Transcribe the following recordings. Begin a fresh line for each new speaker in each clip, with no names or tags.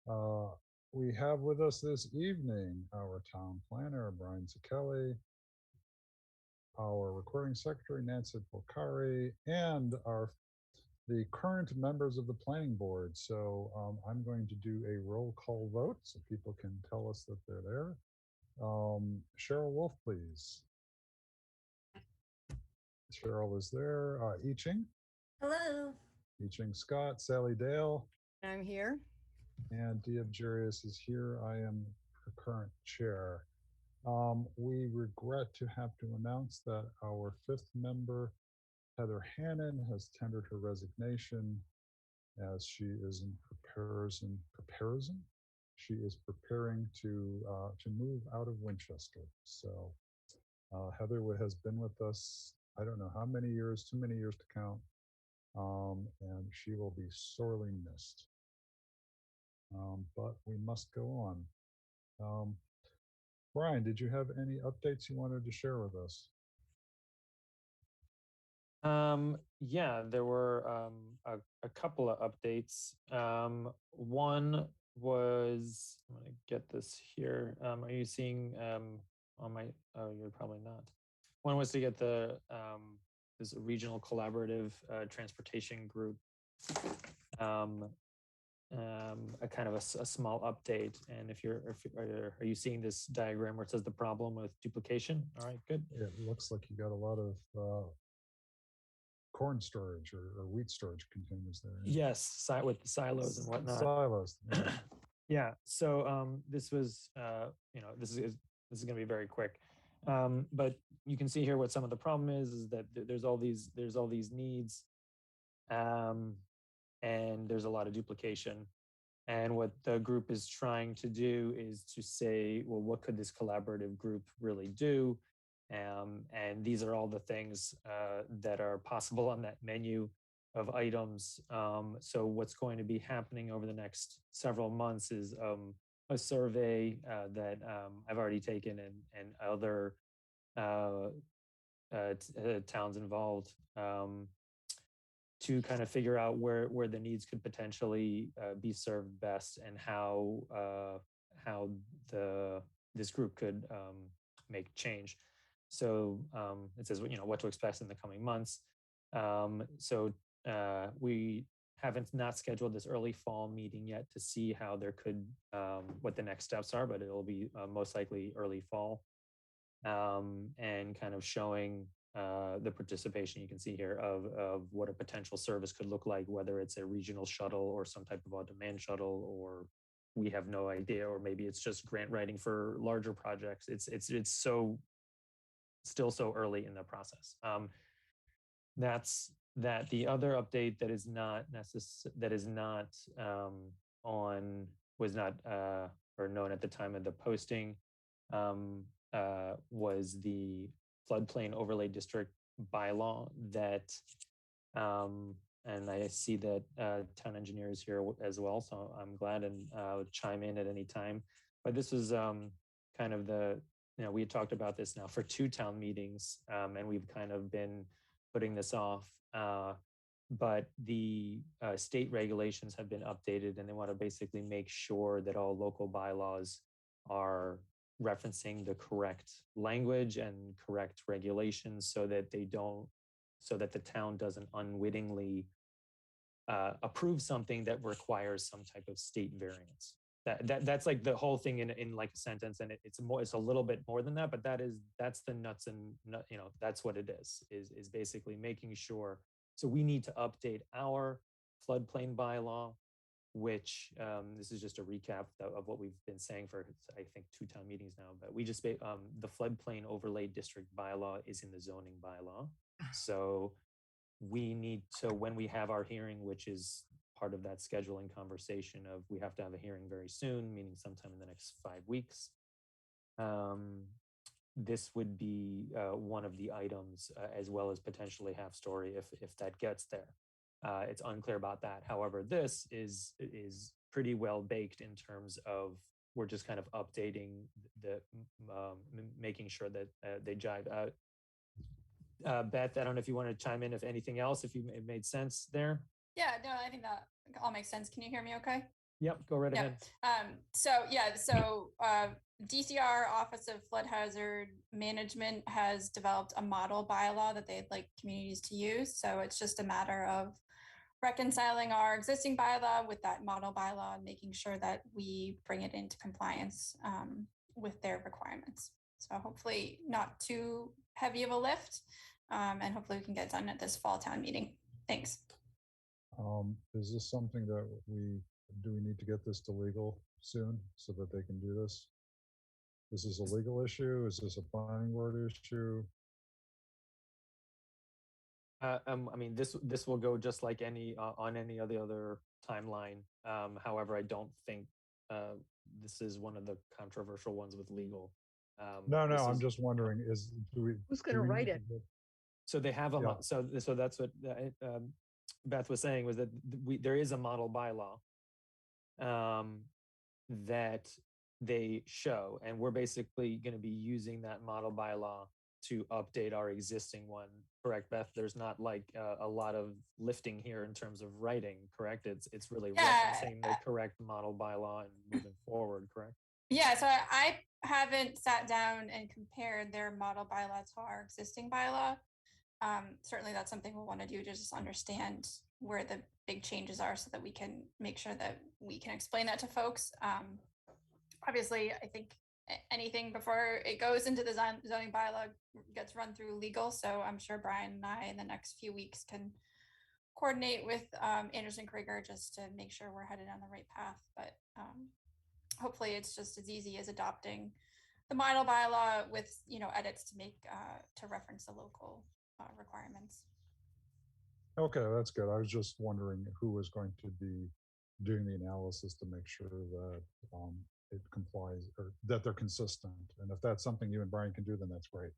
Uh, we have with us this evening our town planner, Brian Zakelli, our recording secretary, Nancy Polcari, and the current members of the planning board. So I'm going to do a roll call vote so people can tell us that they're there. Cheryl Wolf, please. Cheryl is there. I Ching.
Hello.
I Ching Scott, Sally Dale,
I'm here.
and Dia Jarius is here. I am her current chair. We regret to have to announce that our fifth member, Heather Hannon, has tendered her resignation as she is in comparison. She is preparing to move out of Winchester. So Heather has been with us, I don't know how many years, too many years to count, and she will be sorely missed. But we must go on. Um, Brian, did you have any updates you wanted to share with us?
Yeah, there were a couple of updates. One was, I'm gonna get this here. Are you seeing on my, oh, you're probably not. One was to get the this regional collaborative transportation group, a kind of a small update. And if are you seeing this diagram where it says the problem with duplication? All right, good.
It looks like you got a lot of corn storage or wheat storage containers there.
Yes, with the silos and whatnot.
Silos. Yeah.
Yeah. So this was, this is going to be very quick, but you can see here what some of the problem is that there's all these needs, and there's a lot of duplication. And what the group is trying to do is to say, well, what could this collaborative group really do? And these are all the things that are possible on that menu of items. So what's going to be happening over the next several months is a survey that I've already taken and other towns involved, to kind of figure out where the needs could potentially be served best, and how this group could make change. So it says, what to expect in the coming months. So we haven't not scheduled this early fall meeting yet to see how there could what the next steps are, but it'll be most likely early fall, and kind of showing the participation you can see here of what a potential service could look like, whether it's a regional shuttle or some type of on-demand shuttle, or we have no idea, or maybe it's just grant writing for larger projects. It's still so early in the process. That's that. The other update that is not on was not or known at the time of the posting, was the floodplain overlay district bylaw that, and I see that town engineer is here as well, so I'm glad, and chime in at any time. But this is kind of we had talked about this now for 2 town meetings, and we've kind of been putting this off. But the state regulations have been updated, and they want to basically make sure that all local bylaws are referencing the correct language and correct regulations, so that the town doesn't unwittingly approve something that requires some type of state variance. That's like the whole thing in like a sentence, and it's a little bit more than that, but that's the nuts and that's what it is basically making sure. So we need to update our floodplain bylaw, which this is just a recap of what we've been saying for, I think, 2 town meetings now. But we just the floodplain overlay district bylaw is in the zoning bylaw. So we need to, when we have our hearing, which is part of that scheduling conversation of, we have to have a hearing very soon, meaning sometime in the next 5 weeks. This would be one of the items, as well as potentially half story if that gets there. It's unclear about that. However, this is pretty well baked in terms of, we're just kind of updating making sure that they jive out. Beth, I don't know if you want to chime in, if anything else, if it made sense there.
Yeah, no, I think that all makes sense. Can you hear me okay?
Yep, go right ahead.
DCR, Office of Flood Hazard Management, has developed a model bylaw that they'd like communities to use. So it's just a matter of reconciling our existing bylaw with that model bylaw and making sure that we bring it into compliance with their requirements. So hopefully not too heavy of a lift, and hopefully we can get done at this fall town meeting. Thanks.
Is this something that do we need to get this to legal soon so that they can do this? Is this a legal issue? Is this a planning board issue?
I mean, this will go just like any on any other timeline. However, I don't think this is one of the controversial ones with legal.
No, I'm just wondering:
who's going to write it?
So they have a so that's what Beth was saying, was that there is a model bylaw that they show, and we're basically going to be using that model bylaw to update our existing one. Correct, Beth? There's not like a lot of lifting here in terms of writing, correct? It's really referencing the correct model bylaw and moving forward, correct?
Yeah, so I haven't sat down and compared their model bylaw to our existing bylaw. Certainly that's something we'll want to do to just understand where the big changes are so that we can make sure that we can explain that to folks. Obviously, I think anything before it goes into the zoning bylaw gets run through legal. So I'm sure Brian and I in the next few weeks can coordinate with Anderson Krieger just to make sure we're headed on the right path. But hopefully it's just as easy as adopting the model bylaw with, edits to make to reference the local requirements.
Okay, that's good. I was just wondering who was going to be doing the analysis to make sure that it complies or that they're consistent. And if that's something you and Brian can do, then that's great.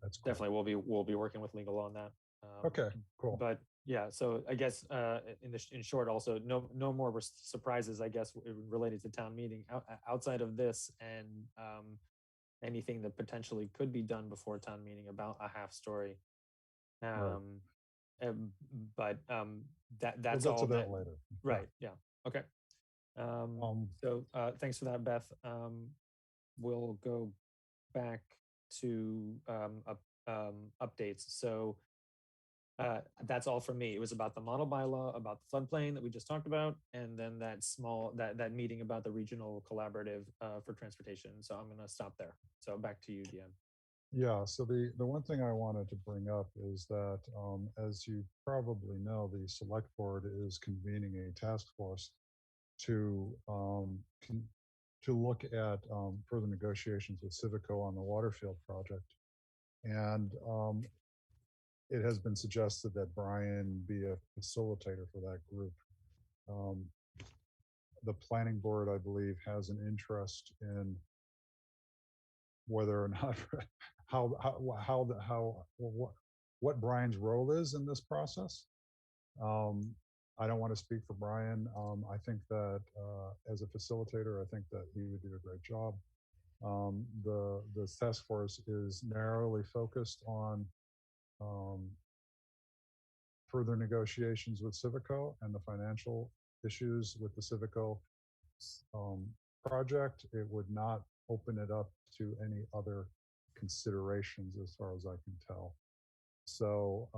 That's cool.
Definitely we'll be working with legal on that.
Okay, cool.
But yeah, so I guess in short, also no more surprises, I guess, related to town meeting outside of this, and anything that potentially could be done before town meeting about a half story. But that's
we'll
all
to that later.
Right. Yeah. Okay. So thanks for that, Beth. We'll go back to updates. So that's all from me. It was about the model bylaw, about the floodplain that we just talked about, and then that meeting about the regional collaborative for transportation. So I'm going to stop there. So back to you, Deanne.
Yeah, so the one thing I wanted to bring up is that, as you probably know, the select board is convening a task force to look at further negotiations with Civico on the Waterfield project. And it has been suggested that Brian be a facilitator for that group. The planning board, I believe, has an interest in whether or not what Brian's role is in this process. I don't want to speak for Brian. I think that as a facilitator, I think that he would do a great job. The task force is narrowly focused on further negotiations with Civico and the financial issues with the Civico project. It would not open it up to any other considerations as far as I can tell. So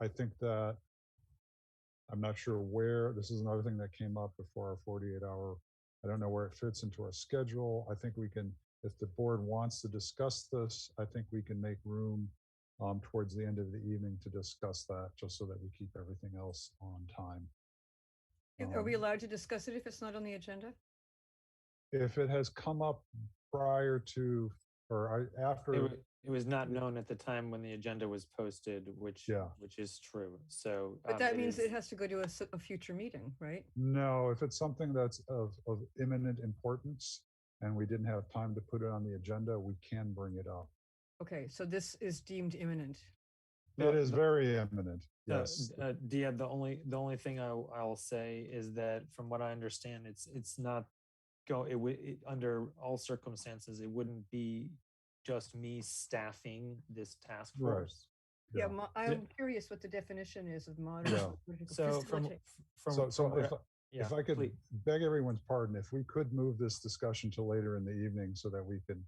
I think that I'm not sure where, this is another thing that came up before our 48-hour, I don't know where it fits into our schedule. I think we can, if the board wants to discuss this, I think we can make room towards the end of the evening to discuss that, just so that we keep everything else on time.
Are we allowed to discuss it if it's not on the agenda?
If it has come up prior to or after,
it was not known at the time when the agenda was posted, which is true. So,
but that means it has to go to a future meeting, right?
No, if it's something that's of imminent importance and we didn't have time to put it on the agenda, we can bring it up.
Okay, so this is deemed imminent.
It is very imminent. Yes.
Dia, the only thing I'll say is that from what I understand, it's not under all circumstances, it wouldn't be just me staffing this task force.
Yeah,
Yeah.
I'm curious what the definition is of moderate.
Yeah.
political
So
facilitate.
If I could
please.
beg everyone's pardon, if we could move this discussion to later in the evening so that we could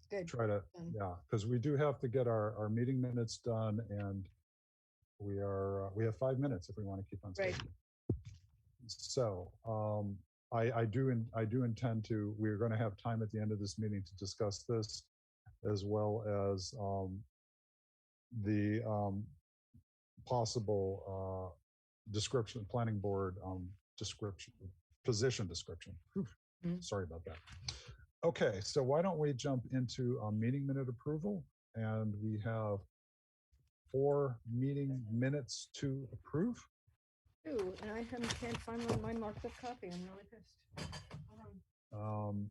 Good.
try to, yeah, because we do have to get our meeting minutes done, and we have 5 minutes if we want to keep on
Right.
schedule. So I do intend to. We're going to have time at the end of this meeting to discuss this, as well as the possible description, planning board description, position description. Sorry about that. Okay, so why don't we jump into meeting minute approval? And we have 4 meeting minutes to approve.
Ooh, and I can't find my marked up copy. I'm really pissed. Hold on.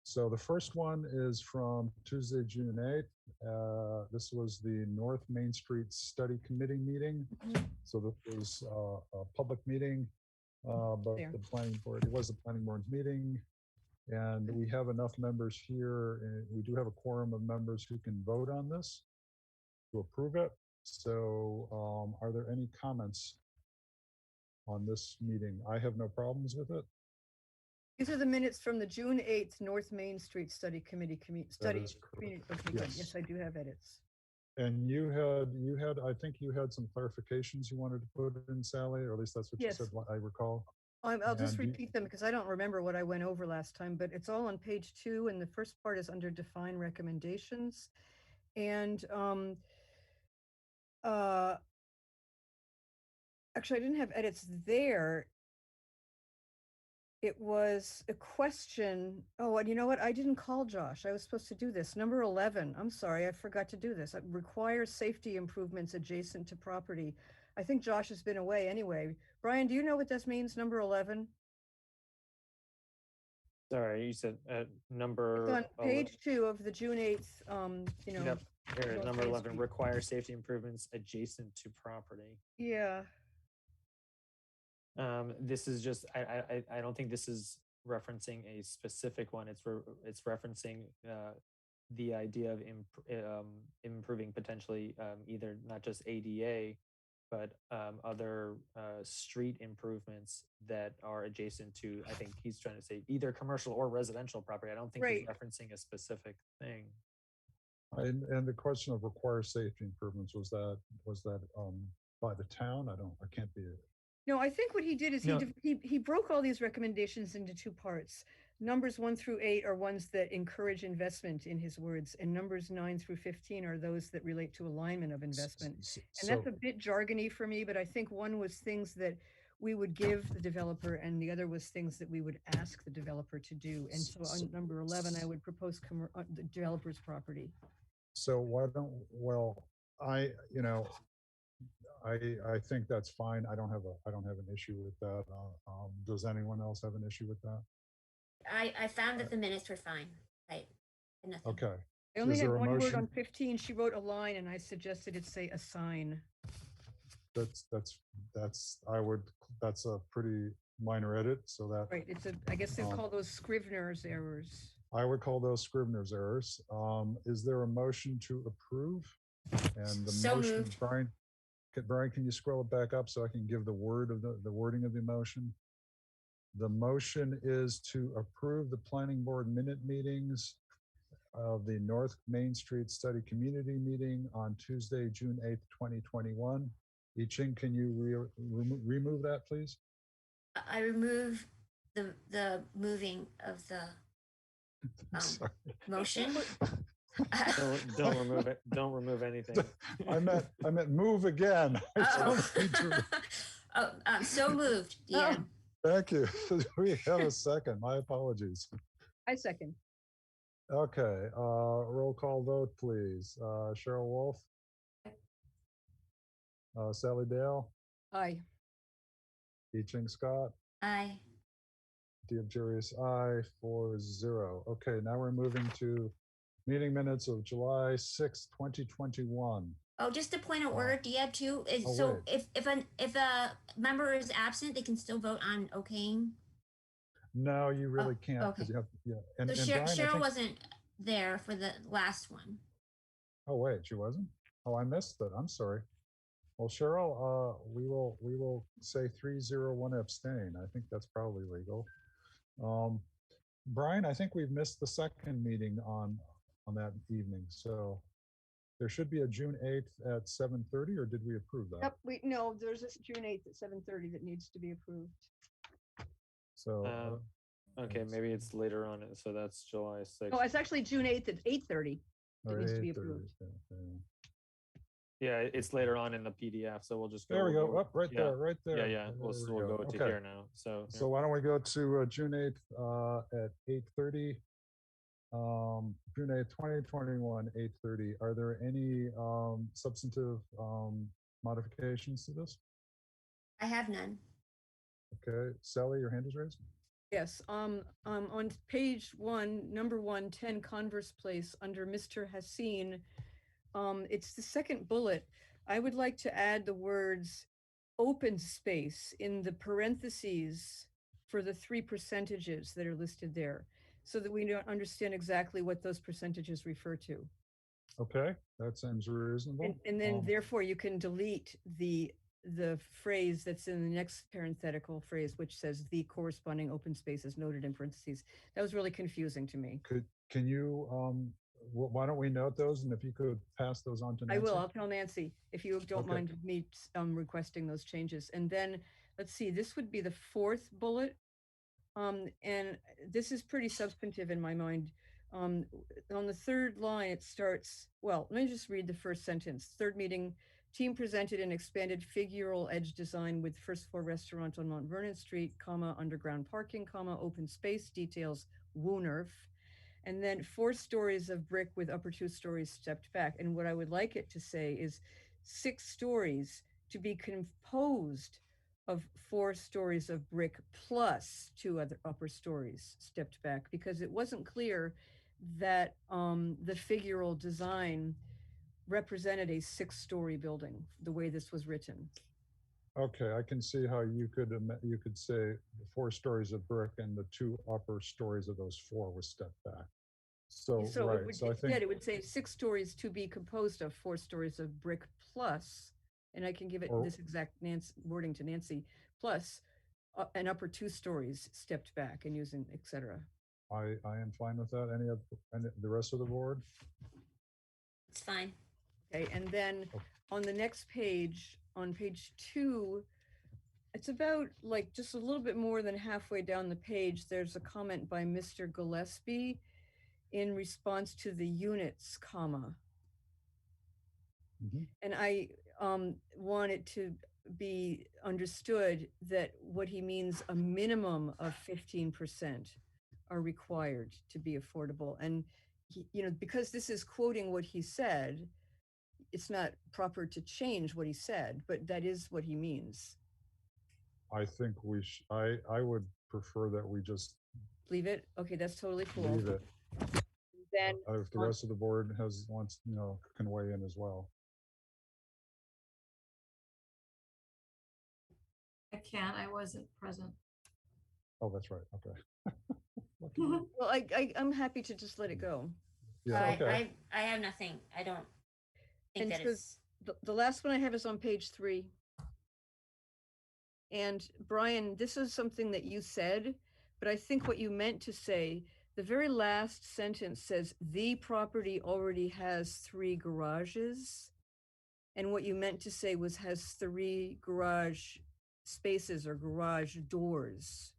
So the first one is from Tuesday, June 8th. This was the North Main Street Study Committee meeting. So this was a public meeting, but
There.
the planning board, it was the planning board's meeting. And we have enough members here, and we do have a quorum of members who can vote on this to approve it. So are there any comments on this meeting? I have no problems with it.
These are the minutes from the June 8th North Main Street Study Committee.
That is
Community.
correct.
Okay, good.
Yes.
Yes, I do have edits.
And you had, I think you had some clarifications you wanted to put in, Sally, or at least that's what
Yes.
you said, I recall.
I'll just
And you-
repeat them because I don't remember what I went over last time, but it's all on page 2, and the first part is under define recommendations. And actually, I didn't have edits there. It was a question. Oh, and you know what? I didn't call Josh. I was supposed to do this. Number 11. I'm sorry, I forgot to do this. It requires safety improvements adjacent to property. I think Josh has been away anyway. Brian, do you know what this means, number 11?
Sorry, you said number
It's on page 2 of the June 8th, you know.
Yep. Here,
North
number
Main
11,
Street.
require safety improvements adjacent to property.
Yeah.
This is just, I don't think this is referencing a specific one. It's referencing the idea of improving potentially either not just ADA, but other street improvements that are adjacent to, I think he's trying to say either commercial or residential property. I don't think he's referencing a specific thing.
And the question of require safety improvements, was that by the town? I can't be.
No, I think what he did is
No.
he broke all these recommendations into 2 parts. Numbers 1 through 8 are ones that encourage investment, in his words, and numbers 9 through 15 are those that relate to alignment of investment. And that's a bit jargony for me, but I think one was things that we would give the developer, and the other was things that we would ask the developer to do. And so on number 11, I would propose the developer's property.
So why don't, well, I think that's fine. I don't have an issue with that. Does anyone else have an issue with that?
I found that the minutes were fine. Right. Nothing.
Okay.
I only
Is
had
there a
one word
motion?
on 15. She wrote a line, and I suggested it say assign.
That's a pretty minor edit. So that
Right. I guess they call those Scrivener's errors.
I would call those Scrivener's errors. Is there a motion to approve? And the
So
motion,
moved.
Brian, can you scroll it back up so I can give the wording of the motion? The motion is to approve the planning board minute meetings of the North Main Street Study Community Meeting on Tuesday, June 8th, 2021. I Ching, can you remove that, please?
I remove the moving of the
Sorry.
motion.
Don't remove it. Don't remove anything.
I meant move again.
So moved. Yeah.
Thank you. We have a second. My apologies.
I second.
Okay, roll call vote, please. Cheryl Wolf. Sally Dale.
Aye.
I Ching Scott.
Aye.
Diab Jurius, aye, 4-0. Okay, now we're moving to meeting minutes of July 6th, 2021.
Oh, just a point of order, Diab too. Is
oh,
so
wait.
if a member is absent, they can still vote on okaying.
No, you really can't
okay.
because you have, yeah. And
So
Brian, I
Cheryl
think,
wasn't there for the last one.
Oh, wait, she wasn't? Oh, I missed it. I'm sorry. Well, Cheryl, we will say 3-0-1 abstain. I think that's probably legal. Brian, I think we've missed the second meeting on that evening, so there should be a June 8th at 7:30, or did we approve that?
Yep, no, there's this June 8th at 7:30 that needs to be approved.
So,
Okay, maybe it's later on, so that's July 6th.
No, it's actually June 8th at 8:30 that
or
needs to be
8:30,
approved.
okay.
Yeah, it's later on in the PDF, so we'll just go.
There we go. Up right
yeah.
there, right there.
Yeah,
There we
we'll go to
Okay.
here now. So
Why don't we go to June 8th at 8:30? June 8th, 2021, 8:30. Are there any substantive modifications to this?
I have none.
Okay, Sally, your hand is raised.
Yes, on page 1, number 110, Converse Place, under Mr. Hassin, it's the second bullet. I would like to add the words open space in the parentheses for the 3 percentages that are listed there, so that we don't understand exactly what those percentages refer to.
Okay, that seems reasonable.
And then therefore you can delete the phrase that's in the next parenthetical phrase, which says the corresponding open space is noted in parentheses. That was really confusing to me.
Can you, why don't we note those, and if you could pass those on to Nancy?
I will, I'll tell Nancy, if you don't
Okay.
mind me requesting those changes. And then, let's see, this would be the 4th bullet. And this is pretty substantive in my mind. On the 3rd line, it starts, well, let me just read the first sentence. 3rd meeting, team presented an expanded figural edge design with first floor restaurant on Mount Vernon Street, comma, underground parking, comma, open space, details, Woonerf. And then 4 stories of brick with upper 2 stories stepped back. And what I would like it to say is 6 stories to be composed of 4 stories of brick plus 2 other upper stories stepped back, because it wasn't clear that the figural design represented a 6-story building the way this was written.
Okay, I can see how you could say 4 stories of brick and the 2 upper stories of those 4 were stepped back. So right,
would,
so I think
it would say 6 stories to be composed of 4 stories of brick plus, and I can give it this exact wording to Nancy, plus an upper 2 stories stepped back and using etc.
I am fine with that. Any the rest of the board?
It's fine.
Okay, and then on the next page, on page 2, it's about like just a little bit more than halfway down the page, there's a comment by Mr. Gillespie in response to the units, comma.
Mm-hmm.
And I want it to be understood that what he means, a minimum of 15% are required to be affordable. And he, because this is quoting what he said, it's not proper to change what he said, but that is what he means.
I think I would prefer that we just
leave it. Okay, that's totally cool.
leave it.
Then
if the rest of the board wants, can weigh in as well.
I can't. I wasn't present.
Oh, that's right. Okay.
Well, I'm happy to just let it go.
Yeah. Okay.
I have nothing. I don't think
And
that
so
it's.
the last one I have is on page 3. And Brian, this is something that you said, but I think what you meant to say, the very last sentence says the property already has 3 garages. And what you meant to say was has 3 garage spaces or garage doors.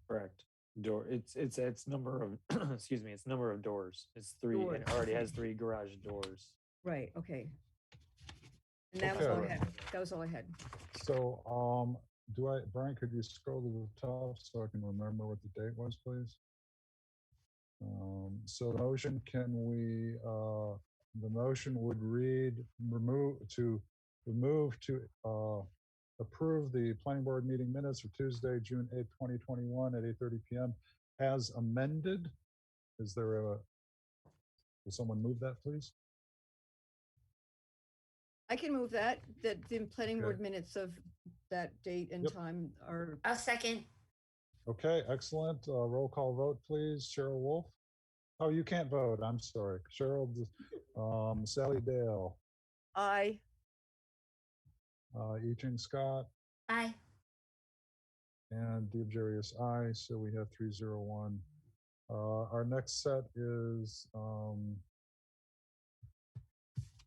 Correct. It's number of excuse me, it's number of doors. It's 3
Doors.
and it already has 3 garage doors.
Right, okay. And that was all I had. That was all I had.
So Brian, could you scroll to the top so I can remember what the date was, please? So the motion, the motion would read approve the planning board meeting minutes for Tuesday, June 8th, 2021 at 8:30 p.m. as amended. Will someone move that, please?
I can move that the planning board minutes of that date and time are.
I'll second.
Okay, excellent. Roll call vote, please. Cheryl Wolf. Oh, you can't vote. I'm sorry. Cheryl, Sally Dale,
I,
I Ching Scott,
Aye.
and Dee Jarius, aye. So we have 301. Our next set is,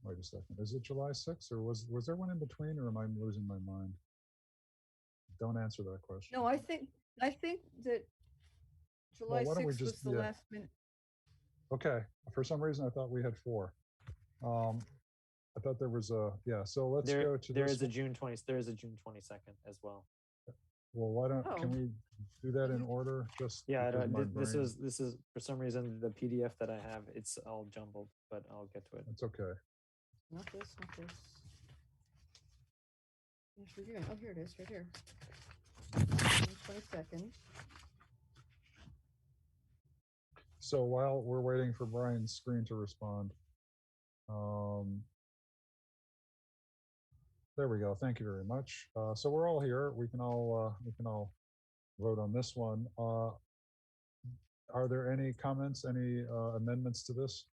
wait a second. Is it July 6th or was there one in between or am I losing my mind? Don't answer that question.
no, I think that July
why don't we
6th
just-
was the
yeah.
last minute.
Okay. For some reason, I thought we had 4. I thought there was a, yeah. So let's go to
There
this
is a
one.
June 20th. There is a June 22nd as well.
Well, why don't,
Oh.
can we do that in
Mhm.
order? Just
Yeah,
because my
this
brain-
is for some reason the PDF that I have, it's all jumbled, but I'll get to it.
It's okay.
Not this, not this. Yes, reviewing. Oh, here it is, right here. 22nd.
So while we're waiting for Brian's screen to respond, there we go. Thank you very much. So we're all here. We can all vote on this one. Are there any comments, any amendments to this?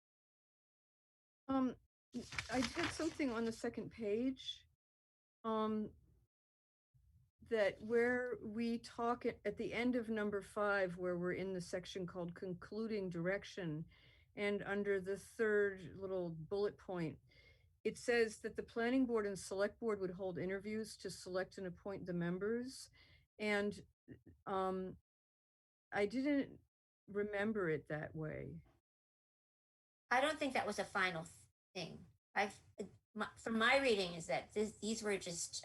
I did something on the second page. That where we talk at the end of number 5, where we're in the section called concluding direction, and under the third little bullet point, it says that the planning board and select board would hold interviews to select and appoint the members. And I didn't remember it that way.
I don't think that was a final thing. From my reading is that these were just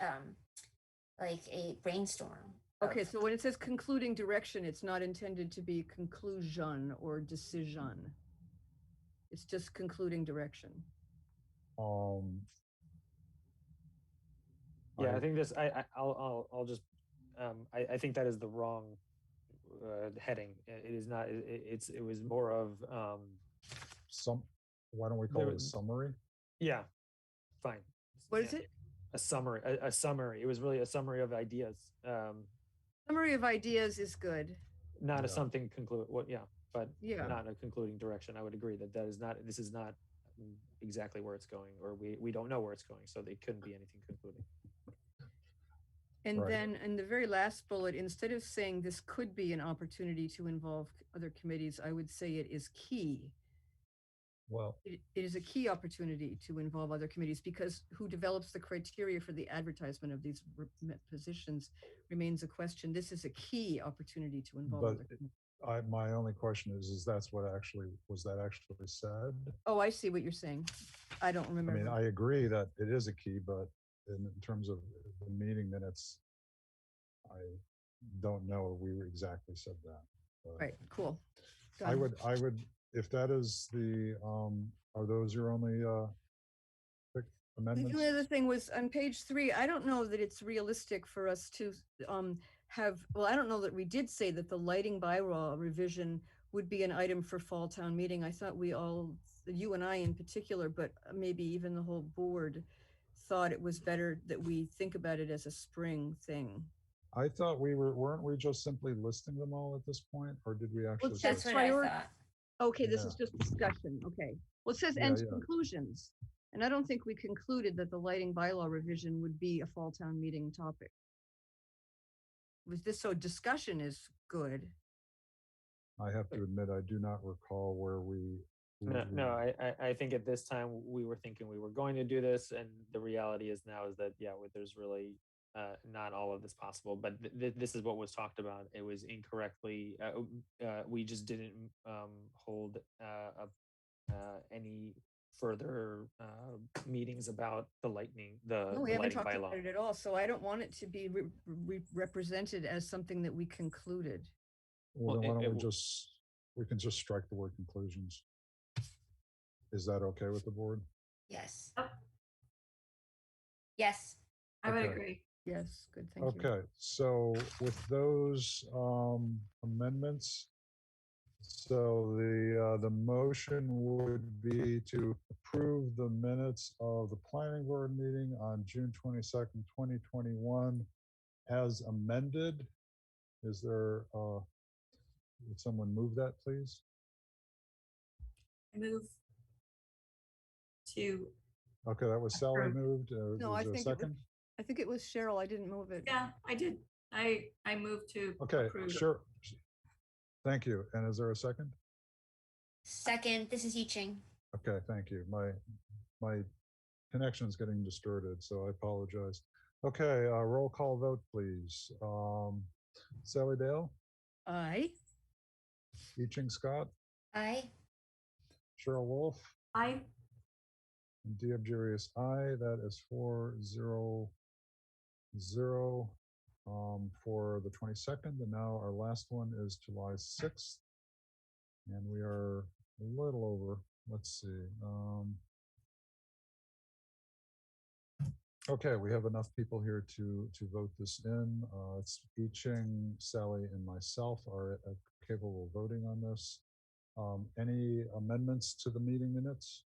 like a brainstorm.
Okay,
of-
so when it says concluding direction, it's not intended to be conclusion or decision. It's just concluding direction.
Yeah, I think this. I'll just. I think that is the wrong heading. It is not. It was more of.
Why don't we call
There
it a
was-
summary?
Yeah, fine.
What is
Yeah,
it?
A summary. A summary. It was really a summary of ideas.
Summary of ideas is good.
Not a
Yeah.
something conclude. What? Yeah, but
Yeah.
not a concluding direction. I would agree that that is not. This is not exactly where it's going, or we don't know where it's going, so they couldn't be anything concluding.
And
Right.
then in the very last bullet, instead of saying this could be an opportunity to involve other committees, I would say it is key.
Well,
It is a key opportunity to involve other committees, because who develops the criteria for the advertisement of these positions remains a question. This is a key opportunity to involve
But
other committees.
my only question is that's what actually, was that actually said?
Oh, I see what you're saying. I don't
I
remember.
mean, I agree that it is a key, but in terms of the meeting minutes, I don't know if we exactly said that. But
Right, cool.
I
Done.
would, if that is the, are those your only quick
The
amendments?
only other thing was on page 3, I don't know that it's realistic for us to I don't know that we did say that the lighting bylaw revision would be an item for fall town meeting. I thought we all, you and I in particular, but maybe even the whole board, thought it was better that we think about it as a spring thing.
I thought weren't we just simply listing them all at this point, or did we actually?
it
say
That's
says
what I
prior-
thought.
Okay, this
Yeah.
is just discussion, okay. Well, it says
Yeah,
end
yeah.
conclusions. And I don't think we concluded that the lighting bylaw revision would be a fall town meeting topic. Was this, so discussion is good.
I have to admit, I do not recall where we.
No, I think at this time we were thinking we were going to do this, and the reality is now is that there's really not all of this possible. But this is what was talked about. It was incorrectly. We just didn't hold any further meetings about the lightning.
No, we haven't
lighting
talked
bylaw.
about it at all, so I don't want it to be represented as something that we concluded.
Well,
Well,
then why
it-
don't
it
we can just strike the word conclusions. Is that okay with the board?
Yes.
Yep.
Yes.
I would
Okay.
agree.
Yes, good, thank you.
Okay, so with those amendments, so the motion would be to approve the minutes of the planning board meeting on June 22nd, 2021 as amended. Is there, would someone move that, please?
move to,
Okay, that was Sally
Approve.
moved.
No,
Is
I
there a
think it was,
second?
I think it was Cheryl. I didn't move it.
yeah, I did. I moved to
Okay,
approve.
sure. Thank you. And is there a second?
Second, this is Yiching.
Okay, thank you. My connection's getting distorted, so I apologize. Okay, roll call vote, please. Sally Dale,
Aye.
Eaching Scott,
Aye.
Cheryl Wolf,
I,
and Diab Jarius, aye. That is 4-0-0 for the 22nd. And now our last one is July 6th. And we are a little over, let's see. Okay, we have enough people here to vote this in. It's Eaching, Sally, and myself are capable of voting on this. Any amendments to the meeting minutes?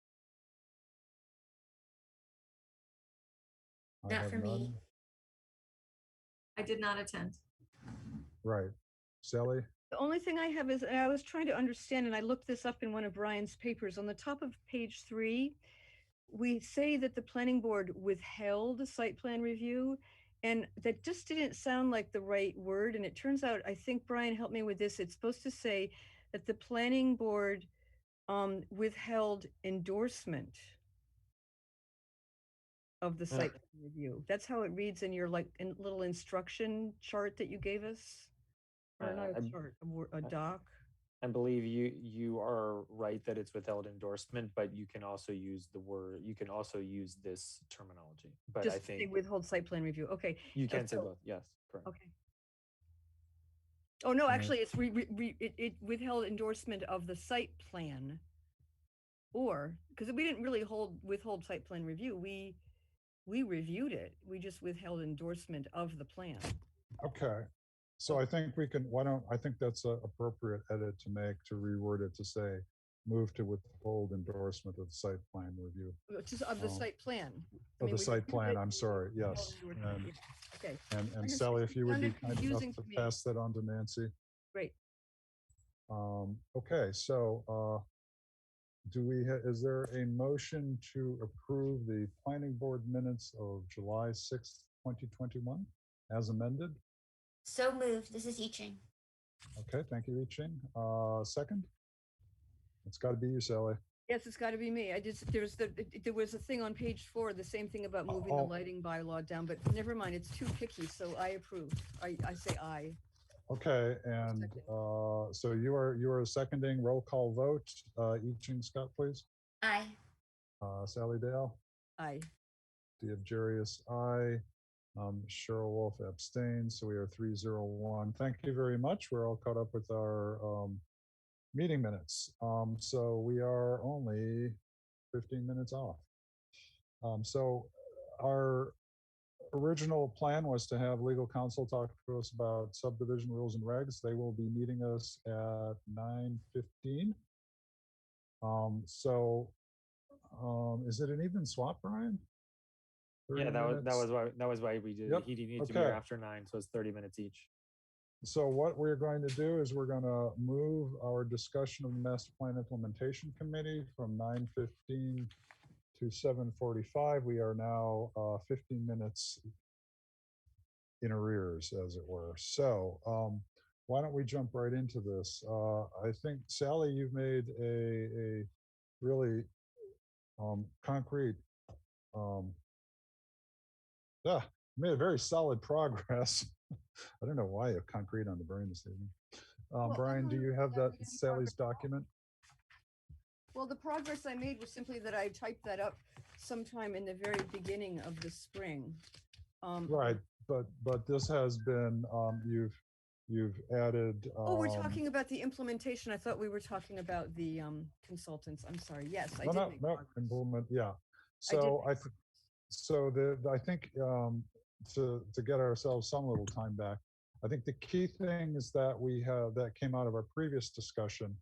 I
Not
have
for me.
none.
I did not attend.
Right. Sally?
The only thing I have is, and I was trying to understand, and I looked this up in one of Brian's papers. On the top of page 3, we say that the planning board withheld site plan review, and that just didn't sound like the right word. And it turns out, I think Brian helped me with this. It's supposed to say that the planning board withheld endorsement of the site plan review. That's how it reads in your little instruction chart that you gave us. Or not a chart, a doc.
I believe you are right that it's withheld endorsement, but you can also use the word, you can also use this terminology. But
Just
I
say
think
withhold site plan review. Okay.
you can say
so-
both. Yes, correct.
Okay. Oh, no,
Right.
actually, it's it withheld endorsement of the site plan. Or, because we didn't really withhold site plan review. We reviewed it. We just withheld endorsement of the plan.
Okay. So I think we can, I think that's an appropriate edit to make, to reword it to say, move to withhold endorsement of site plan review.
Just of the
Oh.
site plan.
Of the
we
site
reviewed
plan,
it,
I'm
we
sorry,
withheld
yes.
endorsement.
And,
Yeah. Okay,
and
Understood.
Sally, if you would be
Sounded
kind enough
confusing
to
to me.
pass that on to Nancy.
great.
Okay, so is there a motion to approve the planning board minutes of July 6th, 2021 as amended?
So moved. This is Yiching.
Okay, thank you, Eaching. Second? It's got to be you, Sally.
Yes, it's got to be me. There was a thing on page 4, the same thing about moving the
Oh.
lighting bylaw down, but never mind. It's too picky, so I approve. I say aye.
Okay, and so you are seconding. Roll call vote. Eaching Scott, please.
Aye.
Sally Dale.
Aye.
Diab Jarius, aye. Cheryl Wolf abstains, so we are 3-0-1. Thank you very much. We're all caught up with our meeting minutes. So we are only 15 minutes off. So our original plan was to have legal counsel talk to us about subdivision rules and regs. They will be meeting us at 9:15. Is it an even swap, Brian?
Yeah,
30
that
minutes?
was why we did
Yep,
he needed to be here
okay.
after 9, so it's 30 minutes each.
So what we're going to do is we're going to move our discussion of the Master Plan Implementation Committee from 9:15 to 7:45. We are now 15 minutes in arrears, as it were. So why don't we jump right into this? I think, Sally, you've made a really concrete, made a very solid progress. I don't know why I have concrete on the brain this evening.
Well,
Brian, do you have that Sally's document?
Well, the progress I made was simply that I typed that up sometime in the very beginning of the spring.
Right, but this has been you've added.
Oh, we're talking about the implementation. I thought we were talking about the consultants. I'm sorry. Yes, I did make progress.
Implement. Yeah.
I did
So
make
I think to get ourselves some little time back, I think the key thing is that that came out of our previous discussion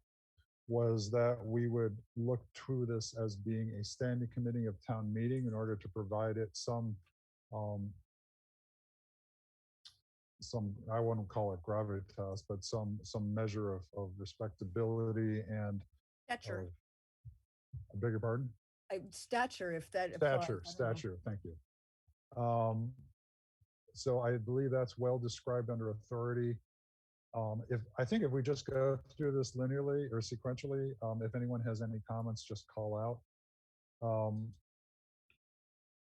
was that we would look to this as being a standing committee of town meeting in order to provide it some I wouldn't call it gravitas, but some measure of respectability and
Stature.
I beg your pardon?
Stature, if that applies. I don't know.
Stature, thank you. So I believe that's well described under authority. If I think if we just go through this linearly or sequentially, if anyone has any comments, just call out.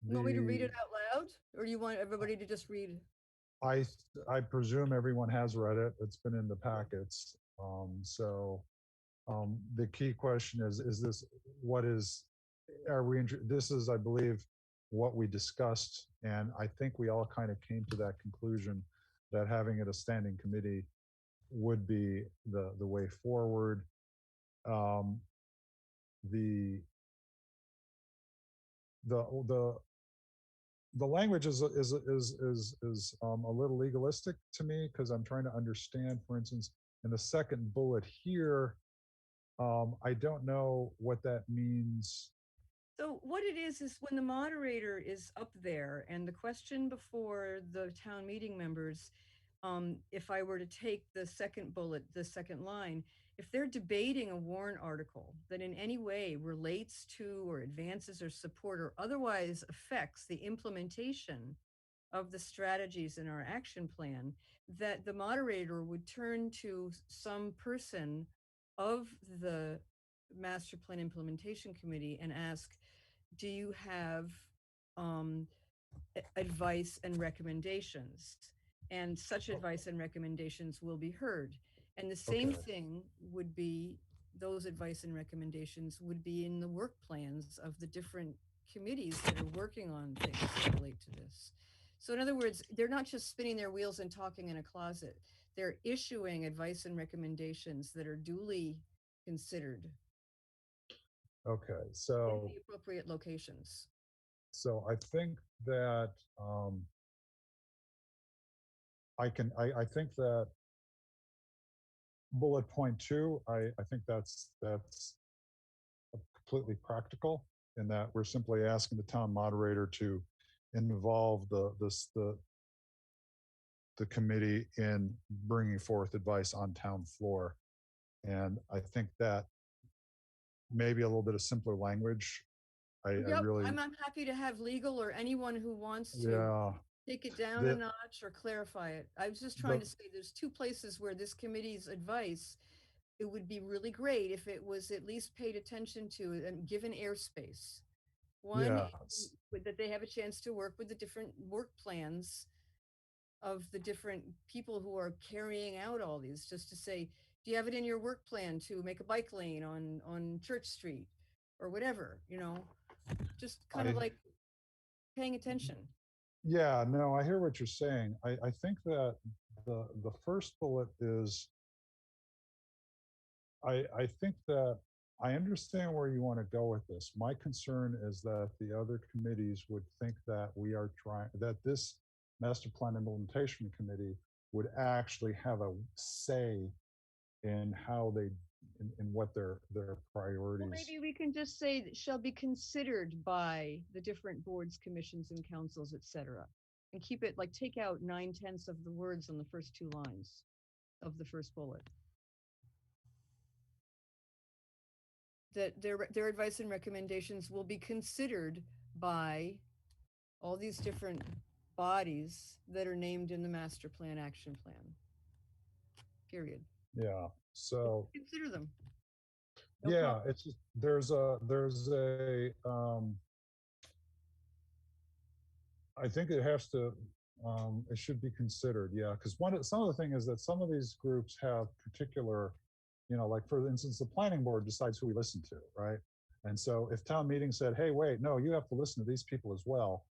You want me to read
The
it out loud, or do you want everybody to just read?
I presume everyone has read it. It's been in the packets. The key question is this, what is, this is, I believe, what we discussed. And I think we all kind of came to that conclusion that having it a standing committee would be the way forward. The language is a little legalistic to me, because I'm trying to understand, for instance, in the second bullet here, I don't know what that means.
So what it is when the moderator is up there and the question before the town meeting members, if I were to take the second bullet, the second line, if they're debating a warrant article that in any way relates to or advances or support or otherwise affects the implementation of the strategies in our action plan, that the moderator would turn to some person of the master plan implementation committee and ask, do you have advice and recommendations? And such advice and recommendations will be heard. And the same thing would be, those advice and recommendations would be in the work plans of the different committees that are working on things that relate to this. So in other words, they're not just spinning their wheels and talking in a closet. They're issuing advice and recommendations that are duly considered.
Okay,
In
so
the appropriate locations.
So I think that I think that bullet point 2, I think that's completely practical, in that we're simply asking the town moderator to involve the committee in bringing forth advice on town floor. And I think that maybe a little bit of simpler language.
I'm happy to have legal or anyone who wants to take it down a notch or clarify it. I was just trying to say there's two places where this committee's advice, it would be really great if it was at least paid attention to and given airspace. One, that they have a chance to work with the different work plans of the different people who are carrying out all these, just to say, do you have it in your work plan to make a bike lane on Church Street or whatever, just kind of like paying attention.
Yeah, no, I hear what you're saying. I think that the first bullet is, I think that I understand where you want to go with this. My concern is that the other committees would think that that this master plan implementation committee would actually have a say in how in what their priorities.
Well, maybe we can just say that shall be considered by the different boards, commissions, and councils, etc., and keep it like, take out 9/10 of the words on the first two lines of the first bullet. That their advice and recommendations will be considered by all these different bodies that are named in the master plan action plan. Period.
Yeah. So
consider them.
No it's just, there's a I think it has to it should be considered, because some of the thing is that some of these groups have particular, like for instance, the planning board decides who we listen to, right? And so if town meeting said, hey, wait, no, you have to listen to these people as well,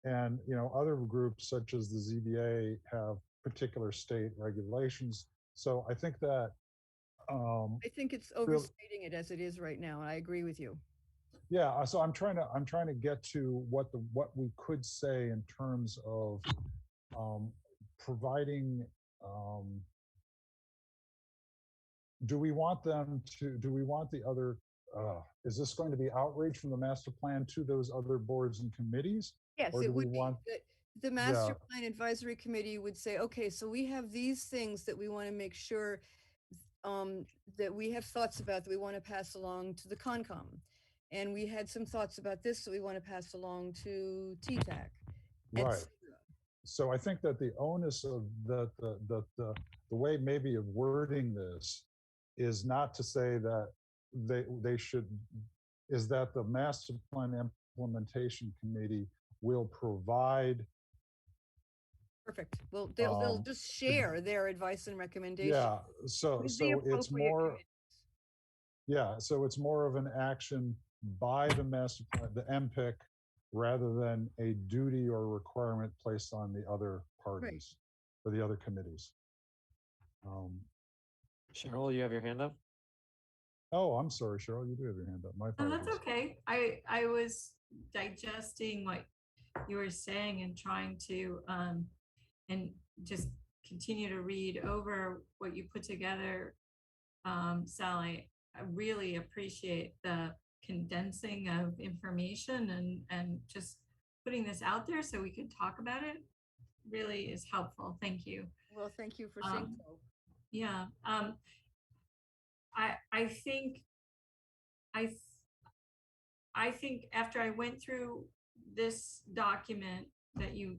and other groups such as the ZBA have particular state regulations. So I think that
I think it's overstating it as it is right now. I agree with you.
Yeah, so I'm trying to get to what we could say in terms of providing. Do we want the other? Is this going to be outreach from the master plan to those other boards and committees?
Yes, it would be. The master plan advisory committee would say, okay, so we have these things that we want to make sure that we have thoughts about that we want to pass along to the Concom. And we had some thoughts about this that we want to pass along to TTAC.
Right. So I think that the onus of the way maybe of wording this is not to say that they should, is that the master plan implementation committee will provide.
Perfect. Well, they'll just share their advice and recommendations.
Yeah. So
with the
it's
appropriate
more.
committees.
Yeah. So it's more of an action by the master plan, the MPIC, rather than a duty or requirement placed on the other parties or the other committees.
Cheryl, you have your hand up?
Oh, I'm sorry, Cheryl, you do have your hand up. My
No,
apologies.
that's okay. I was digesting what you were saying and trying to and just continue to read over what you put together, Sally. I really appreciate the condensing of information and just putting this out there so we can talk about it. Really is helpful. Thank you.
Well, thank you for saying so.
Yeah. I think I think after I went through this document that you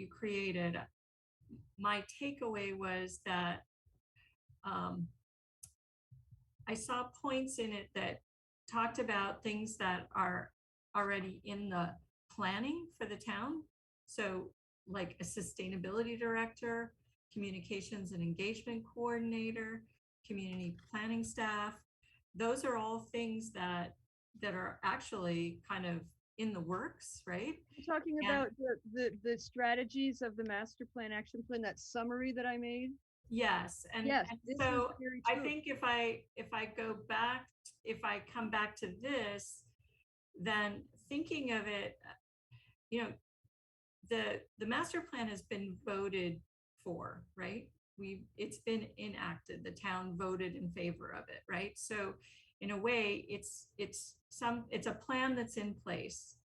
created, my takeaway was that I saw points in it that talked about things that are already in the planning for the town. So like a sustainability director, communications and engagement coordinator, community planning staff. Those are all things that are actually kind of in the works, right?
You're talking about the strategies of the master plan, action plan, that summary that I made?
Yes, and,
Yes,
and
this is
so
very
I
true.
think if I go back, if I come back to this, then thinking of it, you know, the master plan has been voted for, right? It's been enacted. The town voted in favor of it, right? So in a way, it's a plan that's in place,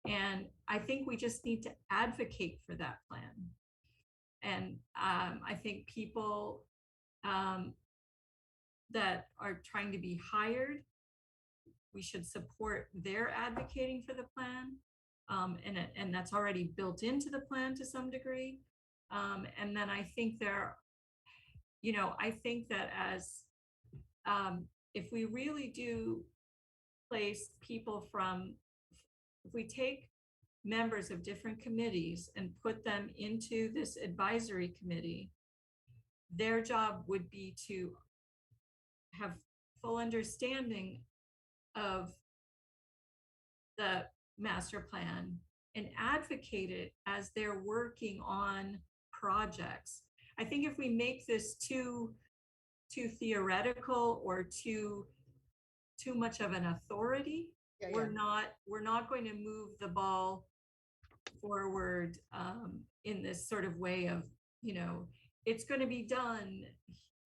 and I think we just need to advocate for that plan. And I think people that are trying to be hired, we should support their advocating for the plan. And that's already built into the plan to some degree. And then I think I think that as if we really do place people if we take members of different committees and put them into this advisory committee, their job would be to have full understanding of the master plan and advocate it as they're working on projects. I think if we make this too theoretical or too much of an authority, we're not going to move the ball forward in this sort of way of, it's going to be done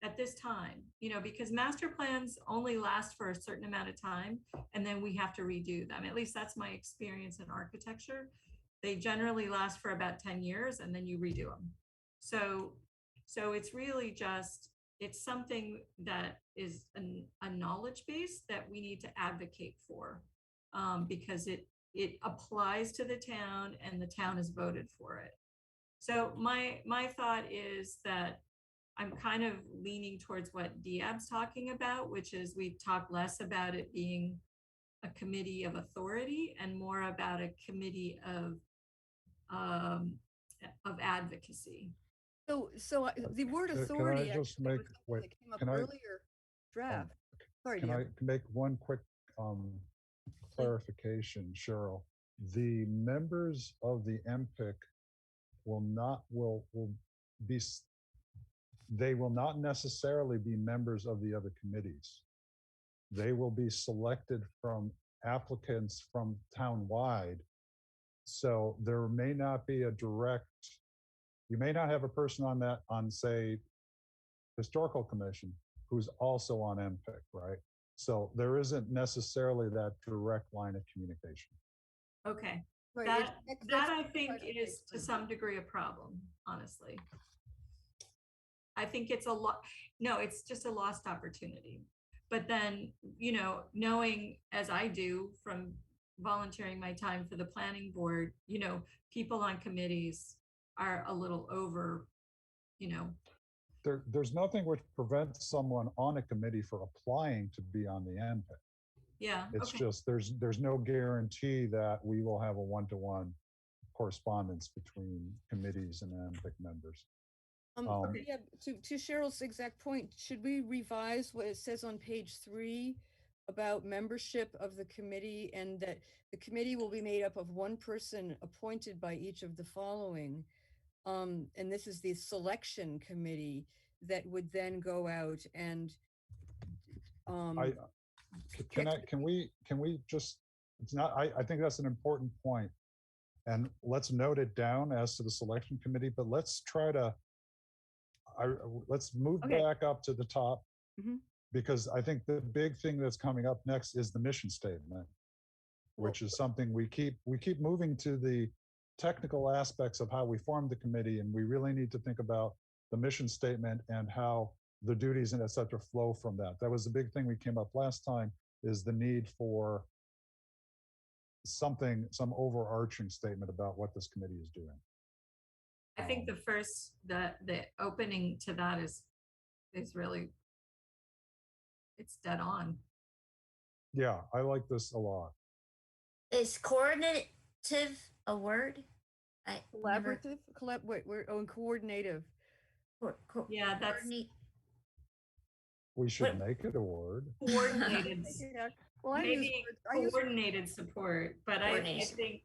at this time, because master plans only last for a certain amount of time and then we have to redo them. At least that's my experience in architecture. They generally last for about 10 years and then you redo them. So it's really just, it's something that is a knowledge base that we need to advocate for because it applies to the town and the town has voted for it. So my thought is that I'm kind of leaning towards what Diab's talking about, which is we talk less about it being a committee of authority and more about a committee of advocacy.
So the word authority
Can I just make, wait,
that came up
can I-
earlier draft. Sorry,
Can
Diab.
I make one quick clarification, Cheryl? The members of the MPIC they will not necessarily be members of the other committees. They will be selected from applicants from town-wide. So there may not be you may not have a person on say, historical commission who's also on MPIC, right? So there isn't necessarily that direct line of communication.
Okay.
Right,
That I think is to some degree a problem, honestly. I think it's a lot. No, it's just a lost opportunity. But then, knowing as I do from volunteering my time for the planning board, people on committees are a little over,
There's nothing which prevents someone on a committee for applying to be on the NPIC.
yeah.
It's
Okay.
just there's no guarantee that we will have a one-to-one correspondence between committees and NPIC members.
Okay.
Yeah, to Cheryl's exact point, should we revise what it says on page 3 about membership of the committee, and that the committee will be made up of one person appointed by each of the following? And this is the selection committee that would then go out and
I
pick.
can we just, it's not, I think that's an important point, and let's note it down as to the selection committee, but let's try to let's move
Okay.
back up to the top,
Mhm.
because I think the big thing that's coming up next is the mission statement, which is something we keep moving to the technical aspects of how we form the committee, and we really need to think about the mission statement and how the duties and et cetera flow from that. That was the big thing we came up last time, is the need for some overarching statement about what this committee is doing.
I think the opening to that is really, it's dead on.
Yeah, I like this a lot.
Is coordinative a word? I never.
Collaborative, wait, we're coordinative.
Yeah, that's
Coordinate.
We should
What-
make it a word.
coordinated.
Yeah. Well, I use
Maybe
words.
coordinated support, but I
Coordination.
think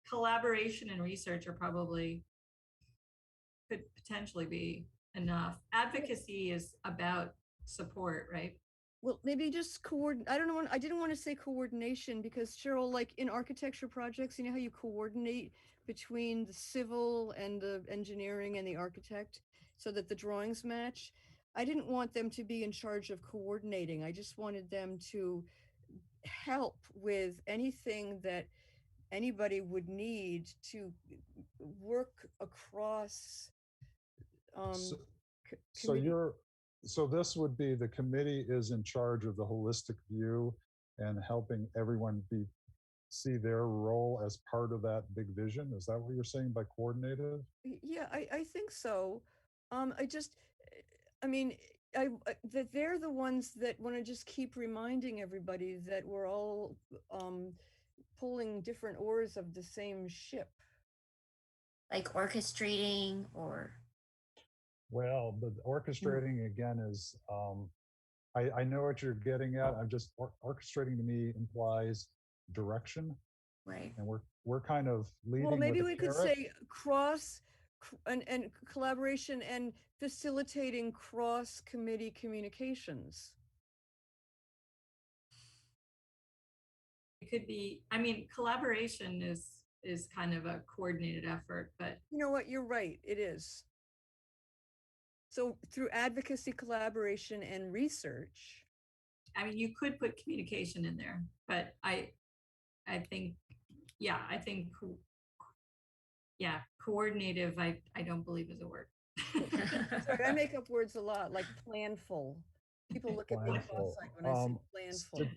collaboration and research are probably, could potentially be enough. Advocacy is about support, right?
Well, maybe just I don't know. I didn't want to say coordination because Cheryl, like in architecture projects, you know how you coordinate between the civil and the engineering and the architect so that the drawings match. I didn't want them to be in charge of coordinating. I just wanted them to help with anything that anybody would need to work across
So, so
committee.
so this would be, the committee is in charge of the holistic view and helping everyone see their role as part of that big vision. Is that what you're saying by coordinative?
Yeah, I think so. I mean, that they're the ones that want to just keep reminding everybody that we're all pulling different oars of the same ship.
Like orchestrating or.
Well, the orchestrating again is, I know what you're getting at. I'm just, orchestrating to me implies direction,
Right.
and we're kind of leading.
Well, maybe
with a
we could
carrot.
say and collaboration and facilitating cross committee communications.
It could be, I mean, collaboration is kind of a coordinated effort, but
You know what? You're right. It is. So through advocacy, collaboration, and research.
I mean, you could put communication in there, but I think, yeah, coordinative, I don't believe is a word.
Sorry, I make up words a lot, like planful. People look at me
Planful.
cross-eyed when I say planful.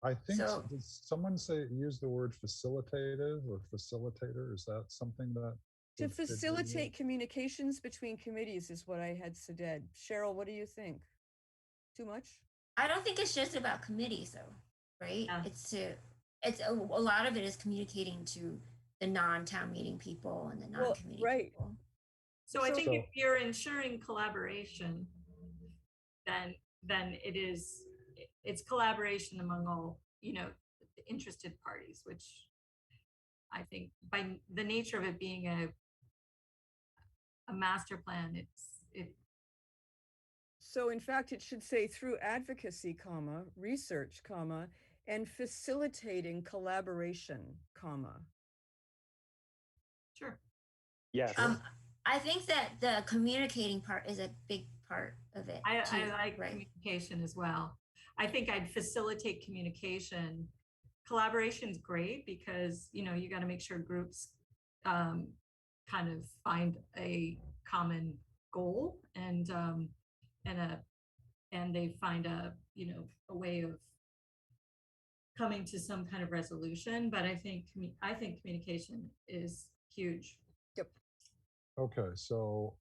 I think,
So-
did someone use the word facilitative or facilitator? Is that something that?
To
would fit in here?
facilitate communications between committees is what I had said. Cheryl, what do you think? Too much?
I don't think it's just about committees though, right?
Yeah.
It's a lot of it is communicating to the non-town meeting people and the non-committee
right.
people.
So I think
So-
if you're ensuring collaboration, then it's collaboration among all, interested parties, which I think by the nature of it being a master plan,
So in fact, it should say through advocacy, research, and facilitating collaboration,
sure.
Yes.
I think that the communicating part is a big part of it.
I
too,
like
right?
communication as well. I think I'd facilitate communication. Collaboration is great because, you got to make sure groups kind of find a common goal and they find a way of coming to some kind of resolution. But I think communication is huge.
Yep.
Okay, so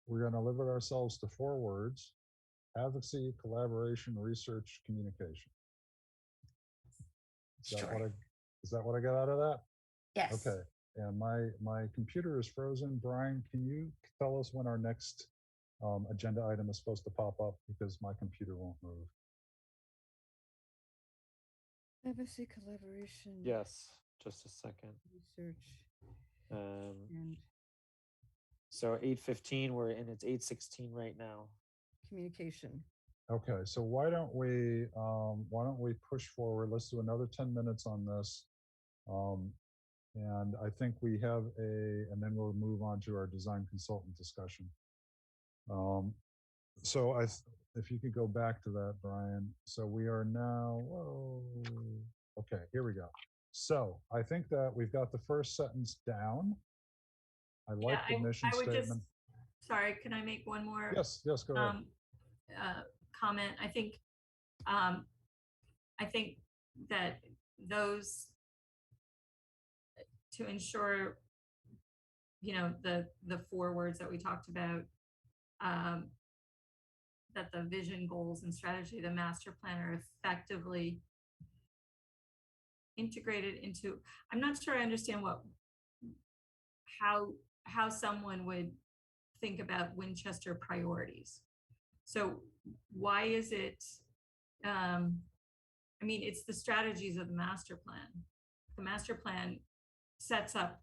we're going to limit ourselves to 4 words: advocacy, collaboration, research, communication. Is that what I got out of that?
Yes.
Okay. And my computer is frozen. Brian, can you tell us when our next agenda item is supposed to pop up, because my computer won't move?
Advocacy, collaboration.
Yes, just a second.
Research.
Um,
And
so 8:15, we're in, it's 8:16 right now.
communication.
Okay, so why don't we push forward? Let's do another 10 minutes on this. And I think we have and then we'll move on to our design consultant discussion. So if you could go back to that, Brian. So we are now, okay, here we go. So I think that we've got the first sentence down. I like the mission statement.
Sorry, can I make one more?
Yes, go ahead.
Comment. I think that those, to ensure, the 4 words that we talked about, that the vision, goals, and strategy, the master plan, are effectively integrated into. I'm not sure I understand how someone would think about Winchester priorities. So why is it? It's the strategies of the master plan. The master plan sets up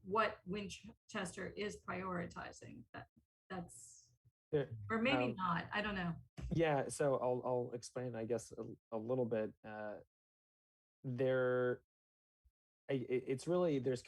what Winchester is prioritizing. That's or maybe not. I don't know.
Yeah, so I'll explain, I guess, a little bit. It's really there's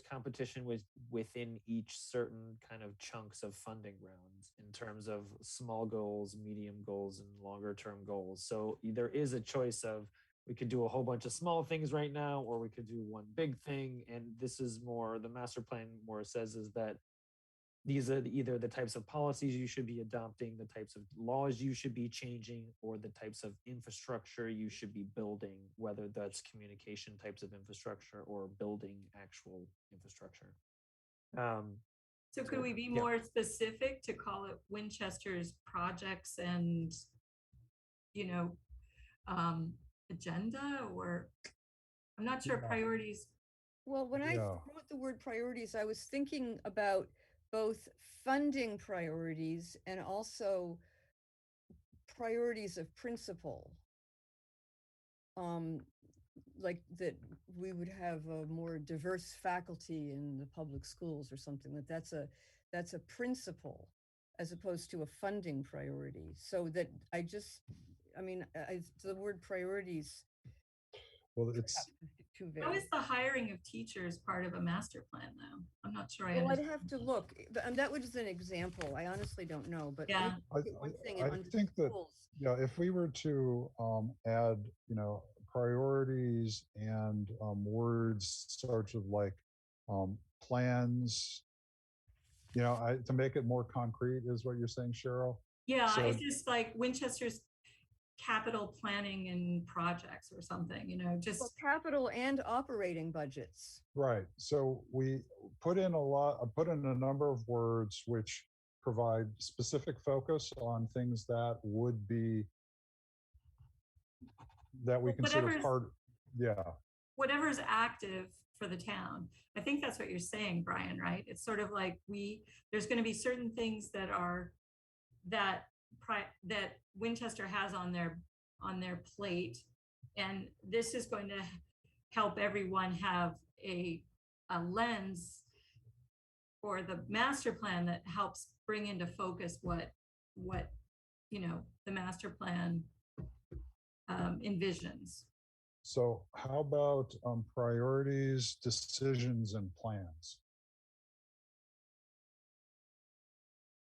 competition within each certain kind of chunks of funding rounds in terms of small goals, medium goals, and longer term goals. So there is a choice of, we could do a whole bunch of small things right now, or we could do one big thing. And this is more, the master plan more says is that these are either the types of policies you should be adopting, the types of laws you should be changing, or the types of infrastructure you should be building, whether that's communication types of infrastructure or building actual infrastructure.
So could we be more specific to call it Winchester's projects and, agenda? Or I'm not sure priorities.
Well, when I wrote the word priorities, I was thinking about both funding priorities and also priorities of principle. Like that we would have a more diverse faculty in the public schools or something. That's a principle as opposed to a funding priority. So that the word priorities.
Well, it's
too vague.
How is the hiring of teachers part of a master plan, though? I'm not sure.
Well, I'd have to look. That was just an example. I honestly don't know. But
yeah,
I think that if we were to add, priorities and words such of like plans, to make it more concrete, is what you're saying, Cheryl?
Yeah, so, it's just like Winchester's capital planning and projects or something, just
capital and operating budgets.
Right. So we put in a number of words which provide specific focus on things that would be, that we consider part. Yeah.
Whatever's active for the town. I think that's what you're saying, Brian, right? It's sort of like there's going to be certain things that are that Winchester has on their plate, and this is going to help everyone have a lens for the master plan that helps bring into focus what the master plan envisions.
So how about priorities, decisions, and plans?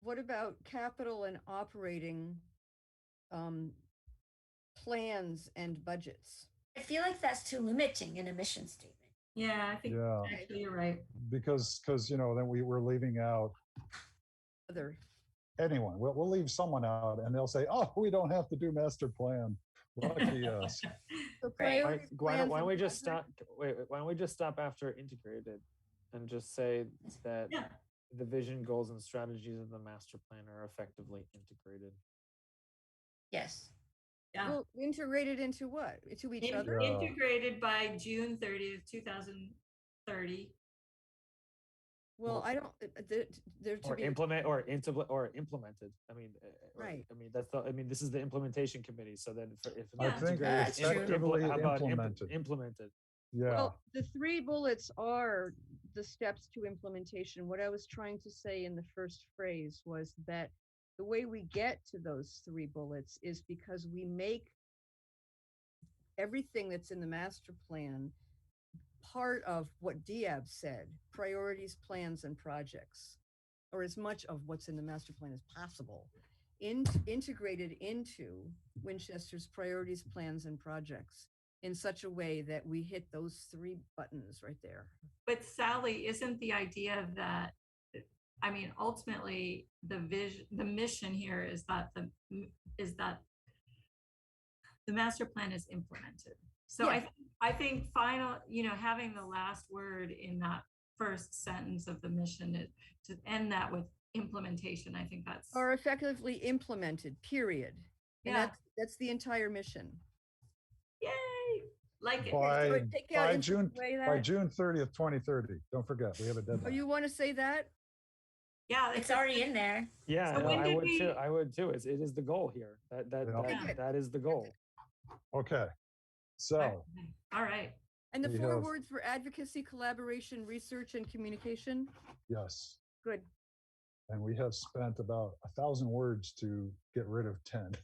What about capital and operating plans and budgets?
I feel like that's too limiting in a mission statement.
Yeah, I think
Yeah,
actually you're right.
because then we're leaving out
Other.
anyone. We'll leave someone out, and they'll say, "Oh, we don't have to do master plan." Lucky us.
So
Right.
Why,
priorities,
why don't
plans, and
we just
projects?
stop? Wait, why don't we just stop after integrated, and just say that
Yeah.
the vision, goals, and strategies of the master plan are effectively integrated.
Yes.
Yeah.
Well, integrated into what? To each other?
Yeah.
Integrated by June 30th, 2030.
Well, I don't, there to
Or
be,
implemented. I mean,
Right.
I mean that's the. I mean, this is the implementation committee. So then, if it's
I
Yeah.
think
integrated,
That's true.
effectively
how about
implemented.
implemented?
Yeah.
well, the 3 bullets are the steps to implementation. What I was trying to say in the first phrase was that the way we get to those 3 bullets is because we make everything that's in the master plan part of what Diab said, priorities, plans, and projects, or as much of what's in the master plan as possible, integrated into Winchester's priorities, plans, and projects in such a way that we hit those 3 buttons right there.
But Sally, isn't the idea that, I mean, ultimately the mission here is that the master plan is implemented. So
Yeah.
I think having the last word in that first sentence of the mission to end that with implementation. I think that's
Are effectively implemented, period. And
Yeah.
that's the entire mission.
yay, like it.
By
So take out
by
into
June
way
by
that,
June 30th, 2030. Don't forget, we have a
oh,
deadline.
you want to say that?
Yeah,
It's already in there.
Yeah,
So
no,
when
I
did
would too.
we-
I would too. It is the goal here.
Yeah.
That is the goal.
Okay. So
All right.
And the
We
4
have-
words for advocacy, collaboration, research, and communication?
yes,
Good.
and we have spent about 1,000 words to get rid of 10.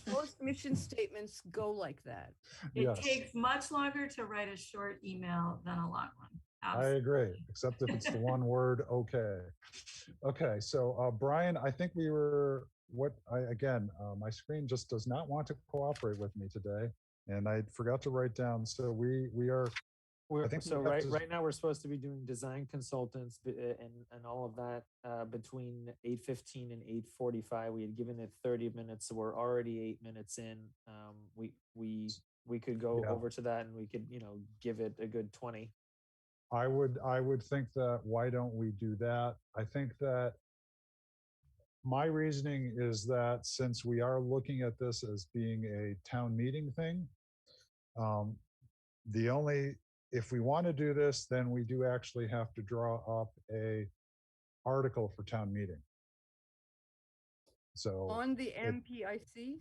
Most mission statements go like that.
It
Yes,
takes much longer to write a short email than a long one.
I agree, except if it's the one word, okay. Okay, so Brian, I think we were, my screen just does not want to cooperate with me today, and I forgot to write down, so we are, I think
So
we have to-
right now we're supposed to be doing design consultants and all of that between 8:15 and 8:45. We had given it 30 minutes, so we're already 8 minutes in. We could go
Yeah.
over to that, and we could give it a good 20.
I would think that, why don't we do that? I think that my reasoning is that since we are looking at this as being a town meeting thing, if we want to do this, then we do actually have to draw up a article for town meeting. So
On the MPIC?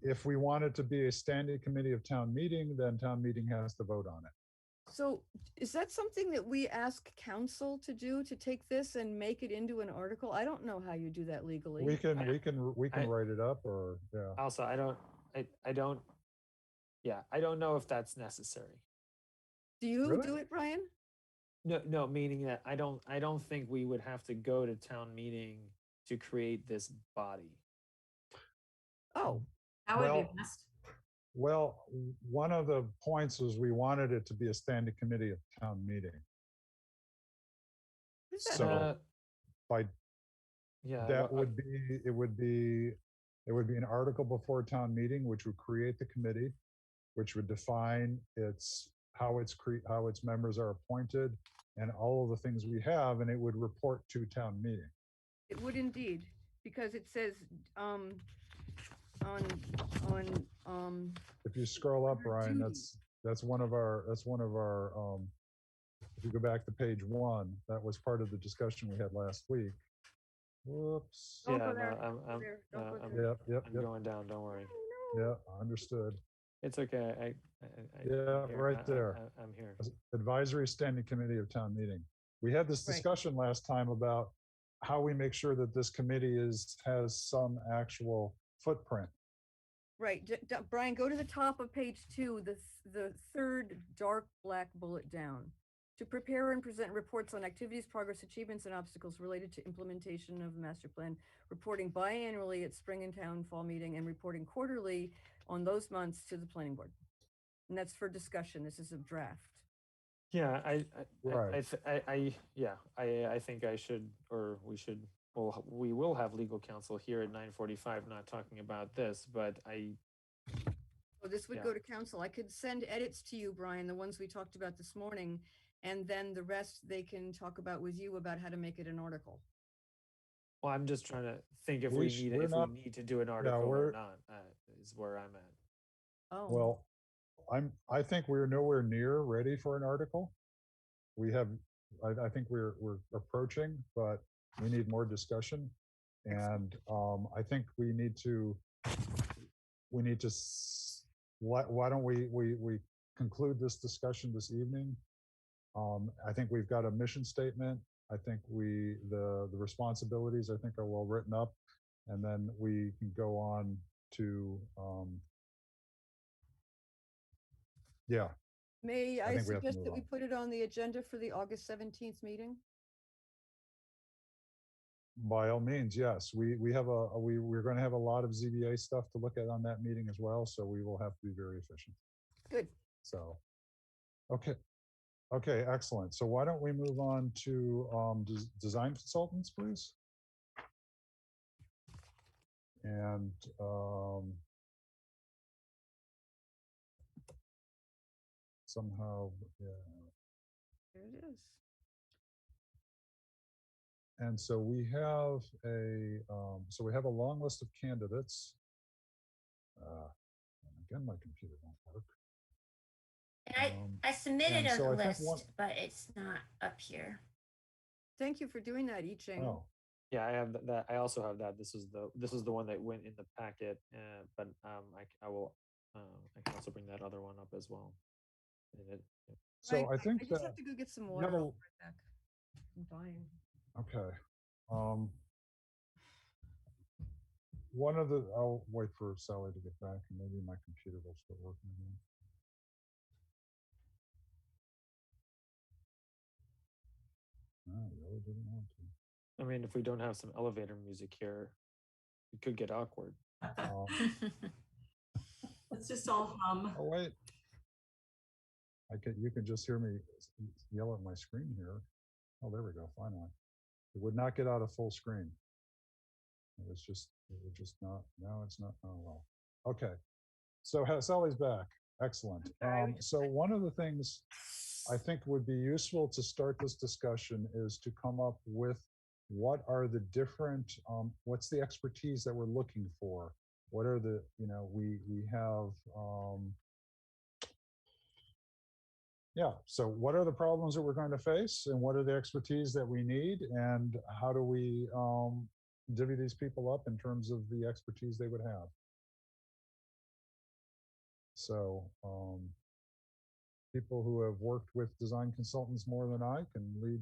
if we want it to be a standing committee of town meeting, then town meeting has to vote on it.
So is that something that we ask council to do, to take this and make it into an article? I don't know how you do that legally.
We can
I-
write it up, or yeah.
Also, I don't know if that's necessary.
Do you
Really?
do it, Brian?
No, meaning that I don't think we would have to go to town meeting to create this body.
Oh,
That would
Well,
be best.
Well, one of the points was we wanted it to be a standing committee of town meeting.
is that?
So by
Yeah,
that would be, it would be an article before town meeting, which would create the committee, which would define how its members are appointed and all of the things we have, and it would report to town meeting.
It would indeed, because it says,
If you scroll up,
Under
Brian,
duty.
that's one of our, if you go back to page 1, that was part of the discussion we had last week. Whoops.
Don't
yeah,
go
no,
there,
I'm
there, don't
no,
go
I'm,
there.
Yep,
I'm going down. Don't worry.
yeah, understood.
It's okay.
Yeah,
I'm here.
right there.
I'm here.
Advisory Standing Committee of Town Meeting. We had this
Right.
discussion last time about how we make sure that this committee has some actual footprint.
Right, Brian, go to the top of page 2, the 3rd dark black bullet down. To prepare and present reports on activities, progress, achievements, and obstacles related to implementation of the master plan, reporting biannually at spring and town fall meeting, and reporting quarterly on those months to the planning board. And that's for discussion. This is a draft.
Yeah,
Right.
I think I should, or we should, well, we will have legal counsel here at 9:45, not talking about this, but
Well, this would
Yeah.
go to council. I could send edits to you, Brian, the ones we talked about this morning, and then the rest they can talk about with you about how to make it an article.
well, I'm just trying to think if
We
we
sh-
need,
we're
if
not-
we need to do an article or
we're-
not, is where I'm at.
Oh,
Well, I think we're nowhere near ready for an article. We have, I think we're approaching, but we need more discussion. And I think we need to, why don't we conclude this discussion this evening? I think we've got a mission statement. I think the responsibilities, I think, are well written up. And then we can go on to, yeah,
may
I
I
think we have to
suggest
move
that we
on.
put it on the agenda for the August 17th meeting?
By all means, yes. We're going to have a lot of ZBA stuff to look at on that meeting as well, so we will have to be very efficient.
Good.
So, okay, excellent. So why don't we move on to design consultants, please? And somehow, yeah.
There it is.
And so we have a long list of candidates. And again, my computer won't work.
And I submitted
and so
a
I think
list, but it's not up here.
Thank you for doing that, I Ching.
Oh,
Yeah, I have that. I also have that. This is the one that went in the packet, but I will I can also bring that other one up as well.
so
Right,
I think
I just
that
have to go get some
you
water.
have a-
I'll be right back. I'm dying.
Okay. I'll wait for Sally to get back and maybe my computer will start working again. No, I really didn't want to.
I mean, if we don't have some elevator music here, it could get awkward.
Let's just all hum.
Oh, wait. You can just hear me yell at my screen here. Oh, there we go, finally. It would not get out of full screen. It would just not, now it's not, oh well. Okay, so Sally's back, excellent. So one of the things I think would be useful to start this discussion is to come up with what are the different, what's the expertise that we're looking for? What are the, we have, yeah, so what are the problems that we're going to face and what are the expertise that we need and how do we divvy these people up in terms of the expertise they would have? So people who have worked with design consultants more than I can lead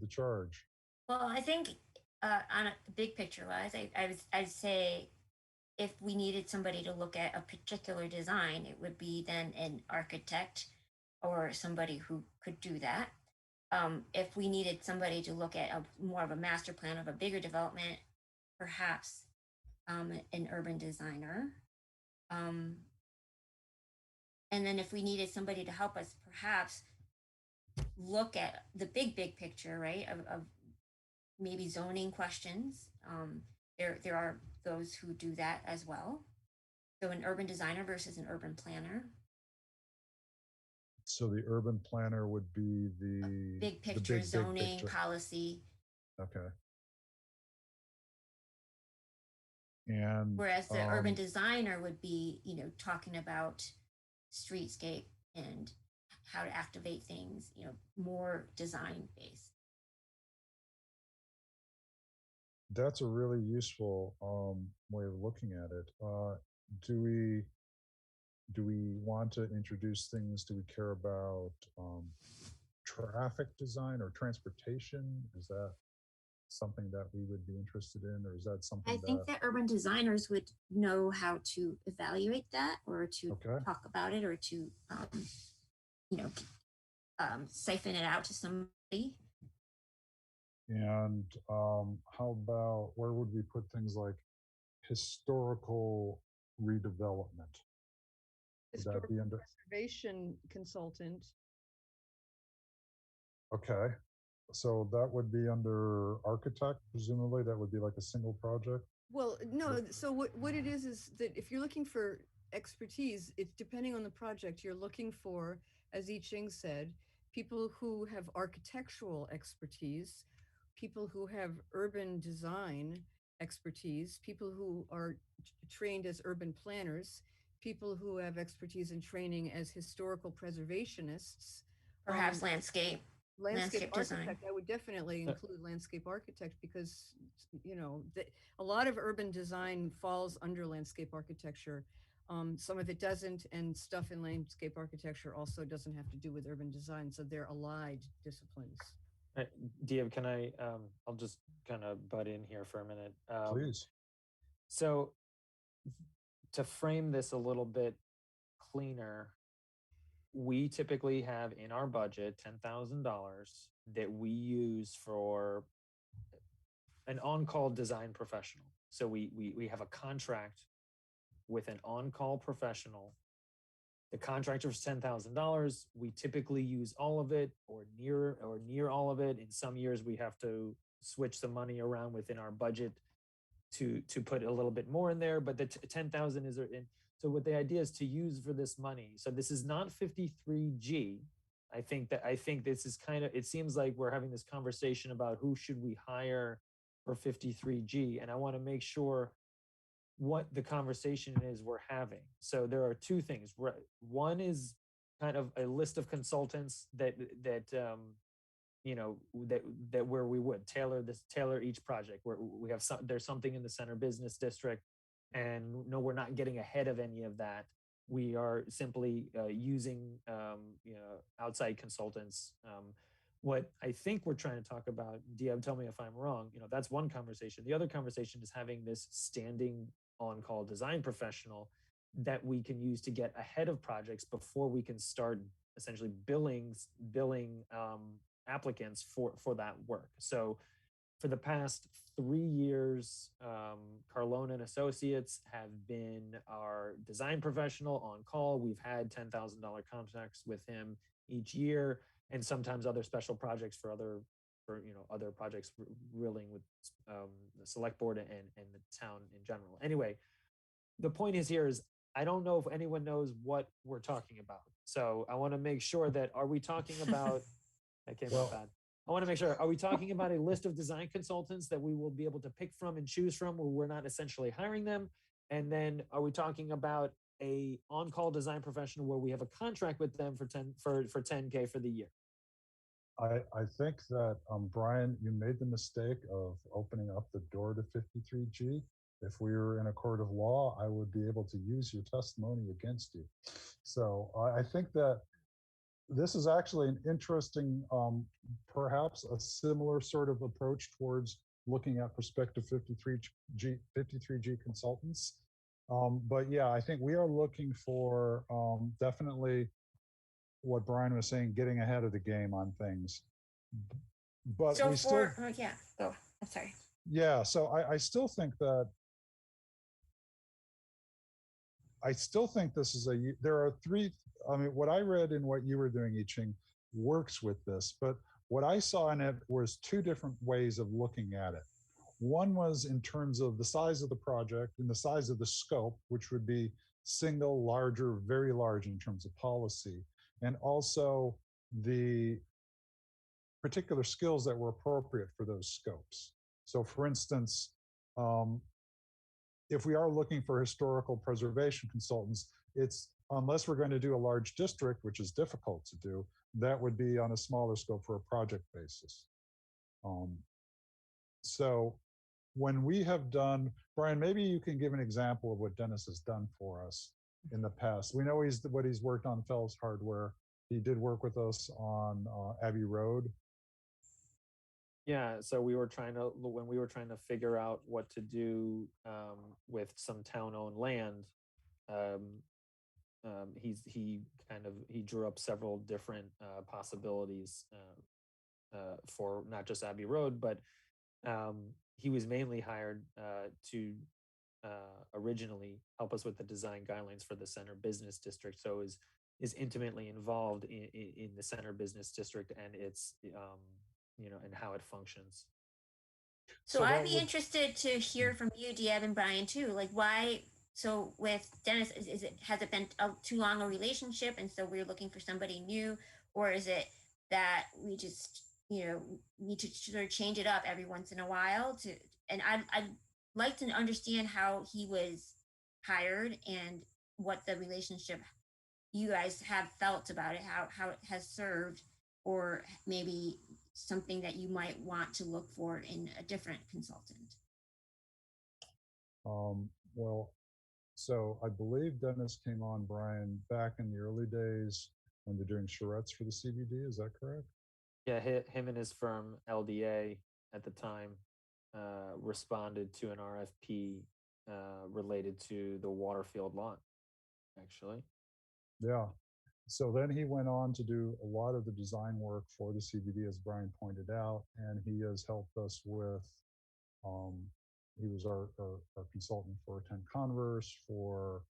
the charge.
Well, I think on a big picture wise, I'd say if we needed somebody to look at a particular design, it would be then an architect or somebody who could do that. If we needed somebody to look at more of a master plan of a bigger development, perhaps an urban designer. And then if we needed somebody to help us perhaps look at the big picture, right, of maybe zoning questions. There are those who do that as well. So an urban designer versus an urban planner.
So the urban planner would be the
big picture, zoning,
picture.
Policy.
Okay. And
whereas the urban designer would be, talking about streetscape and how to activate things, more design based.
That's a really useful way of looking at it. Do we want to introduce things? Do we care about traffic design or transportation? Is that something that we would be interested in, or is that something
I think that urban designers would know how to evaluate that or to talk about it or to, siphon it out to somebody.
And how about, where would we put things like historical redevelopment. Would that
Historical
be under?
preservation consultant.
Okay, so that would be under architect, presumably. That would be like a single project.
Well, no, so what it is that if you're looking for expertise, it's depending on the project, you're looking for, as I Ching said, people who have architectural expertise, people who have urban design expertise, people who are trained as urban planners, people who have expertise in training as historical preservationists.
Perhaps landscape design.
Architect, I would definitely include landscape architect because, you know, a lot of urban design falls under landscape architecture. Some of it doesn't, and stuff in landscape architecture also doesn't have to do with urban design. So they're allied disciplines.
Diev, can I, I'll just kind of butt in here for a minute.
Please.
So to frame this a little bit cleaner, we typically have in our budget $10,000 that we use for an on-call design professional. So we have a contract with an on-call professional. The contract is $10,000. We typically use all of it or near all of it. In some years, we have to switch some money around within our budget to put a little bit more in there. But the 10,000 is in. So what the idea is to use for this money. So this is not 53G. I think this is kind of, it seems like we're having this conversation about who should we hire for 53G. And I want to make sure what the conversation is we're having. So there are two things. One is kind of a list of consultants that you know, that where we would tailor each project, where we have there's something in the center business district, and no, we're not getting ahead of any of that. We are simply using you know, outside consultants. What I think we're trying to talk about, Diab, tell me if I'm wrong, you know, that's one conversation. The other conversation is having this standing on-call design professional that we can use to get ahead of projects before we can start essentially billing applicants for that work. So for the past 3 years, Carlone and Associates have been our design professional on call. We've had $10,000 contracts with him each year, and sometimes other special projects for other projects reeling with the select board and the town in general. Anyway, the point is I don't know if anyone knows what we're talking about. So I want to make sure that, are we talking about, that came out bad. I want to make sure, are we talking about a list of design consultants that we will be able to pick from and choose from, where we're not essentially hiring them? And then are we talking about a on-call design professional where we have a contract with them for 10K for the year?
I think that, Brian, you made the mistake of opening up the door to 53G. If we were in a court of law, I would be able to use your testimony against you. So I think that this is actually an interesting, perhaps a similar sort of approach towards looking at prospective 53G consultants. But yeah, I think we are looking for definitely what Brian was saying, getting ahead of the game on things. But
So
we
go. I'm sorry.
Yeah, so I still think that this is there are three, I mean, what I read in what you were doing, I Ching, works with this, but what I saw in it was two different ways of looking at it. One was in terms of the size of the project and the size of the scope, which would be single, larger, very large in terms of policy, and also the particular skills that were appropriate for those scopes. So for instance, if we are looking for historical preservation consultants, it's, unless we're going to do a large district, which is difficult to do, that would be on a smaller scope for a project basis. So when we have done, Brian, maybe you can give an example of what Dennis has done for us in the past. We know what he's worked on Phelps Hardware. He did work with us on Abbey Road.
Yeah, so when we were trying to figure out what to do with some town-owned land, he drew up several different possibilities for not just Abbey Road, but he was mainly hired to originally help us with the design guidelines for the center business district. So is intimately involved in the center business district and its and how it functions.
So I'd be interested to hear from you, Diab and Brian, too. Like, why? So with Dennis, has it been too long a relationship, and so we're looking for somebody new, or is it that we just need to sort of change it up every once in a while? And I'd like to understand how he was hired and what the relationship you guys have felt about it, how it has served, or maybe something that you might want to look for in a different consultant.
Well, so I believe Dennis came on, Brian, back in the early days when they're doing charrettes for the CBD. Is that correct?
Yeah, him and his firm LDA at the time responded to an RFP related to the Waterfield lot, actually.
Yeah. So then he went on to do a lot of the design work for the CBD, as Brian pointed out, and he has helped us with, he was our consultant for 10 Converse, for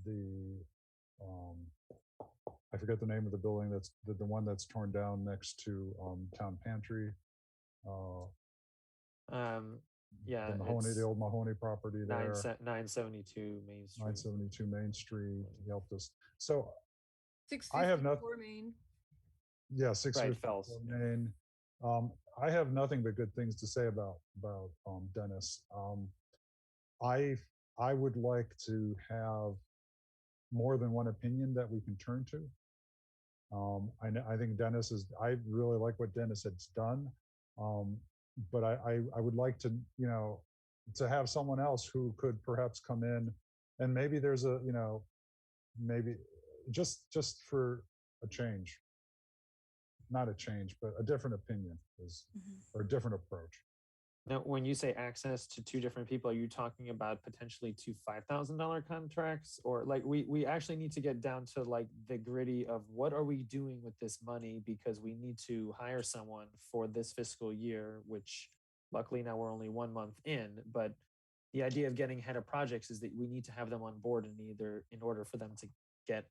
the, I forget the name of the building, that's the one that's torn down next to Town Pantry.
Yeah,
the old Mahoney property there.
972 Main Street.
972 Main Street. He helped us. So
654
I have nothing.
Main.
Yeah, 654
right,
Main. I have nothing but good things to say about Dennis. I would like to have more than one opinion that we can turn to. I think Dennis is. I really like what Dennis has done, but I would like to to have someone else who could perhaps come in, and maybe there's a maybe just for a change, not a change, but a different opinion or a different approach.
Now, when you say access to two different people, are you talking about potentially two $5,000 contracts, or like we actually need to get down to like the gritty of what are we doing with this money, because we need to hire someone for this fiscal year, which luckily now we're only 1 month in, but the idea of getting ahead of projects is that we need to have them on board in order for them to get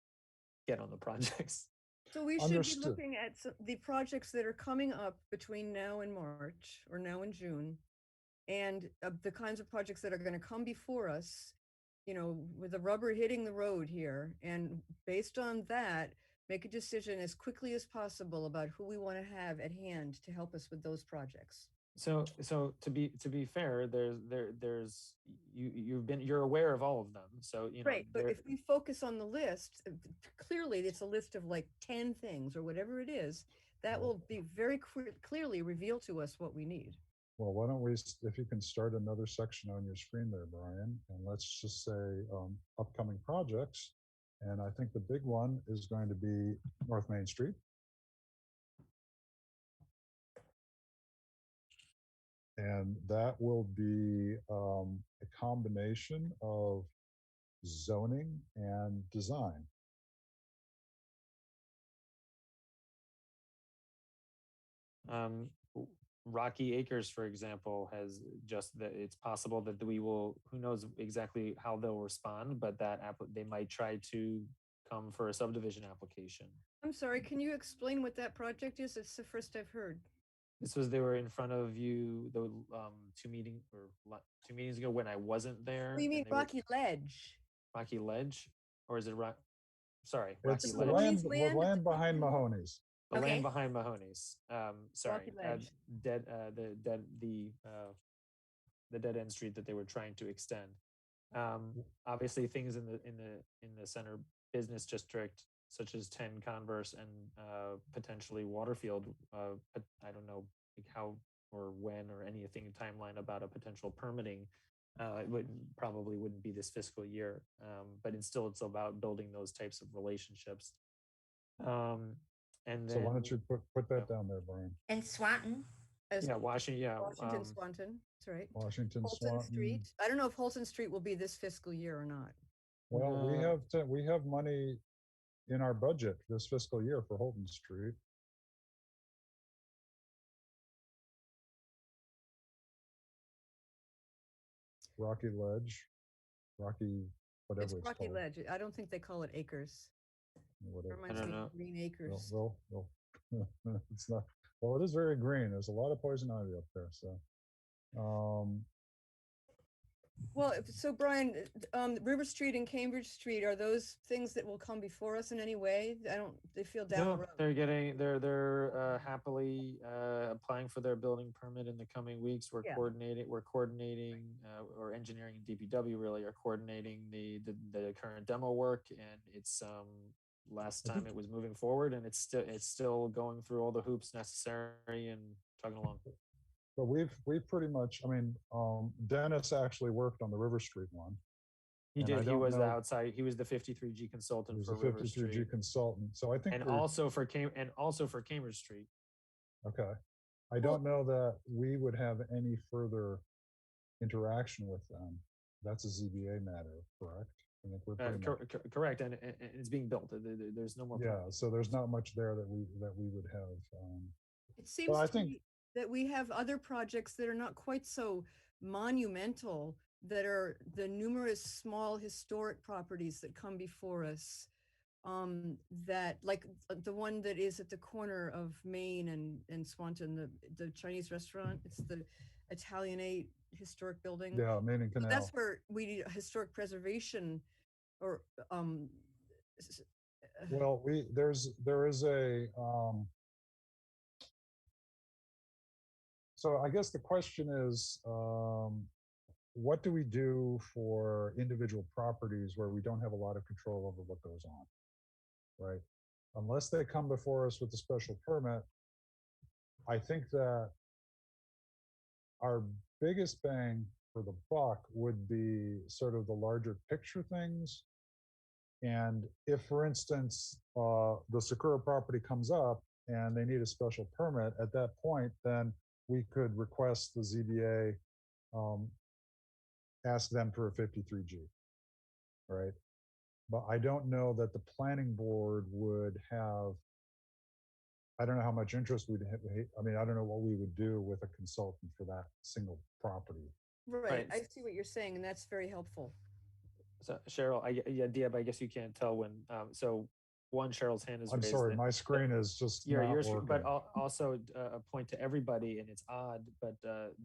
on the projects.
So we should
Understood.
be looking at the projects that are coming up between now and March, or now and June, and the kinds of projects that are going to come before us, with the rubber hitting the road here. And based on that, make a decision as quickly as possible about who we want to have at hand to help us with those projects.
So to be fair, you're aware of all of them. So
right. But if we focus on the list, clearly it's a list of like 10 things or whatever it is, that will be very clearly reveal to us what we need.
Well, why don't we, if you can start another section on your screen there, Brian, and let's just say upcoming projects. And I think the big one is going to be North Main Street. And that will be a combination of zoning and design.
Rocky Acres, for example, has just that it's possible that we will, who knows exactly how they'll respond, but that they might try to come for a subdivision application.
I'm sorry, can you explain what that project is? It's the first I've heard.
They were in front of you the 2 meetings ago when I wasn't there.
Oh, you mean Rocky Ledge?
Rocky Ledge, or is it Rock? Sorry,
Rocky
Ledge.
The land behind Mahoney's.
The land behind Mahoney's. Sorry, the dead end street that they were trying to extend. Obviously, things in the center business district, such as 10 Converse and potentially Waterfield. I don't know how or when or anything timeline about a potential permitting. It probably wouldn't be this fiscal year, but it's about building those types of relationships. And then,
so why don't you put that down there, Brian?
And Swanton.
Washington Swanton. That's right.
Washington
Holton
Swanton
Street. I don't know if Holton Street will be this fiscal year or not.
Well, we have money in our budget this fiscal year for Holton Street. Rocky Ledge, Rocky, whatever it's
Rocky
called.
Ledge. I don't think they call it acres.
Whatever.
Reminds me of Green Acres.
Well, it's not. Well, it is very green. There's a lot of poison ivy up there. So,
well, so Brian, River Street and Cambridge Street, are those things that will come before us in any way? They feel down the
No,
road.
they're happily applying for their building permit in the coming weeks. We're coordinating, or engineering and DPW really are coordinating the current demo work, and it's last time it was moving forward, and it's still going through all the hoops necessary and chugging along.
but we've pretty much. I mean, Dennis actually worked on the River Street one.
He did. He was the outside. He was the 53G consultant
He was
for
the
River
53G
Street,
consultant. So I think,
and also for Cambridge Street.
Okay, I don't know that we would have any further interaction with them. That's a ZBA matter, correct? I think we're pretty much,
Correct, and it's being built. There's no more.
yeah. So there's not much there that we would have.
It seems
I
to
think
me that we have other projects that are not quite so monumental, that are the numerous small historic properties that come before us. That, like the one that is at the corner of Main and Swanton, the Chinese restaurant. It's the Italianate historic building.
Yeah, Main and Canal.
That's where we need historic preservation, or
well, there is a so I guess the question is, what do we do for individual properties where we don't have a lot of control over what goes on, right? Unless they come before us with a special permit, I think that our biggest bang for the buck would be sort of the larger picture things. And if, for instance, the Sakura property comes up and they need a special permit, at that point, then we could request the ZBA, ask them for a 53G, right? But I don't know that the planning board would have, I don't know how much interest we'd have. I mean, I don't know what we would do with a consultant for that single property.
Right. I see what you're saying, and that's very helpful.
So Cheryl, Diab, I guess you can't tell when. So one, Cheryl's hand is raised.
I'm sorry, my screen is just not working.
But also a point to everybody, and it's odd, but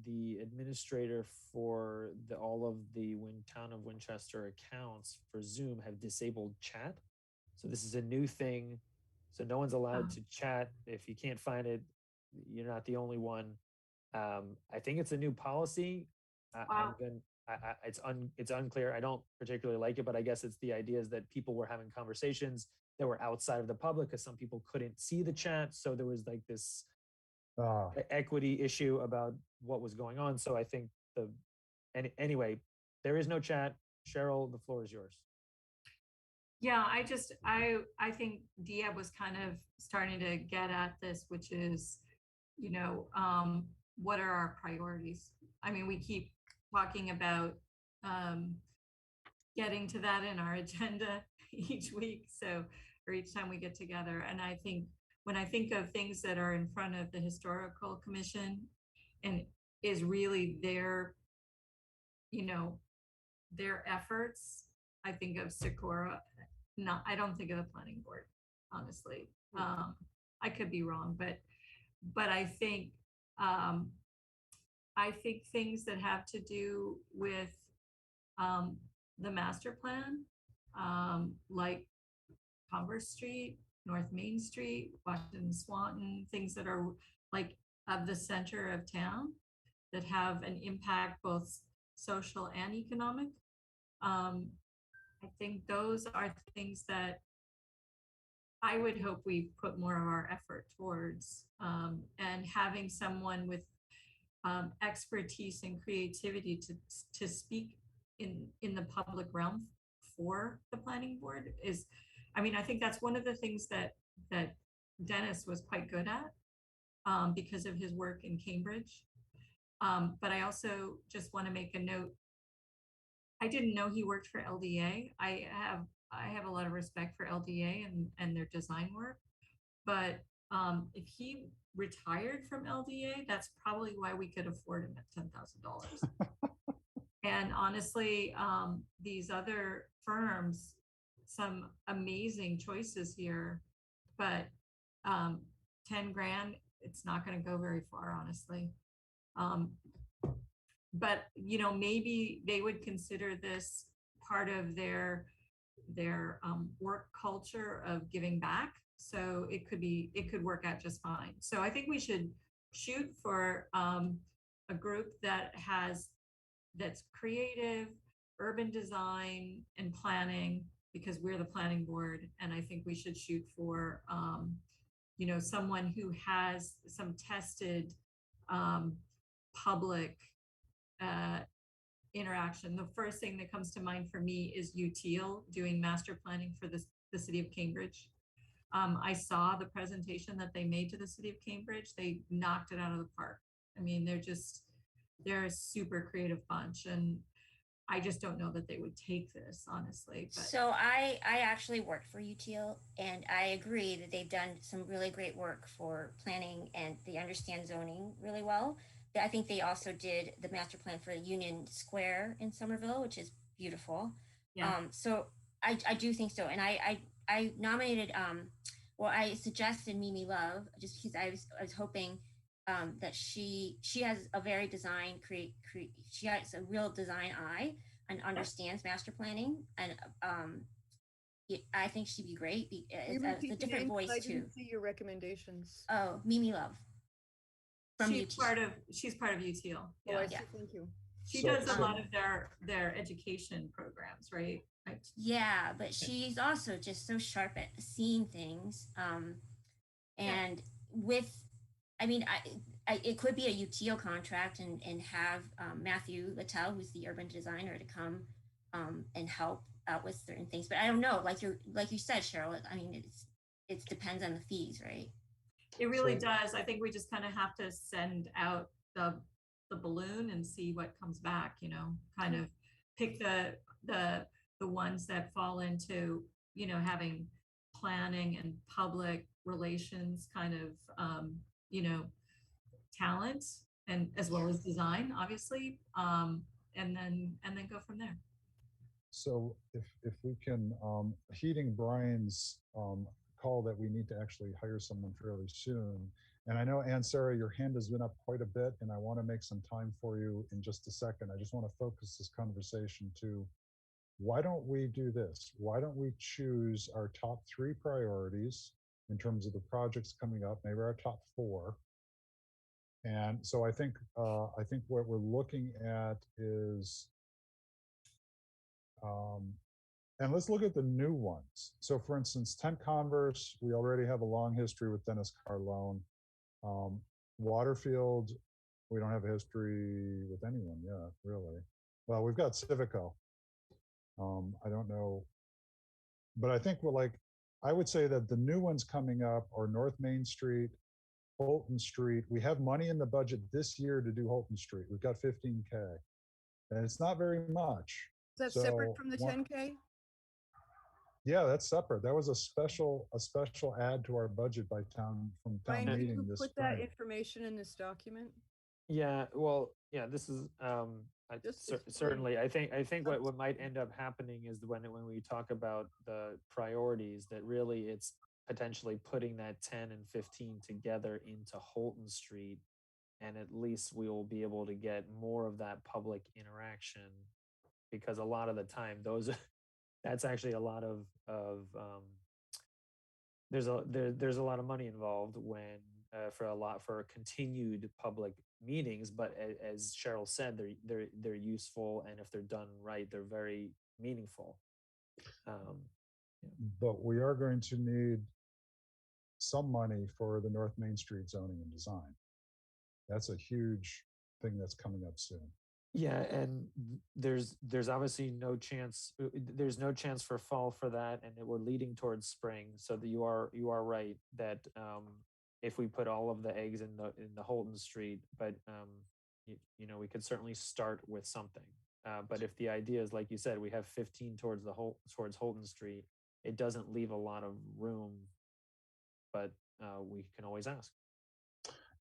the administrator for all of the town of Winchester accounts for Zoom have disabled chat. So this is a new thing. So no one's allowed to chat. If you can't find it, you're not the only one. I think it's a new policy.
Wow.
It's unclear. I don't particularly like it, but I guess it's the idea is that people were having conversations that were outside of the public because some people couldn't see the chat. So there was like this equity issue about what was going on. So I think anyway, there is no chat. Cheryl, the floor is yours.
Yeah, I think Diab was kind of starting to get at this, which is, what are our priorities? I mean, we keep talking about getting to that in our agenda each week, or each time we get together. And I think when I think of things that are in front of the Historical Commission and is really their efforts, I think of Sakura. I don't think of the planning board, honestly. I could be wrong, but I think things that have to do with the master plan, like Converse Street, North Main Street, Washington Swanton, things that are like of the center of town that have an impact both social and economic. I think those are things that I would hope we put more of our effort towards, and having someone with expertise and creativity to speak in the public realm for the planning board is, I mean, I think that's one of the things that Dennis was quite good at because of his work in Cambridge. But I also just want to make a note. I didn't know he worked for LDA. I have a lot of respect for LDA and their design work, but if he retired from LDA, that's probably why we could afford him at $10,000. And honestly, these other firms, some amazing choices here, but 10 grand, it's not going to go very far, honestly. But maybe they would consider this part of their work culture of giving back. So it could work out just fine. So I think we should shoot for a group that's creative, urban design and planning, because we're the planning board. And I think we should shoot for someone who has some tested public interaction. The first thing that comes to mind for me is UTL doing master planning for the city of Cambridge. I saw the presentation that they made to the city of Cambridge. They knocked it out of the park. I mean, they're a super creative bunch, and I just don't know that they would take this, honestly. But.
So I actually worked for UTL, and I agree that they've done some really great work for planning, and they understand zoning really well. I think they also did the master plan for Union Square in Somerville, which is beautiful.
Yeah.
So I do think so, and I nominated I suggested Mimi Love just because I was hoping that she has a very she has a real design eye and understands master planning, and I think she'd be great. It's a different voice
I
too.
didn't see your recommendations.
Oh, Mimi Love.
She's part of UTL.
Yeah. Oh, I see.
Yeah.
Thank you.
She does a lot of their education programs, right?
Yeah, but she's also just so sharp at seeing things. And it could be a UTL contract and have Matthew Littell, who's the urban designer, to come and help out with certain things. But I don't know, like you said, Cheryl, I mean, it depends on the fees, right?
It really does. I think we just kind of have to send out the balloon and see what comes back, kind of pick the ones that fall into, having planning and public relations kind of, talent, and as well as design, obviously, and then go from there.
So if we can, heeding Brian's call that we need to actually hire someone fairly soon. And I know, Ann Sarah, your hand has been up quite a bit, and I want to make some time for you in just a second. I just want to focus this conversation to, why don't we do this? Why don't we choose our top 3 priorities in terms of the projects coming up, maybe our top 4. And so I think what we're looking at is, and let's look at the new ones. So for instance, 10 Converse, we already have a long history with Dennis Carlone. Waterfield, we don't have a history with anyone yet, really. Well, we've got Civico. I don't know, but I think I would say that the new ones coming up are North Main Street, Holton Street. We have money in the budget this year to do Holton Street. We've got 15K, and it's not very much.
Is that separate from the 10K?
Yeah, that's separate. That was a special add to our budget by town meeting this
put
spring.
that information in this document?
Yeah, well, yeah, this is certainly. I think what might end up happening is when we talk about the priorities, that really it's potentially putting that 10 and 15 together into Holton Street, and at least we will be able to get more of that public interaction, because a lot of the time that's actually a lot of there's a lot of money involved when for continued public meetings, but as Cheryl said, they're useful, and if they're done right, they're very meaningful.
But we are going to need some money for the North Main Street zoning and design. That's a huge thing that's coming up soon.
Yeah, and there's obviously no chance. There's no chance for fall for that, and we're leading towards spring. So that you are right that if we put all of the eggs in the Holton Street, but we could certainly start with something. But if the idea is, like you said, we have 15 towards Holton Street, it doesn't leave a lot of room. But we can always ask.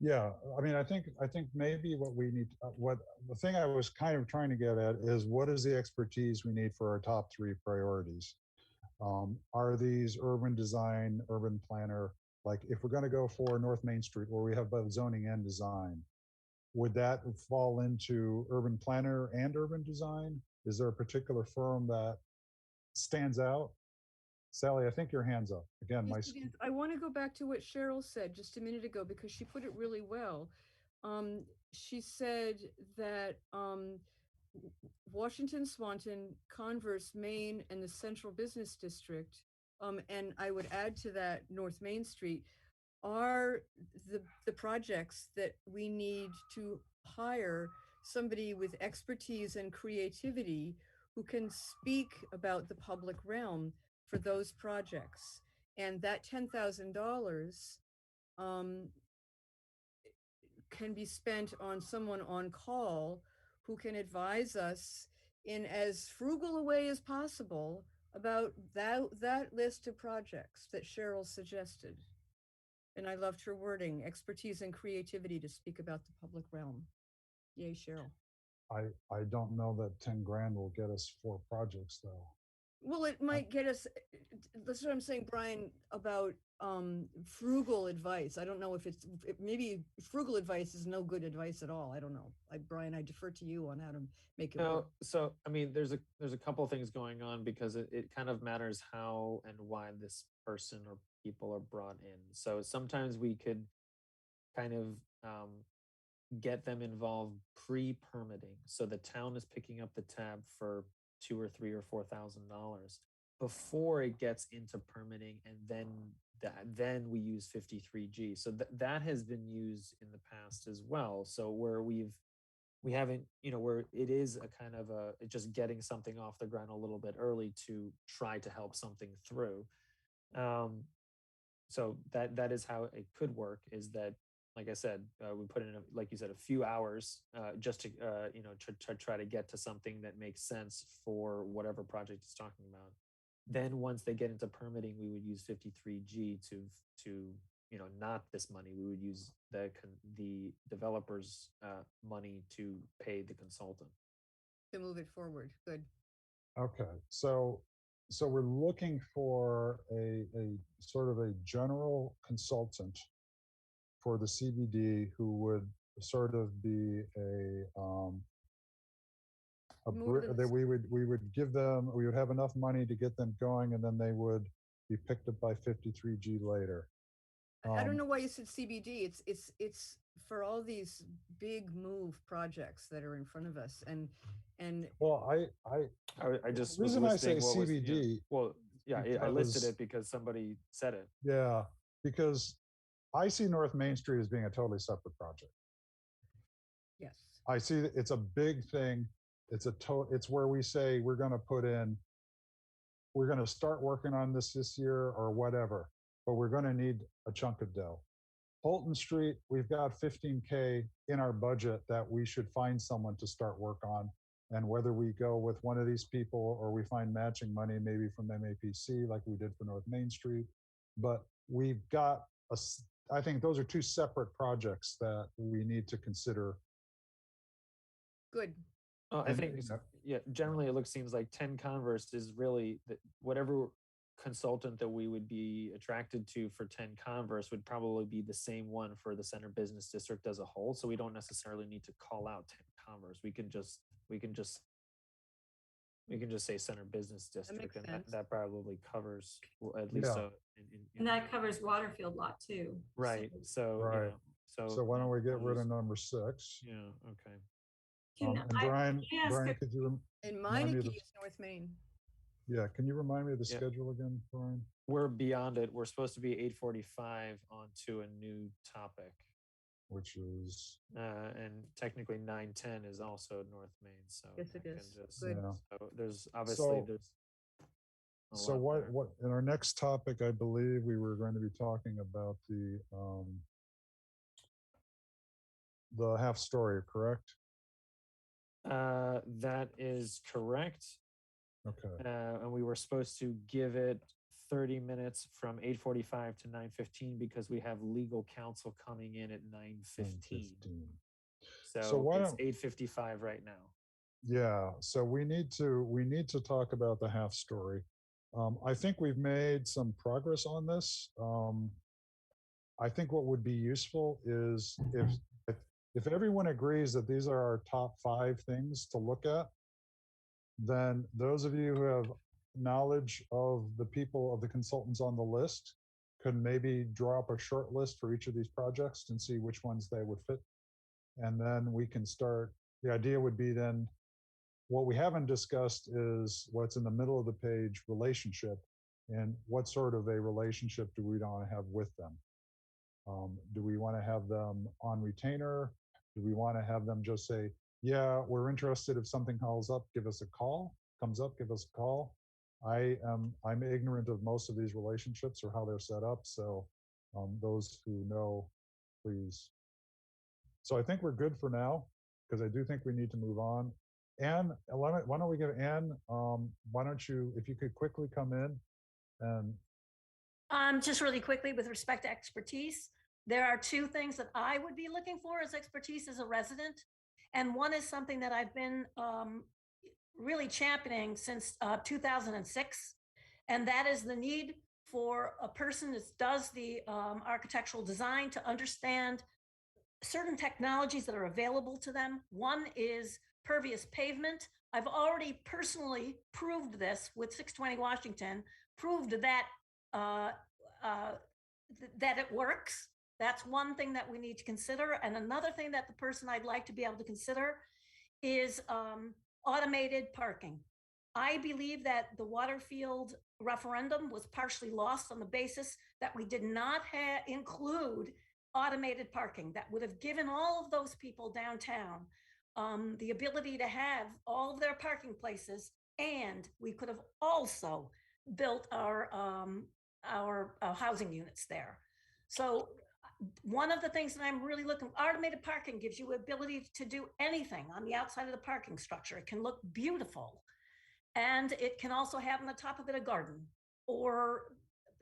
Yeah, I mean, I think maybe what we need, what the thing I was kind of trying to get at is what is the expertise we need for our top three priorities? Are these urban design, urban planner, like if we're going to go for North Main Street where we have both zoning and design, would that fall into urban planner and urban design? Is there a particular firm that stands out? Sally, I think your hand's up. Again,
Yes, it is. I want to go back to what Cheryl said just a minute ago because she put it really well. She said that Washington, Swanton, Converse, Maine, and the Central Business District, and I would add to that North Main Street, are the projects that we need to hire somebody with expertise and creativity who can speak about the public realm for those projects. And that $10,000 can be spent on someone on call who can advise us in as frugal a way as possible about that list of projects that Cheryl suggested. And I loved her wording, expertise and creativity to speak about the public realm. Yay, Cheryl.
I don't know that 10 grand will get us 4 projects though.
Well, it might get us, that's what I'm saying, Brian, about frugal advice. I don't know if maybe frugal advice is no good advice at all. I don't know. Brian, I defer to you on how to make it work.
So I mean, there's a couple of things going on because it kind of matters how and why this person or people are brought in. So sometimes we could kind of get them involved pre-permitting, so the town is picking up the tab for $2 or $3 or $4,000 before it gets into permitting, and then we use 53G. So that has been used in the past as well. So where we haven't, where it is a kind of just getting something off the ground a little bit early to try to help something through. So that is how it could work, is that, like I said, we put in, like you said, a few hours just to, to try to get to something that makes sense for whatever project it's talking about. Then once they get into permitting, we would use 53G to not this money. We would use the developer's money to pay the consultant.
To move it forward. Good.
Okay, so we're looking for a sort of a general consultant for the CBD who would sort of be that we would give them, we would have enough money to get them going, and then they would be picked up by 53G later.
I don't know why you said CBD. It's for all these big move projects that are in front of us, and
well,
I just
the reason I say CBD.
I listed it because somebody said it.
Yeah, because I see North Main Street as being a totally separate project.
Yes,
I see that it's a big thing. It's where we say we're going to start working on this year or whatever, but we're going to need a chunk of dough. Holton Street, we've got 15K in our budget that we should find someone to start work on. And whether we go with one of these people or we find matching money, maybe from MAPC, like we did for North Main Street. But we've got, I think those are 2 separate projects that we need to consider.
Good.
I think, generally it seems like 10 Converse is really whatever consultant that we would be attracted to for 10 Converse would probably be the same one for the Center Business District as a whole. So we don't necessarily need to call out 10 Converse. We can just say Center Business District, and that probably covers at least.
And that covers Waterfield lot too.
Right. So
why don't we get rid of number 6?
Yeah. Okay.
And Brian, could you
and Meineke is North Main.
Yeah, can you remind me of the schedule again, Brian?
We're beyond it. We're supposed to be 8:45 onto a new topic,
which is
and technically 9:10 is also North Main. So
yes, it is.
Good. Yeah. So there's obviously
So what in our next topic, I believe we were going to be talking about the half story, correct?
That is correct.
Okay.
And we were supposed to give it 30 minutes from 8:45 to 9:15 because we have legal counsel coming in at 9:15.
9:15.
So
why
it's
don't
8:55 right now.
Yeah, so we need to talk about the half story. I think we've made some progress on this. I think what would be useful is if if everyone agrees that these are our top 5 things to look at, then those of you who have knowledge of the people of the consultants on the list could maybe draw up a short list for each of these projects and see which ones they would fit. And then we can start. The idea would be then what we haven't discussed is what's in the middle of the page, relationship, and what sort of a relationship do we want to have with them? Do we want to have them on retainer? Do we want to have them just say, yeah, we're interested if something comes up, give us a call, give us a call. I'm ignorant of most of these relationships or how they're set up. So those who know, please. So I think we're good for now, because I do think we need to move on. Anne, why don't we give Anne, why don't you, if you could quickly come in and.
Just really quickly with respect to expertise, there are 2 things that I would be looking for as expertise as a resident. And one is something that I've been really championing since 2006. And that is the need for a person that does the architectural design to understand certain technologies that are available to them. One is pervious pavement. I've already personally proved this with 620 Washington, proved that that it works. That's one thing that we need to consider. And another thing that the person I'd like to be able to consider is automated parking. I believe that the Waterfield referendum was partially lost on the basis that we did not include automated parking that would have given all of those people downtown the ability to have all of their parking places, and we could have also built our housing units there. So one of the things that I'm really looking, automated parking gives you ability to do anything on the outside of the parking structure. It can look beautiful, and it can also have on the top of it a garden or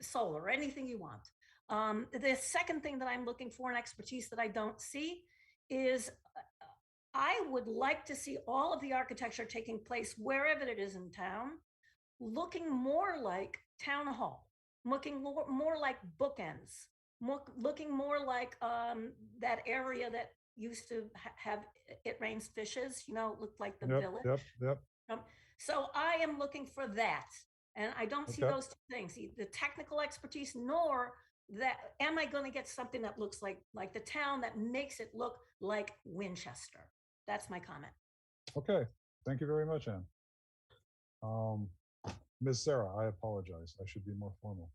solar, anything you want. The second thing that I'm looking for in expertise that I don't see is I would like to see all of the architecture taking place wherever it is in town, looking more like town hall, looking more like bookends, looking more like that area that used to have It Rains Fishes, looked like the village.
Yep.
So I am looking for that. And I don't see those 2 things, the technical expertise, nor that am I going to get something that looks like the town, that makes it look like Winchester. That's my comment.
Okay, thank you very much, Anne. Ms. Sarah, I apologize. I should be more formal.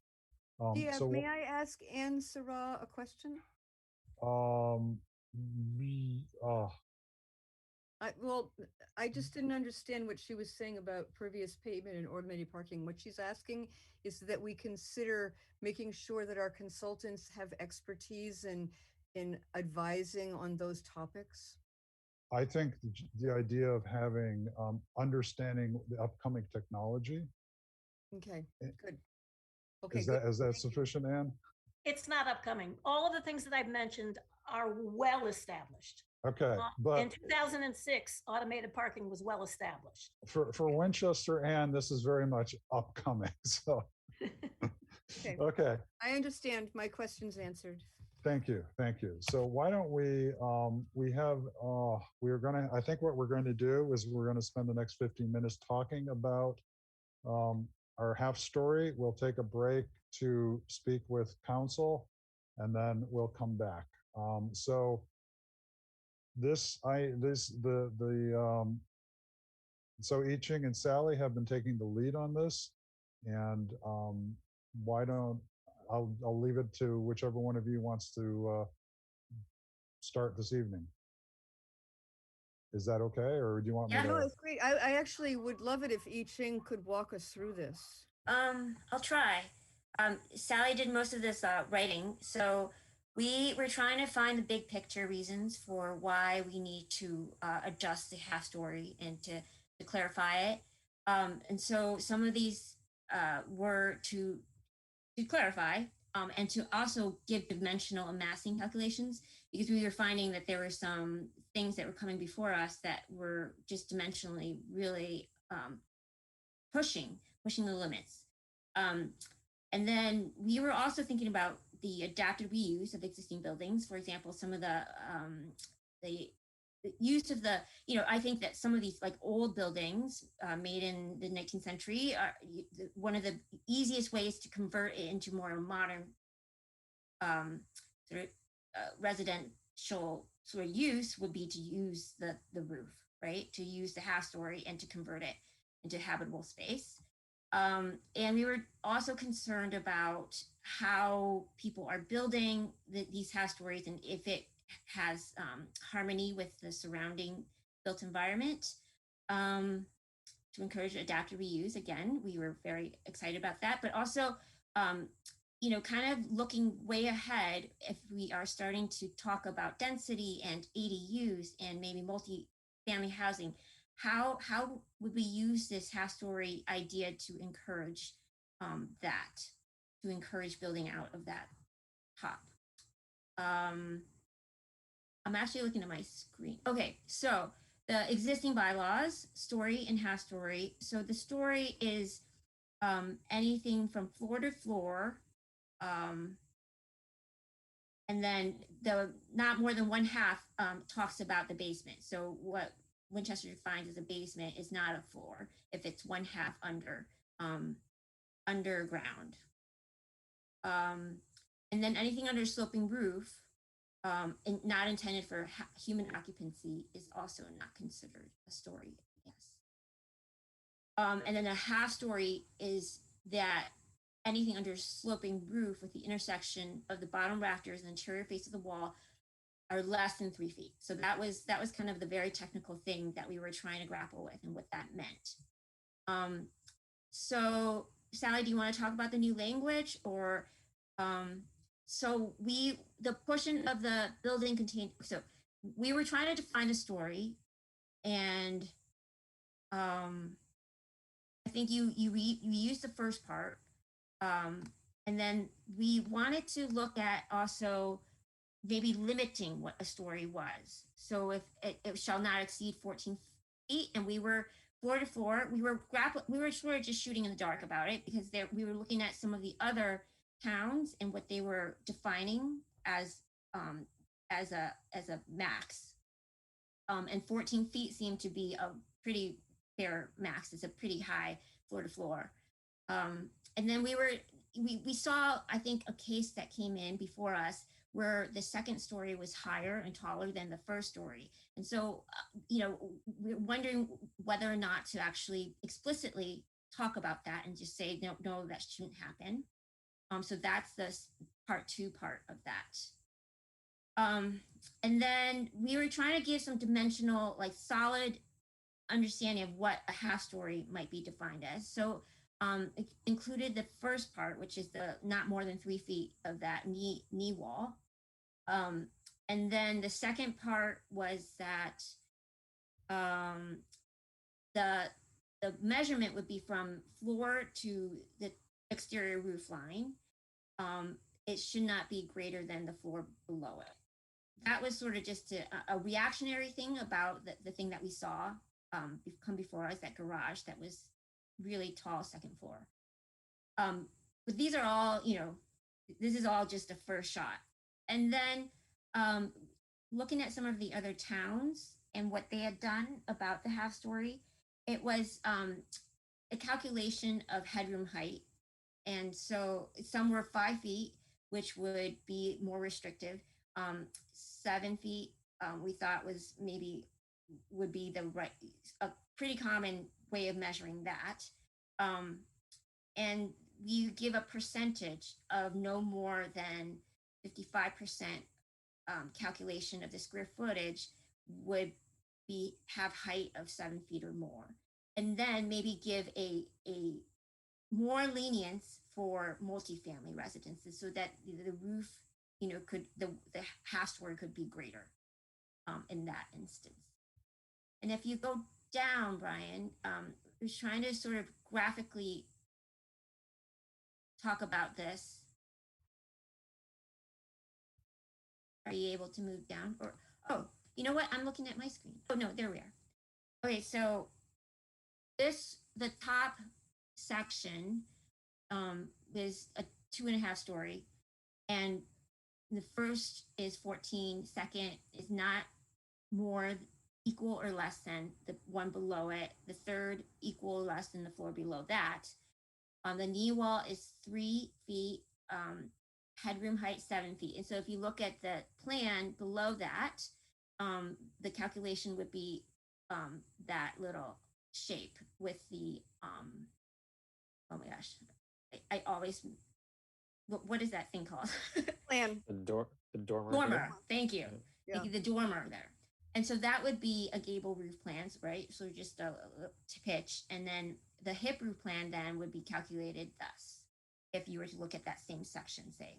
May I ask Anne Sarah a question? I just didn't understand what she was saying about pervious pavement and automated parking. What she's asking is that we consider making sure that our consultants have expertise in advising on those topics.
I think the idea of having understanding the upcoming technology.
Okay, good. Okay,
is that sufficient, Anne?
It's not upcoming. All of the things that I've mentioned are well established.
Okay, but
in 2006, automated parking was well established.
For Winchester, Anne, this is very much upcoming. So, okay.
I understand. My question's answered.
Thank you. So why don't we, I think what we're going to do is we're going to spend the next 15 minutes talking about our half story. We'll take a break to speak with council, and then we'll come back. So so I Ching and Sally have been taking the lead on this, and I'll leave it to whichever one of you wants to start this evening. Is that okay, or do you want me to?
No, it's great. I actually would love it if I Ching could walk us through this.
I'll try. Sally did most of this writing, so we were trying to find the big picture reasons for why we need to adjust the half story and to clarify it. And so some of these were to to clarify, and to also give dimensional and massing calculations, because we were finding that there were some things that were coming before us that were just dimensionally really pushing the limits. And then we were also thinking about the adapted reuse of existing buildings. For example, some of the use of the, I think that some of these like old buildings made in the 19th century are one of the easiest ways to convert it into more modern sort of residential sort of use would be to use the roof, right? To use the half story and to convert it into habitable space. And we were also concerned about how people are building these half stories and if it has harmony with the surrounding built environment. To encourage adaptive reuse, again, we were very excited about that, but also, kind of looking way ahead, if we are starting to talk about density and ADUs and maybe multi-family housing, how would we use this half story idea to encourage to encourage building out of that top? I'm actually looking at my screen. Okay, so the existing bylaws, story and half story. So the story is anything from floor to floor, and then the not more than one half talks about the basement. So what Winchester defines as a basement is not a floor if it's one half underground. And then anything under sloping roof and not intended for human occupancy is also not considered a story, yes. And then a half story is that anything under sloping roof with the intersection of the bottom rafters and interior face of the wall are less than 3 feet. So that was kind of the very technical thing that we were trying to grapple with and what that meant. So Sally, do you want to talk about the new language or? So the portion of the building contained, so we were trying to define a story, and I think you used the first part, and then we wanted to look at also maybe limiting what a story was. So if it shall not exceed 14 feet, and we were floor to floor, we were sort of just shooting in the dark about it because we were looking at some of the other towns and what they were defining as a max. And 14 feet seemed to be a pretty fair max. It's a pretty high floor to floor. And then we saw, I think, a case that came in before us where the second story was higher and taller than the first story. And so, we're wondering whether or not to actually explicitly talk about that and just say, no, that shouldn't happen. So that's the part 2 of that. And then we were trying to give some dimensional, like solid understanding of what a half story might be defined as. So it included the first part, which is the not more than 3 feet of that knee wall. And then the second part was that the measurement would be from floor to the exterior roof line. It should not be greater than the floor below it. That was sort of just a reactionary thing about the thing that we saw come before us, that garage that was really tall, second floor. But these are all, this is all just a first shot. And then looking at some of the other towns and what they had done about the half story, it was a calculation of headroom height. And so some were 5 feet, which would be more restrictive. 7 feet, we thought would be a pretty common way of measuring that. And you give a percentage of no more than 55% calculation of the square footage would have height of 7 feet or more. And then maybe give a more lenience for multifamily residences so that the roof, the half story could be greater in that instance. And if you go down, Brian, I was trying to sort of graphically talk about this. Are you able to move down? Or, oh, you know what? I'm looking at my screen. Oh, no, there we are. Okay, so the top section is a 2.5 story. And the first is 14, second is not more equal or less than the one below it. The third equal or less than the floor below that. The knee wall is 3 feet, headroom height 7 feet. And so if you look at the plan below that, the calculation would be that little shape with the, oh my gosh, I always, what is that thing called?
Plan.
The dormer.
Dormer, thank you.
Yeah.
Thank you, the dormer there. And so that would be a gable roof plans, right? So just to pitch, and then the hip roof plan then would be calculated thus, if you were to look at that same section, say.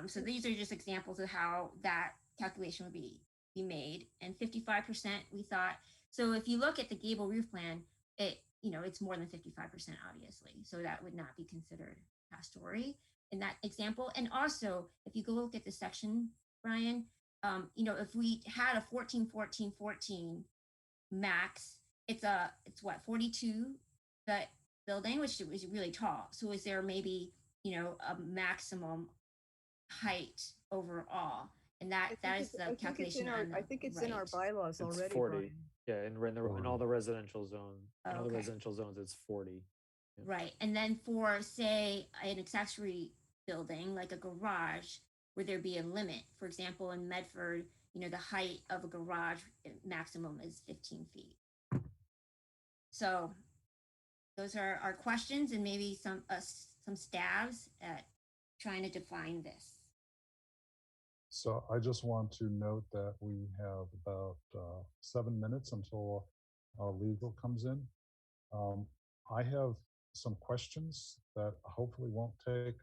So these are just examples of how that calculation would be made. And 55% we thought, so if you look at the gable roof plan, it's more than 55%, obviously. So that would not be considered half story in that example. And also, if you go look at the section, Brian, if we had a 14, 14, 14 max, it's what, 42, that building, which was really tall. So is there maybe, a maximum height overall? And that is the calculation.
I think it's in our bylaws already.
It's 40.
Brian.
Yeah, in all the residential zones. In all the residential zones, it's 40. Yeah.
Right. And then for, say, an accessory building, like a garage, would there be a limit? For example, in Medford, the height of a garage maximum is 15 feet. So those are our questions, and maybe some stabs at trying to define this.
So I just want to note that we have about 7 minutes until legal comes in. I have some questions that hopefully won't take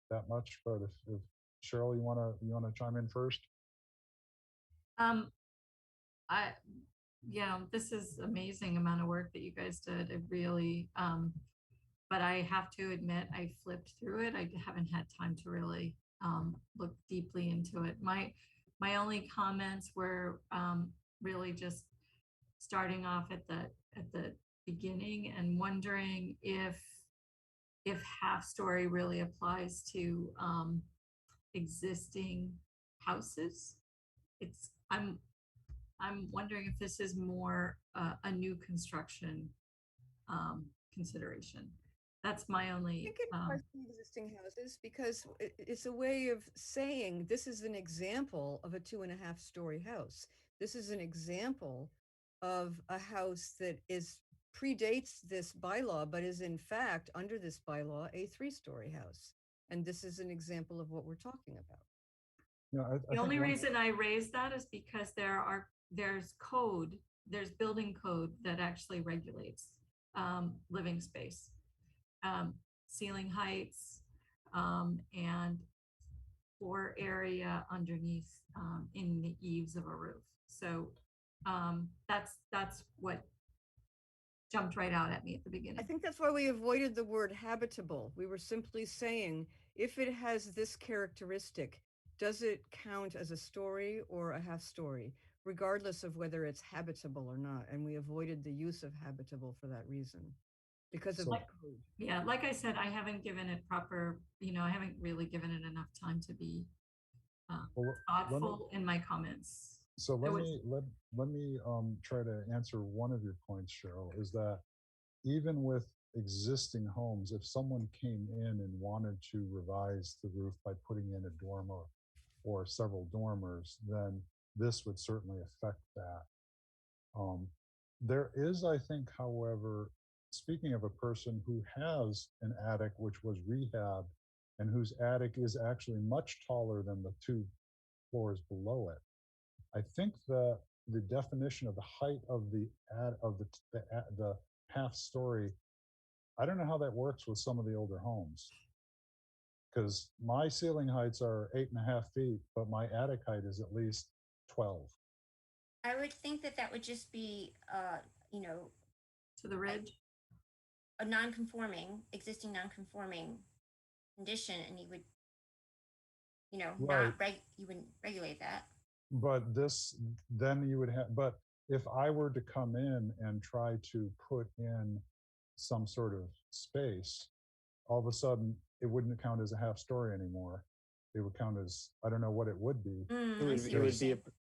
that much, but if Cheryl, you wanna chime in first?
This is amazing amount of work that you guys did. It really, but I have to admit, I flipped through it. I haven't had time to really look deeply into it. My only comments were really just starting off at the beginning and wondering if half story really applies to existing houses. I'm wondering if this is more a new construction consideration. That's my only.
I think it applies to existing houses because it's a way of saying this is an example of a 2.5 story house. This is an example of a house that predates this bylaw, but is in fact under this bylaw a 3-story house. And this is an example of what we're talking about.
Yeah,
The only reason I raised that is because there's building code that actually regulates living space, ceiling heights, and floor area underneath in the eaves of a roof. So that's what jumped right out at me at the beginning.
I think that's why we avoided the word habitable. We were simply saying, if it has this characteristic, does it count as a story or a half story, regardless of whether it's habitable or not? And we avoided the use of habitable for that reason, because of the code.
Yeah, like I said, I haven't given it proper, I haven't really given it enough time to be thoughtful in my comments.
So let me try to answer one of your points, Cheryl, is that even with existing homes, if someone came in and wanted to revise the roof by putting in a dormer or several dormers, then this would certainly affect that. There is, I think, however, speaking of a person who has an attic which was rehabbed and whose attic is actually much taller than the 2 floors below it, I think the definition of the height of the half story, I don't know how that works with some of the older homes, because my ceiling heights are 8.5 feet, but my attic height is at least 12.
I would think that would just be,
to the ridge,
a existing non-conforming condition, and you would, you know,
Right.
you wouldn't regulate that.
But this, then you would have, but if I were to come in and try to put in some sort of space, all of a sudden it wouldn't count as a half story anymore. It would count as, I don't know what it would be.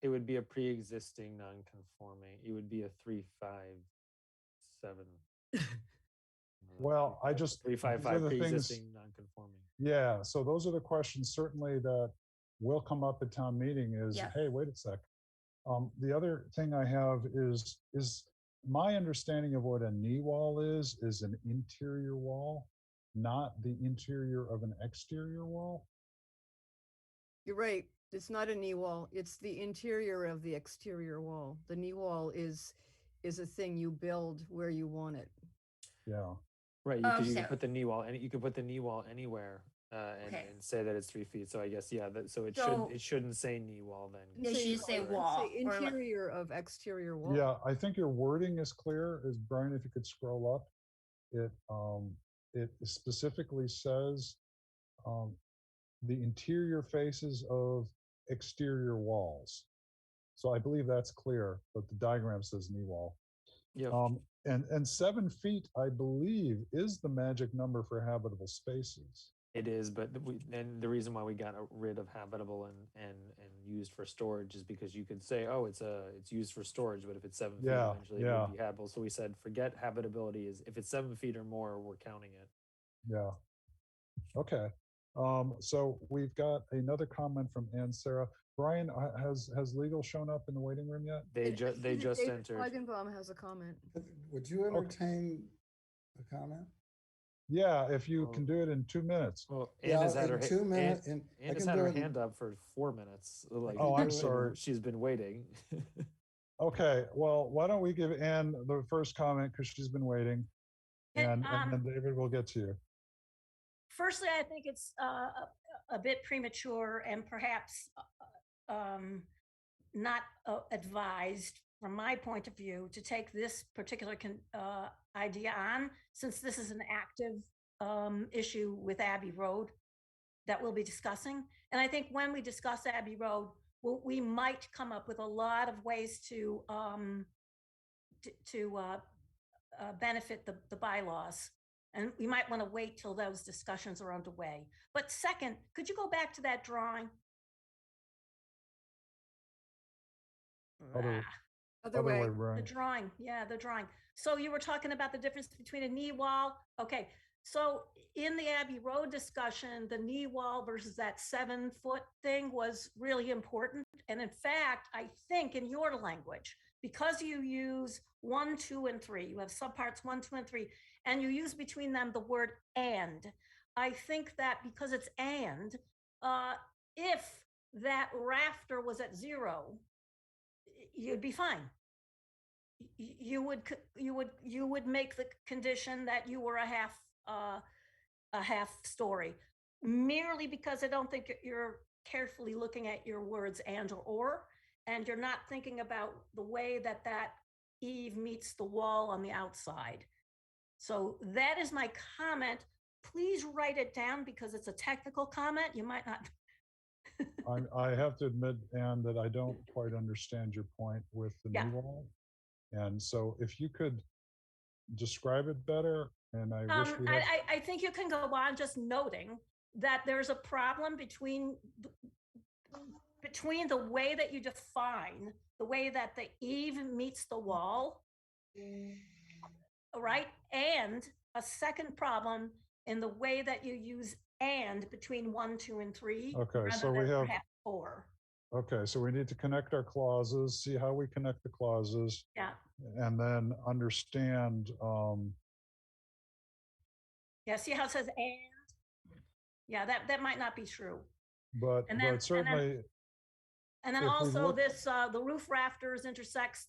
It would be a pre-existing non-conforming. It would be a 357.
Well, I just, these are
355
the things,
pre-existing non-conforming.
yeah, so those are the questions certainly that will come up at town meeting is,
Yeah.
hey, wait a sec. The other thing I have is my understanding of what a knee wall is an interior wall, not the interior of an exterior wall.
You're right. It's not a knee wall. It's the interior of the exterior wall. The knee wall is a thing you build where you want it.
Yeah.
Right. You could put the knee wall, and you could put the knee wall anywhere, and say that it's 3 feet. So I guess so it shouldn't say knee wall then.
They should say wall.
Say interior of exterior wall.
Yeah, I think your wording is clear. Is Brian, if you could scroll up, it specifically says the interior faces of exterior walls. So I believe that's clear, but the diagram says knee wall.
Yeah.
And 7 feet, I believe, is the magic number for habitable spaces.
It is, but and the reason why we got rid of habitable and used for storage is because you could say, oh, it's used for storage, but if it's 7 feet, eventually it would be habitable. So we said, forget habitability. Is if it's 7 feet or more, we're counting it.
Yeah. Okay. So we've got another comment from Ann Sarah. Brian, has legal shown up in the waiting room yet?
They just
David
entered.
Feigenbaum has a comment.
Would you entertain a comment?
Yeah, if you can do it in 2 minutes.
Well, Ann has had her
2 minutes.
Ann has had her hand up for 4 minutes. Like,
oh, I'm sorry.
She's been waiting.
Okay, well, why don't we give Ann the first comment because she's been waiting, and then David will get to you.
Firstly, I think it's a bit premature and perhaps not advised from my point of view to take this particular idea on, since this is an active issue with Abbey Road that we'll be discussing. And I think when we discuss Abbey Road, we might come up with a lot of ways to benefit the bylaws. And we might want to wait till those discussions are underway. But second, could you go back to that drawing?
Other way.
The drawing, yeah, the drawing. So you were talking about the difference between a knee wall. Okay, so in the Abbey Road discussion, the knee wall versus that 7 foot thing was really important. And in fact, I think in your language, because you use 1, 2, and 3, you have subparts 1, 2, and 3, and you use between them the word and. I think that because it's and, if that rafter was at 0, you'd be fine. You would make the condition that you were a half story, merely because I don't think you're carefully looking at your words and or, and you're not thinking about the way that eave meets the wall on the outside. So that is my comment. Please write it down because it's a technical comment. You might not.
I have to admit, Anne, that I don't quite understand your point with the knee wall. And so if you could describe it better, and I wish we had...
I think you can go on just noting that there's a problem between the way that you define, the way that the eave meets the wall, right? And a second problem in the way that you use and between 1, 2, and 3.
Okay, so we have
4.
Okay, so we need to connect our clauses, see how we connect the clauses.
Yeah.
And then understand.
Yeah, see how it says and? Yeah, that might not be true.
But certainly.
And then also this, the roof rafters intersects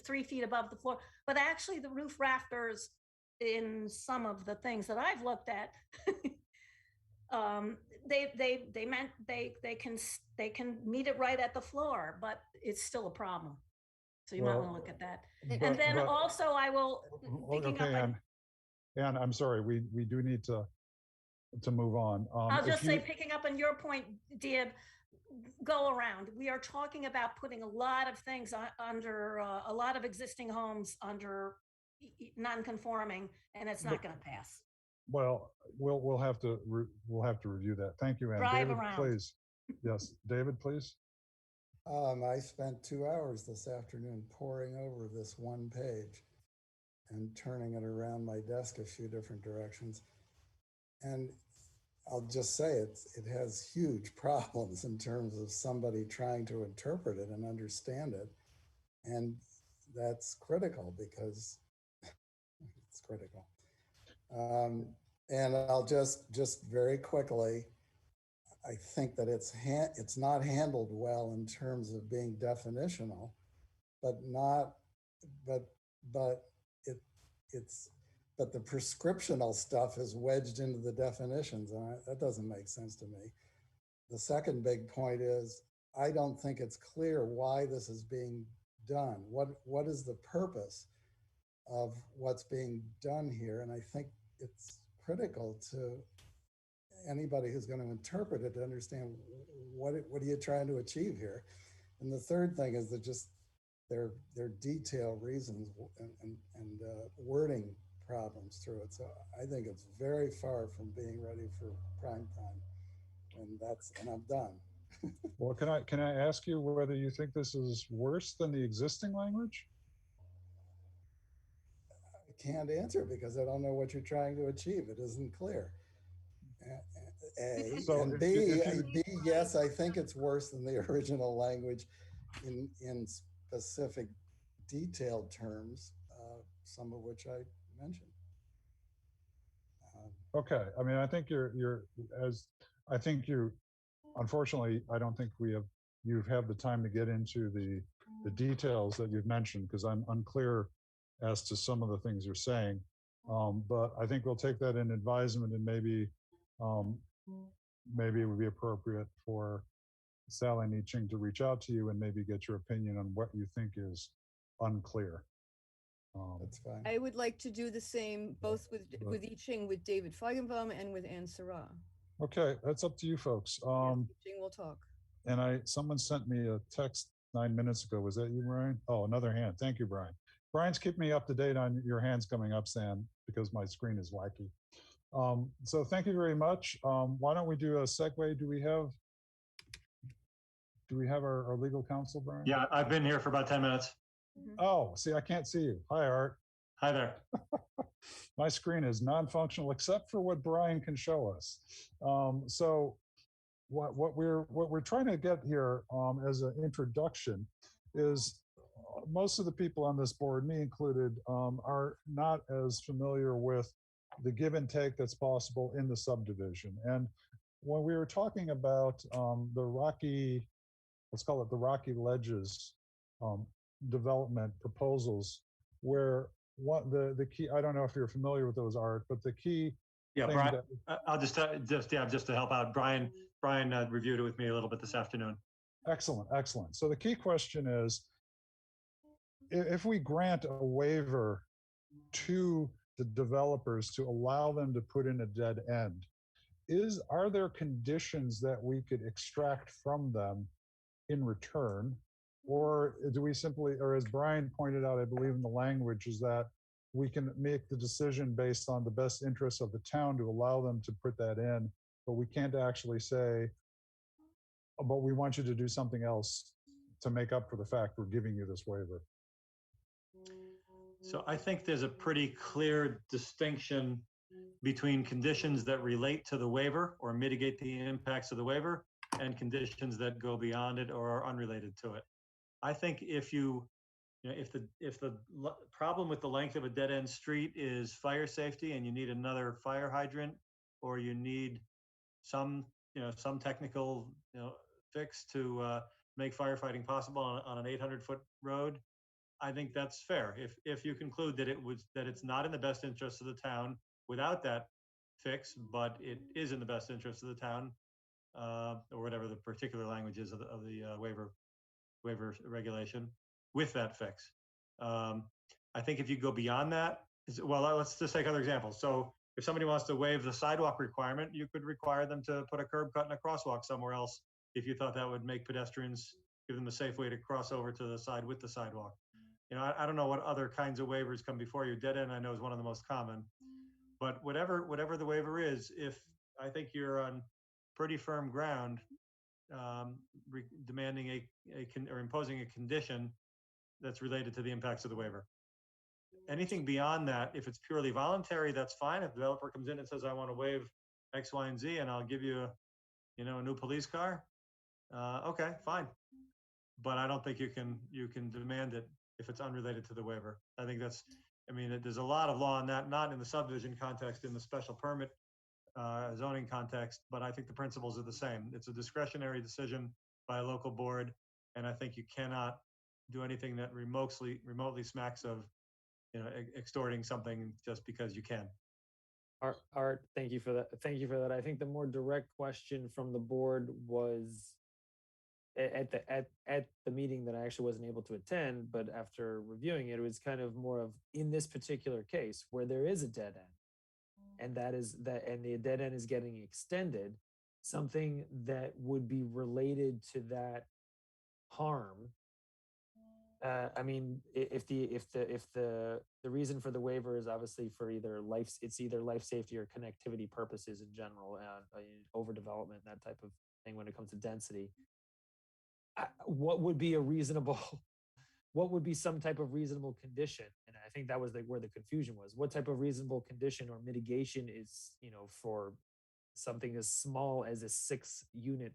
3 feet above the floor. But actually the roof rafters in some of the things that I've looked at, they can meet it right at the floor, but it's still a problem. So you might want to look at that. And then also I will,
okay, Anne, I'm sorry, we do need to to move on.
I'll
if
just say,
you-
picking up on your point, Dib, go around. We are talking about putting a lot of things under a lot of existing homes under non-conforming, and it's not going to pass.
Well, we'll have to review that. Thank you, Ann.
Drive
David,
around.
please. Yes, David, please.
I spent 2 hours this afternoon poring over this one page and turning it around my desk a few different directions. And I'll just say it has huge problems in terms of somebody trying to interpret it and understand it. And that's critical because it's critical. And I'll just very quickly, I think that it's not handled well in terms of being definitional, but the prescriptional stuff is wedged into the definitions, and that doesn't make sense to me. The second big point is I don't think it's clear why this is being done. What is the purpose of what's being done here? And I think it's critical to anybody who's going to interpret it to understand what are you trying to achieve here. And the third thing is that just their detailed reasons and wording problems through it. So I think it's very far from being ready for prime time, and I'm done.
Well, can I ask you whether you think this is worse than the existing language?
I can't answer because I don't know what you're trying to achieve. It isn't clear. A.
So
And B, yes, I think it's worse than the original language in specific detailed terms, some of which I mentioned.
Okay, I mean, I think unfortunately, I don't think you have the time to get into the details that you've mentioned, because I'm unclear as to some of the things you're saying. But I think we'll take that in advisement, and maybe it would be appropriate for Sally Neaching to reach out to you and maybe get your opinion on what you think is unclear.
That's fine.
I would like to do the same, both with I Ching, with David Feigenbaum, and with Ann Sarah.
Okay, that's up to you folks.
I Ching will talk.
And someone sent me a text 9 minutes ago. Was that you, Brian? Oh, another hand. Thank you, Brian. Brian's keeping me up to date on your hands coming up, Sam, because my screen is wacky. So thank you very much. Why don't we do a segue? Do we have our legal counsel, Brian?
Yeah, I've been here for about 10 minutes.
Oh, see, I can't see you. Hi, Art.
Hi there.
My screen is non-functional except for what Brian can show us. So what we're trying to get here as an introduction is most of the people on this board, me included, are not as familiar with the give and take that's possible in the subdivision. And when we were talking about the Rocky, let's call it the Rocky Ledges development proposals, where the key, I don't know if you're familiar with those, Art, but the key.
Yeah, Brian, I'll just to help out. Brian reviewed it with me a little bit this afternoon.
Excellent, excellent. So the key question is, if we grant a waiver to the developers to allow them to put in a dead end, are there conditions that we could extract from them in return? Or do we simply, or as Brian pointed out, I believe in the language, is that we can make the decision based on the best interests of the town to allow them to put that in, but we can't actually say, but we want you to do something else to make up for the fact we're giving you this waiver.
So I think there's a pretty clear distinction between conditions that relate to the waiver or mitigate the impacts of the waiver and conditions that go beyond it or are unrelated to it. I think if the problem with the length of a dead end street is fire safety and you need another fire hydrant, or you need some technical fix to make firefighting possible on an 800-foot road, I think that's fair. If you conclude that it's not in the best interest of the town without that fix, but it is in the best interest of the town, or whatever the particular language is of the waiver regulation, with that fix. I think if you go beyond that, well, let's just take other examples. So if somebody wants to waive the sidewalk requirement, you could require them to put a curb cut and a crosswalk somewhere else if you thought that would make pedestrians, give them a safe way to cross over to the side with the sidewalk. You know, I don't know what other kinds of waivers come before you. Dead end, I know, is one of the most common. But whatever the waiver is, if I think you're on pretty firm ground, demanding or imposing a condition that's related to the impacts of the waiver. Anything beyond that, if it's purely voluntary, that's fine. If the developer comes in and says, I want to waive X, Y, and Z, and I'll give you a new police car, okay, fine. But I don't think you can demand it if it's unrelated to the waiver. I think that's, there's a lot of law on that, not in the subdivision context, in the special permit zoning context, but I think the principles are the same. It's a discretionary decision by a local board, and I think you cannot do anything that remotely smacks of, extorting something just because you can.
Art, thank you for that. Thank you for that. I think the more direct question from the board was at the meeting that I actually wasn't able to attend, but after reviewing it, it was kind of more of, in this particular case where there is a dead end, and the dead end is getting extended, something that would be related to that harm. If the reason for the waiver is obviously for either life safety or connectivity purposes in general, overdevelopment, that type of thing when it comes to density, what would be some type of reasonable condition? And I think that was where the confusion was. What type of reasonable condition or mitigation is, for something as small as a 6-unit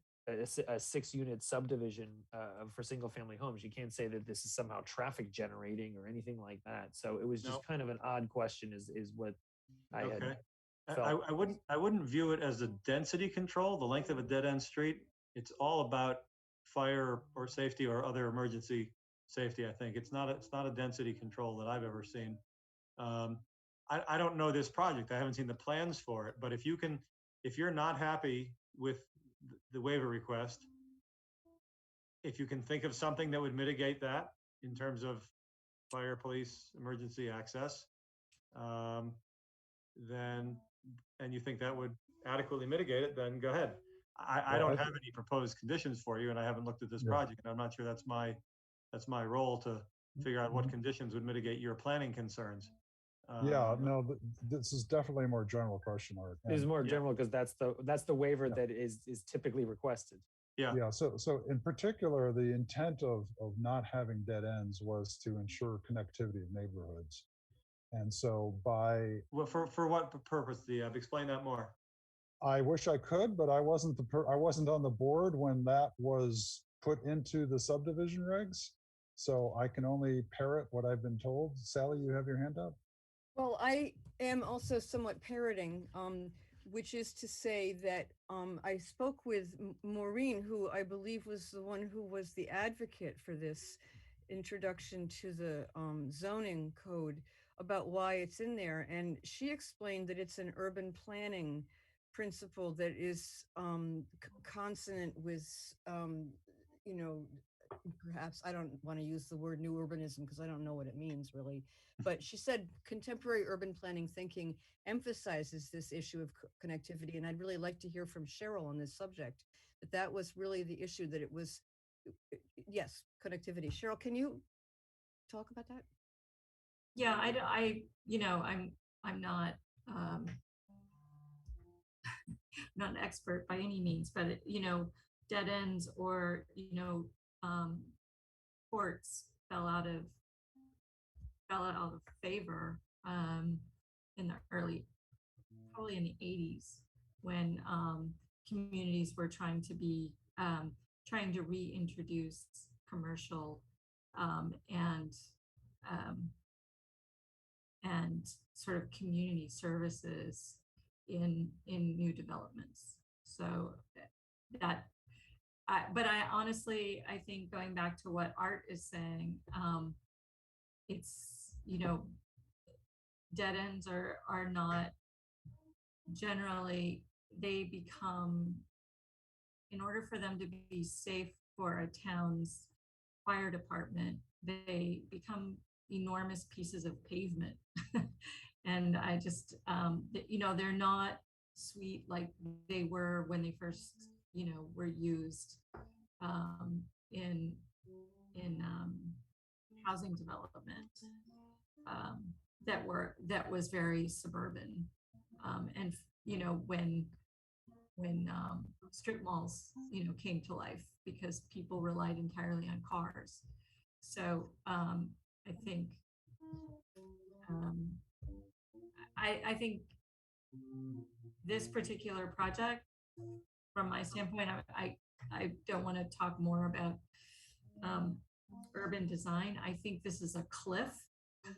subdivision for single family homes? You can't say that this is somehow traffic generating or anything like that. So it was just kind of an odd question is what I had felt.
I wouldn't view it as a density control, the length of a dead end street. It's all about fire or safety or other emergency safety. I think it's not a density control that I've ever seen. I don't know this project. I haven't seen the plans for it, but if you're not happy with the waiver request, if you can think of something that would mitigate that in terms of fire, police, emergency access, then, and you think that would adequately mitigate it, then go ahead. I don't have any proposed conditions for you, and I haven't looked at this project, and I'm not sure that's my role to figure out what conditions would mitigate your planning concerns.
No, this is definitely a more general question, Art.
It is more general because that's the waiver that is typically requested.
Yeah. So in particular, the intent of not having dead ends was to ensure connectivity of neighborhoods. And so
for what purpose, Diab? Explain that more.
I wish I could, but I wasn't on the board when that was put into the subdivision regs. So I can only parrot what I've been told. Sally, you have your hand up?
Well, I am also somewhat parroting, which is to say that I spoke with Maureen, who I believe was the one who was the advocate for this introduction to the zoning code, about why it's in there. And she explained that it's an urban planning principle that is consonant with, perhaps, I don't want to use the word new urbanism because I don't know what it means really, but she said contemporary urban planning thinking emphasizes this issue of connectivity. And I'd really like to hear from Cheryl on this subject, that was really the issue, that it was, yes, connectivity. Cheryl, can you talk about that?
Yeah, I'm not not an expert by any means, but dead ends or ports fell out of favor in the probably in the 80s, when communities were trying to reintroduce commercial and sort of community services in new developments. So but I honestly, I think, going back to what Art is saying, it's, dead ends are not generally, they become, in order for them to be safe for a town's fire department, they become enormous pieces of pavement And I just, they're not sweet like they were when they first, were used in housing development that was very suburban. And when strip malls, came to life because people relied entirely on cars. So I think um, I think this particular project, from my standpoint, I don't want to talk more about um, urban design. I think this is a cliff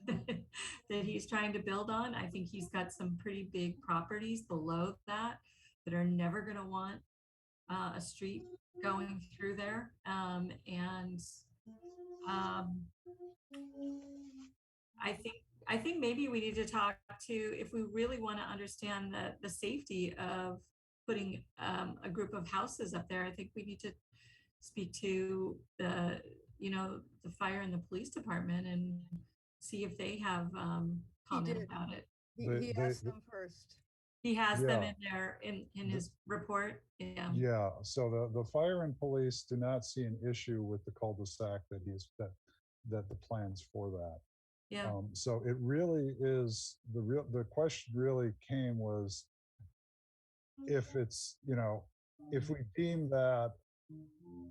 that he's trying to build on. I think he's got some pretty big properties below that are never going to want a street going through there. And I think maybe we need to talk to, if we really want to understand the safety of putting a group of houses up there, I think we need to speak to the fire and the police department and see if they have comment about it.
He asked them first.
He has them
Yeah.
in his report. Yeah.
Yeah, so the fire and police do not see an issue with the cul-de-sac that the plans for that.
Yeah.
So it really is, the question really was if it's, if we deem that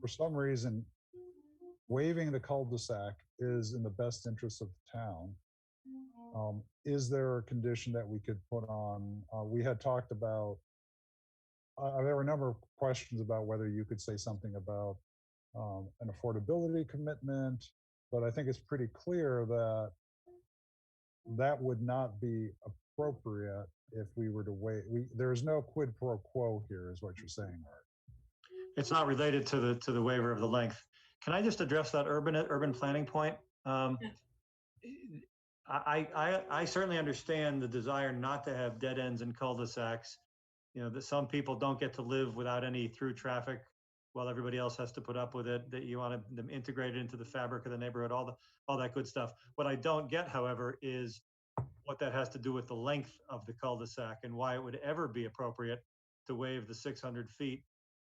for some reason waiving the cul-de-sac is in the best interest of the town, is there a condition that we could put on? We had talked about, there were a number of questions about whether you could say something about an affordability commitment, but I think it's pretty clear that that would not be appropriate if we were to wait. There's no quid pro quo here, is what you're saying, Art.
It's not related to the waiver of the length. Can I just address that urban planning point? I certainly understand the desire not to have dead ends and cul-de-sacs. That some people don't get to live without any through traffic while everybody else has to put up with it, that you want them integrated into the fabric of the neighborhood, all that good stuff. What I don't get, however, is what that has to do with the length of the cul-de-sac and why it would ever be appropriate to waive the 600 feet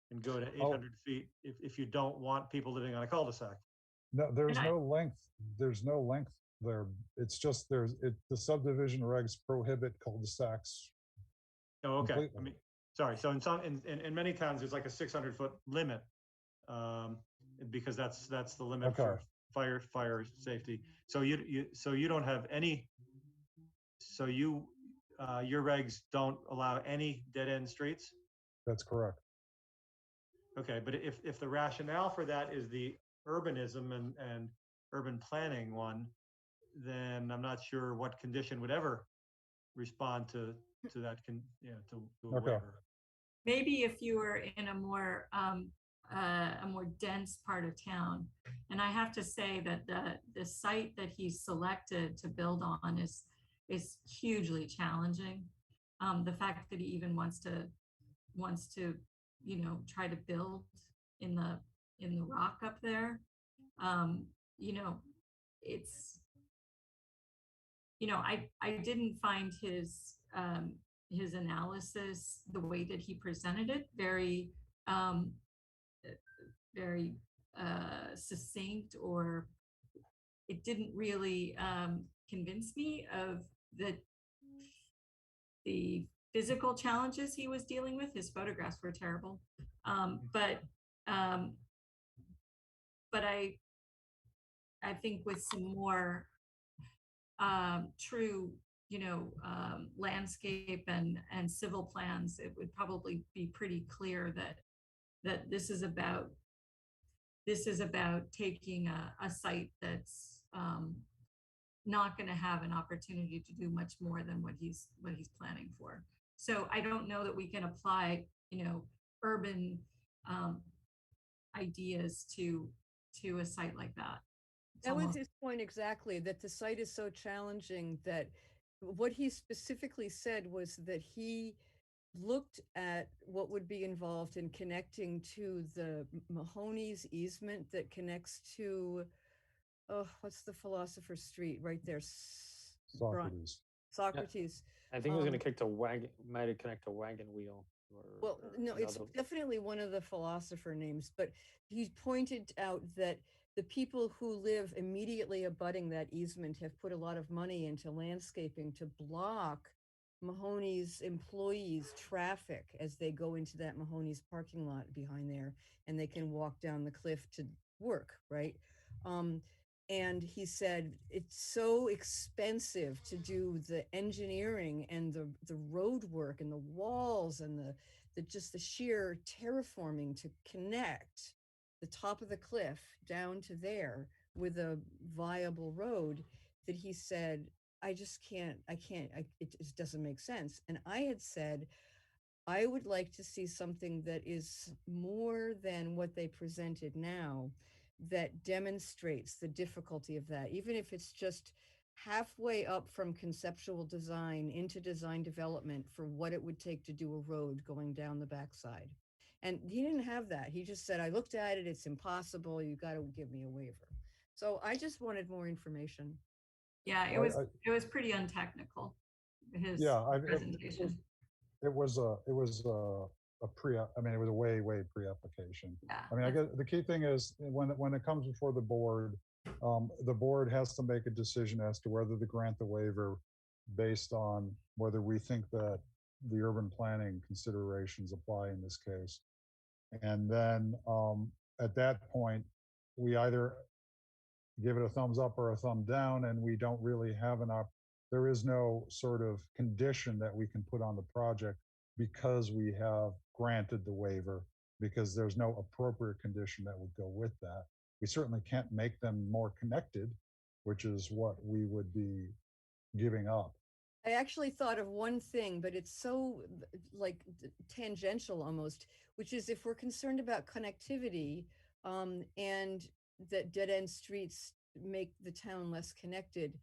and go to 800 feet if you don't want people living on a cul-de-sac.
No, there's no length. There's no length there. It's just the subdivision regs prohibit cul-de-sacs.
Oh, okay.
Completely.
I mean, sorry. So in many towns, there's like a 600-foot limit because that's the limit for fire safety. So you don't have any. So your regs don't allow any dead end streets.
That's correct.
Okay, but if the rationale for that is the urbanism and urban planning one, then I'm not sure what condition would ever respond to that to a waiver.
Maybe if you were in a more dense part of town. And I have to say that the site that he selected to build on is hugely challenging. The fact that he even wants to try to build in the rock up there, it's I didn't find his analysis, the way that he presented it, very very succinct, or it didn't really convince me of the physical challenges he was dealing with. His photographs were terrible, but I think with some more true landscape and civil plans, it would probably be pretty clear that this is about taking a site that's not going to have an opportunity to do much more than what he's planning for. So I don't know that we can apply urban ideas to a site like that.
That was his point exactly, that the site is so challenging that what he specifically said was that he looked at what would be involved in connecting to the Mahoney's easement that connects to, what's the Philosopher's Street right there?
Socrates.
Socrates.
I think he was going to
Um,
connect a wagon, might have connect a wagon wheel.
Well,
or
no, it's
another.
definitely one of the philosopher names, but he pointed out that the people who live immediately abutting that easement have put a lot of money into landscaping to block Mahoney's employees' traffic as they go into that Mahoney's parking lot behind there, and they can walk down the cliff to work, right? Um, and he said it's so expensive to do the engineering and the road work and the walls and the just the sheer terraforming to connect the top of the cliff down to there with a viable road, that he said, I just can't, it just doesn't make sense. And I had said, I would like to see something that is more than what they presented now, that demonstrates the difficulty of that, even if it's just halfway up from conceptual design into design development for what it would take to do a road going down the backside. And he didn't have that. He just said, I looked at it, it's impossible. You got to give me a waiver. So I just wanted more information.
Yeah, it was pretty untechnical, his
Yeah,
presentation.
it was a pre, I mean, it was a way pre-application.
Yeah,
I mean, I guess the key thing is when it comes before the board has to make a decision as to whether to grant the waiver based on whether we think that the urban planning considerations apply in this case. And then at that point, we either give it a thumbs up or a thumb down, and we don't really have there is no sort of condition that we can put on the project because we have granted the waiver, because there's no appropriate condition that would go with that. We certainly can't make them more connected, which is what we would be giving up.
I actually thought of one thing, but it's so like tangential almost, which is if we're concerned about connectivity and that dead end streets make the town less connected,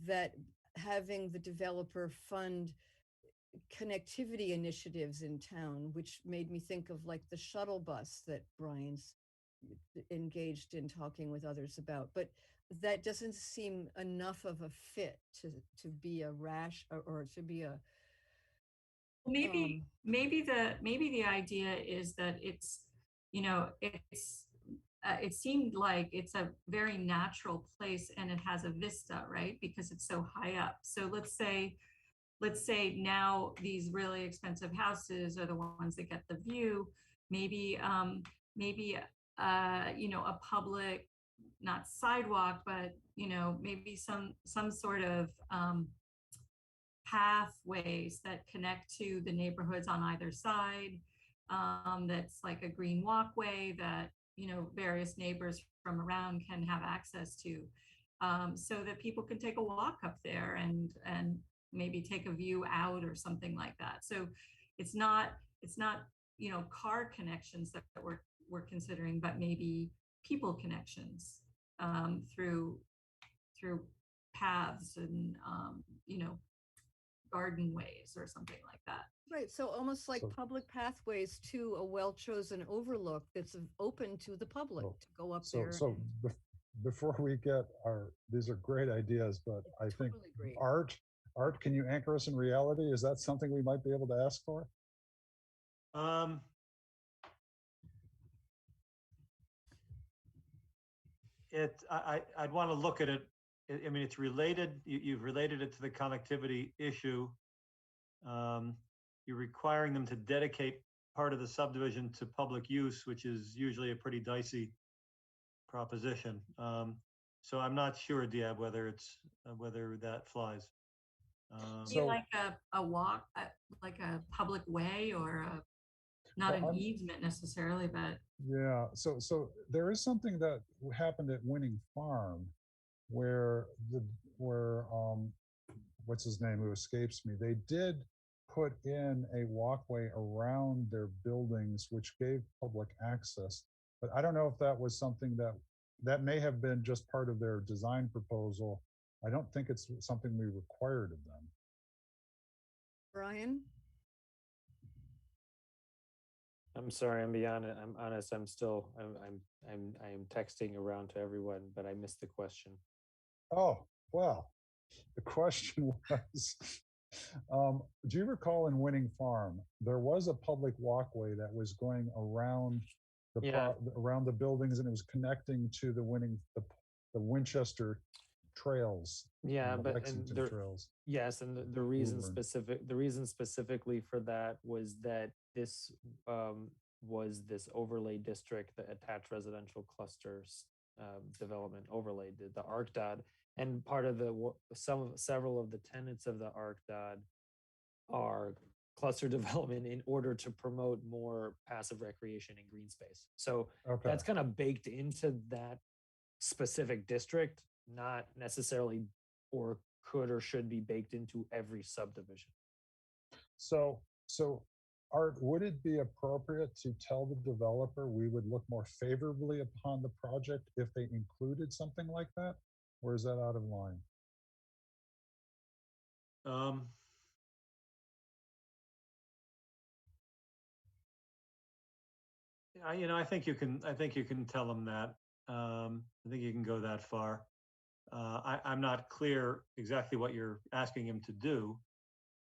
that having the developer fund connectivity initiatives in town, which made me think of like the shuttle bus that Brian's engaged in talking with others about. But that doesn't seem enough of a fit to be a rash or to be a
maybe the idea is that it's, it seemed like it's a very natural place and it has a vista, right? Because it's so high up. So let's say now these really expensive houses are the ones that get the view. Maybe a public, not sidewalk, but maybe some sort of pathways that connect to the neighborhoods on either side. That's like a green walkway that various neighbors from around can have access to, so that people can take a walk up there and maybe take a view out or something like that. So it's not car connections that we're considering, but maybe people connections through paths and garden ways or something like that.
right. So almost like public pathways to a well-chosen overlook that's open to the public to go up there.
Before we get these are great ideas, but I think
great.
Art, can you anchor us in reality? Is that something we might be able to ask for?
I'd want to look at it. I mean, it's related. You've related it to the connectivity issue. You're requiring them to dedicate part of the subdivision to public use, which is usually a pretty dicey proposition. So I'm not sure, Diab, whether that flies.
So like a walk, like a public way, or not an easement necessarily, but
yeah. So there is something that happened at Winning Farm, where what's his name, who escapes me, they did put in a walkway around their buildings, which gave public access. But I don't know if that was something that may have been just part of their design proposal. I don't think it's something we required of them.
Brian?
I'm sorry, I'm honest, I'm still, I'm texting around to everyone, but I missed the question.
Oh, well, The question was, do you recall in Winning Farm, there was a public walkway that was going around
Yeah.
around the buildings, and it was connecting to the Winchester trails.
Yeah,
and the
but
Lexington
and
trails.
yes, and the reason
Woburn.
the reason specifically for that was that this was this overlay district, the attached residential clusters development overlay, the ARCDOT, and part of several of the tenets of the ARCDOT are cluster development in order to promote more passive recreation and green space. So
Okay.
that's kind of baked into that specific district, not necessarily or could or should be baked into every subdivision.
So, Art, would it be appropriate to tell the developer we would look more favorably upon the project if they included something like that? Or is that out of line?
I think you can. I think you can tell them that. I think you can go that far. I'm not clear exactly what you're asking him to do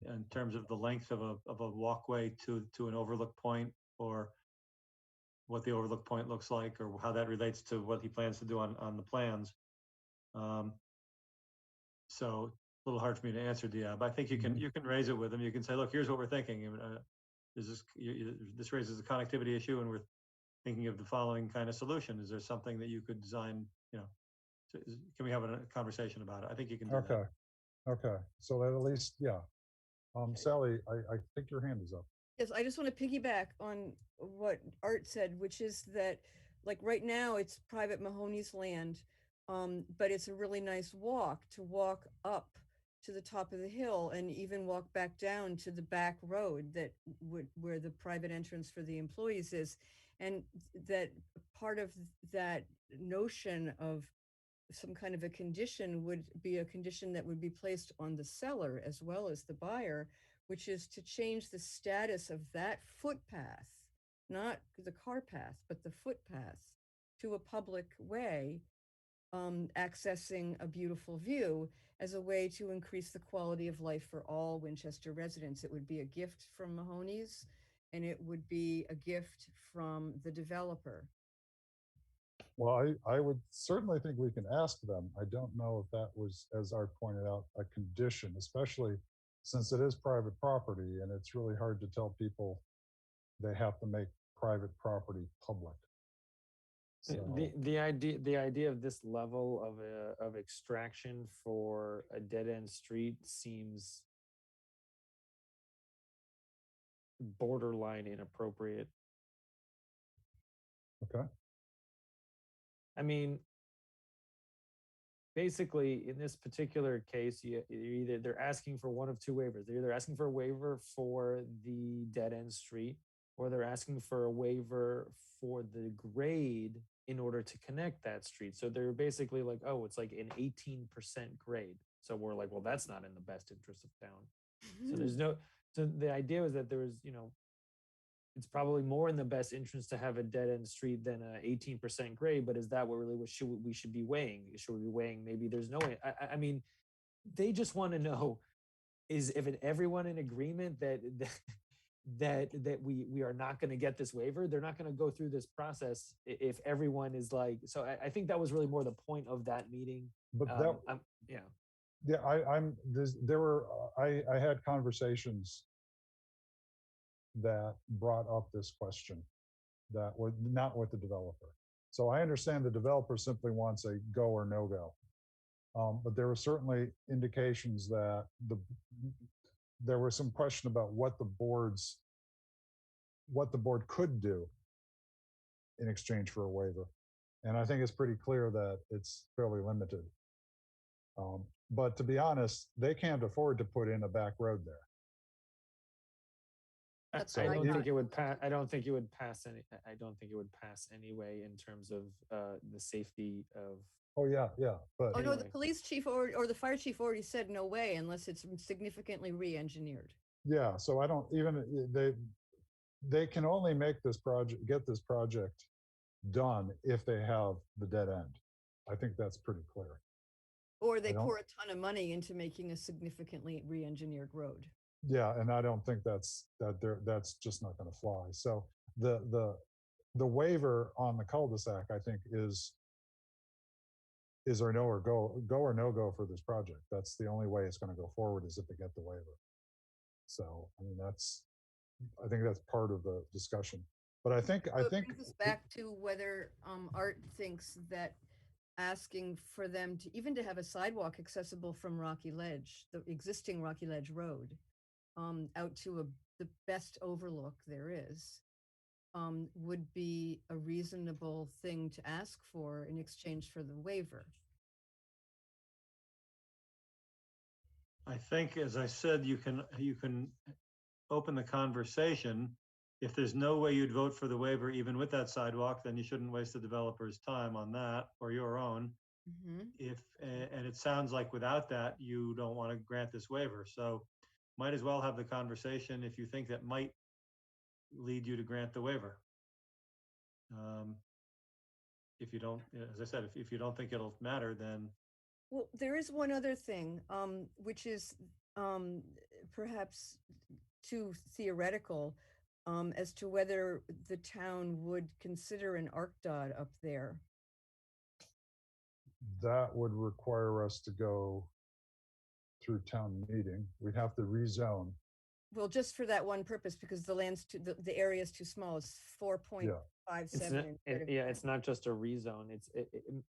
in terms of the length of a walkway to an overlook point, or what the overlook point looks like, or how that relates to what he plans to do on the plans. So a little hard for me to answer, Diab. I think you can raise it with him. You can say, look, here's what we're thinking. This raises a connectivity issue, and we're thinking of the following kind of solution. Is there something that you could design? Can we have a conversation about it? I think you can do that.
Okay. So that at least, yeah. Sally, I think your hand is up.
Yes, I just want to piggyback on what Art said, which is that, like, right now it's private Mahoney's land, but it's a really nice walk to walk up to the top of the hill and even walk back down to the back road where the private entrance for the employees is. And that part of that notion of some kind of a condition would be a condition that would be placed on the seller as well as the buyer, which is to change the status of that footpath, not the car path, but the footpath, to a public way, accessing a beautiful view as a way to increase the quality of life for all Winchester residents. It would be a gift from Mahoney's, and it would be a gift from the developer.
Well, I would certainly think we can ask them. I don't know if that was, as Art pointed out, a condition, especially since it is private property, and it's really hard to tell people they have to make private property public. So,
the idea of this level of extraction for a dead end street seems borderline inappropriate.
okay.
I mean, basically, in this particular case, they're asking for one of two waivers. They're either asking for a waiver for the dead end street, or they're asking for a waiver for the grade in order to connect that street. So they're basically like, oh, it's like an 18% grade. So we're like, well, that's not in the best interest of town. So there's no. So the idea was that there was, it's probably more in the best interest to have a dead end street than a 18% grade, but is that what really we should be weighing? Should we be weighing maybe there's no way? I mean, they just want to know, is if everyone in agreement that we are not going to get this waiver, they're not going to go through this process if everyone is like. So I think that was really more the point of that meeting.
But
yeah.
Yeah, I had conversations that brought up this question that was not with the developer. So I understand the developer simply wants a go or no go. But there were certainly indications that there was some question about what the board could do in exchange for a waiver. And I think it's pretty clear that it's fairly limited. But to be honest, they can't afford to put in a back road there.
I don't think it would pass. I don't think it would pass anyway in terms of the safety of.
Oh yeah, but
no, the police chief or the fire chief already said no way unless it's significantly re-engineered.
Yeah, so I don't even they can only get this project done if they have the dead end. I think that's pretty clear.
Or they
don't-
pour a ton of money into making a significantly re-engineered road.
Yeah, and I don't think that's just not going to fly. So the waiver on the cul-de-sac, I think, is or no or go or no go for this project. That's the only way it's going to go forward, is if they get the waiver. So I mean, I think that's part of the discussion. But I think
So it brings us back to whether Art thinks that asking for them to even to have a sidewalk accessible from Rocky Ledge, the existing Rocky Ledge Road, out to the best overlook there is, would be a reasonable thing to ask for in exchange for the waiver.
I think, as I said, you can open the conversation. If there's no way you'd vote for the waiver, even with that sidewalk, then you shouldn't waste the developer's time on that or your own. And it sounds like without that, you don't want to grant this waiver. So might as well have the conversation if you think that might lead you to grant the waiver. If you don't, as I said, if you don't think it'll matter, then.
Well, there is one other thing, which is perhaps too theoretical, as to whether the town would consider an ArcDOT up there.
that would require us to go through town meeting. We'd have to rezone.
Well, just for that one purpose, because the land's too, the area is too small. It's 4.57.
It's not just a rezone.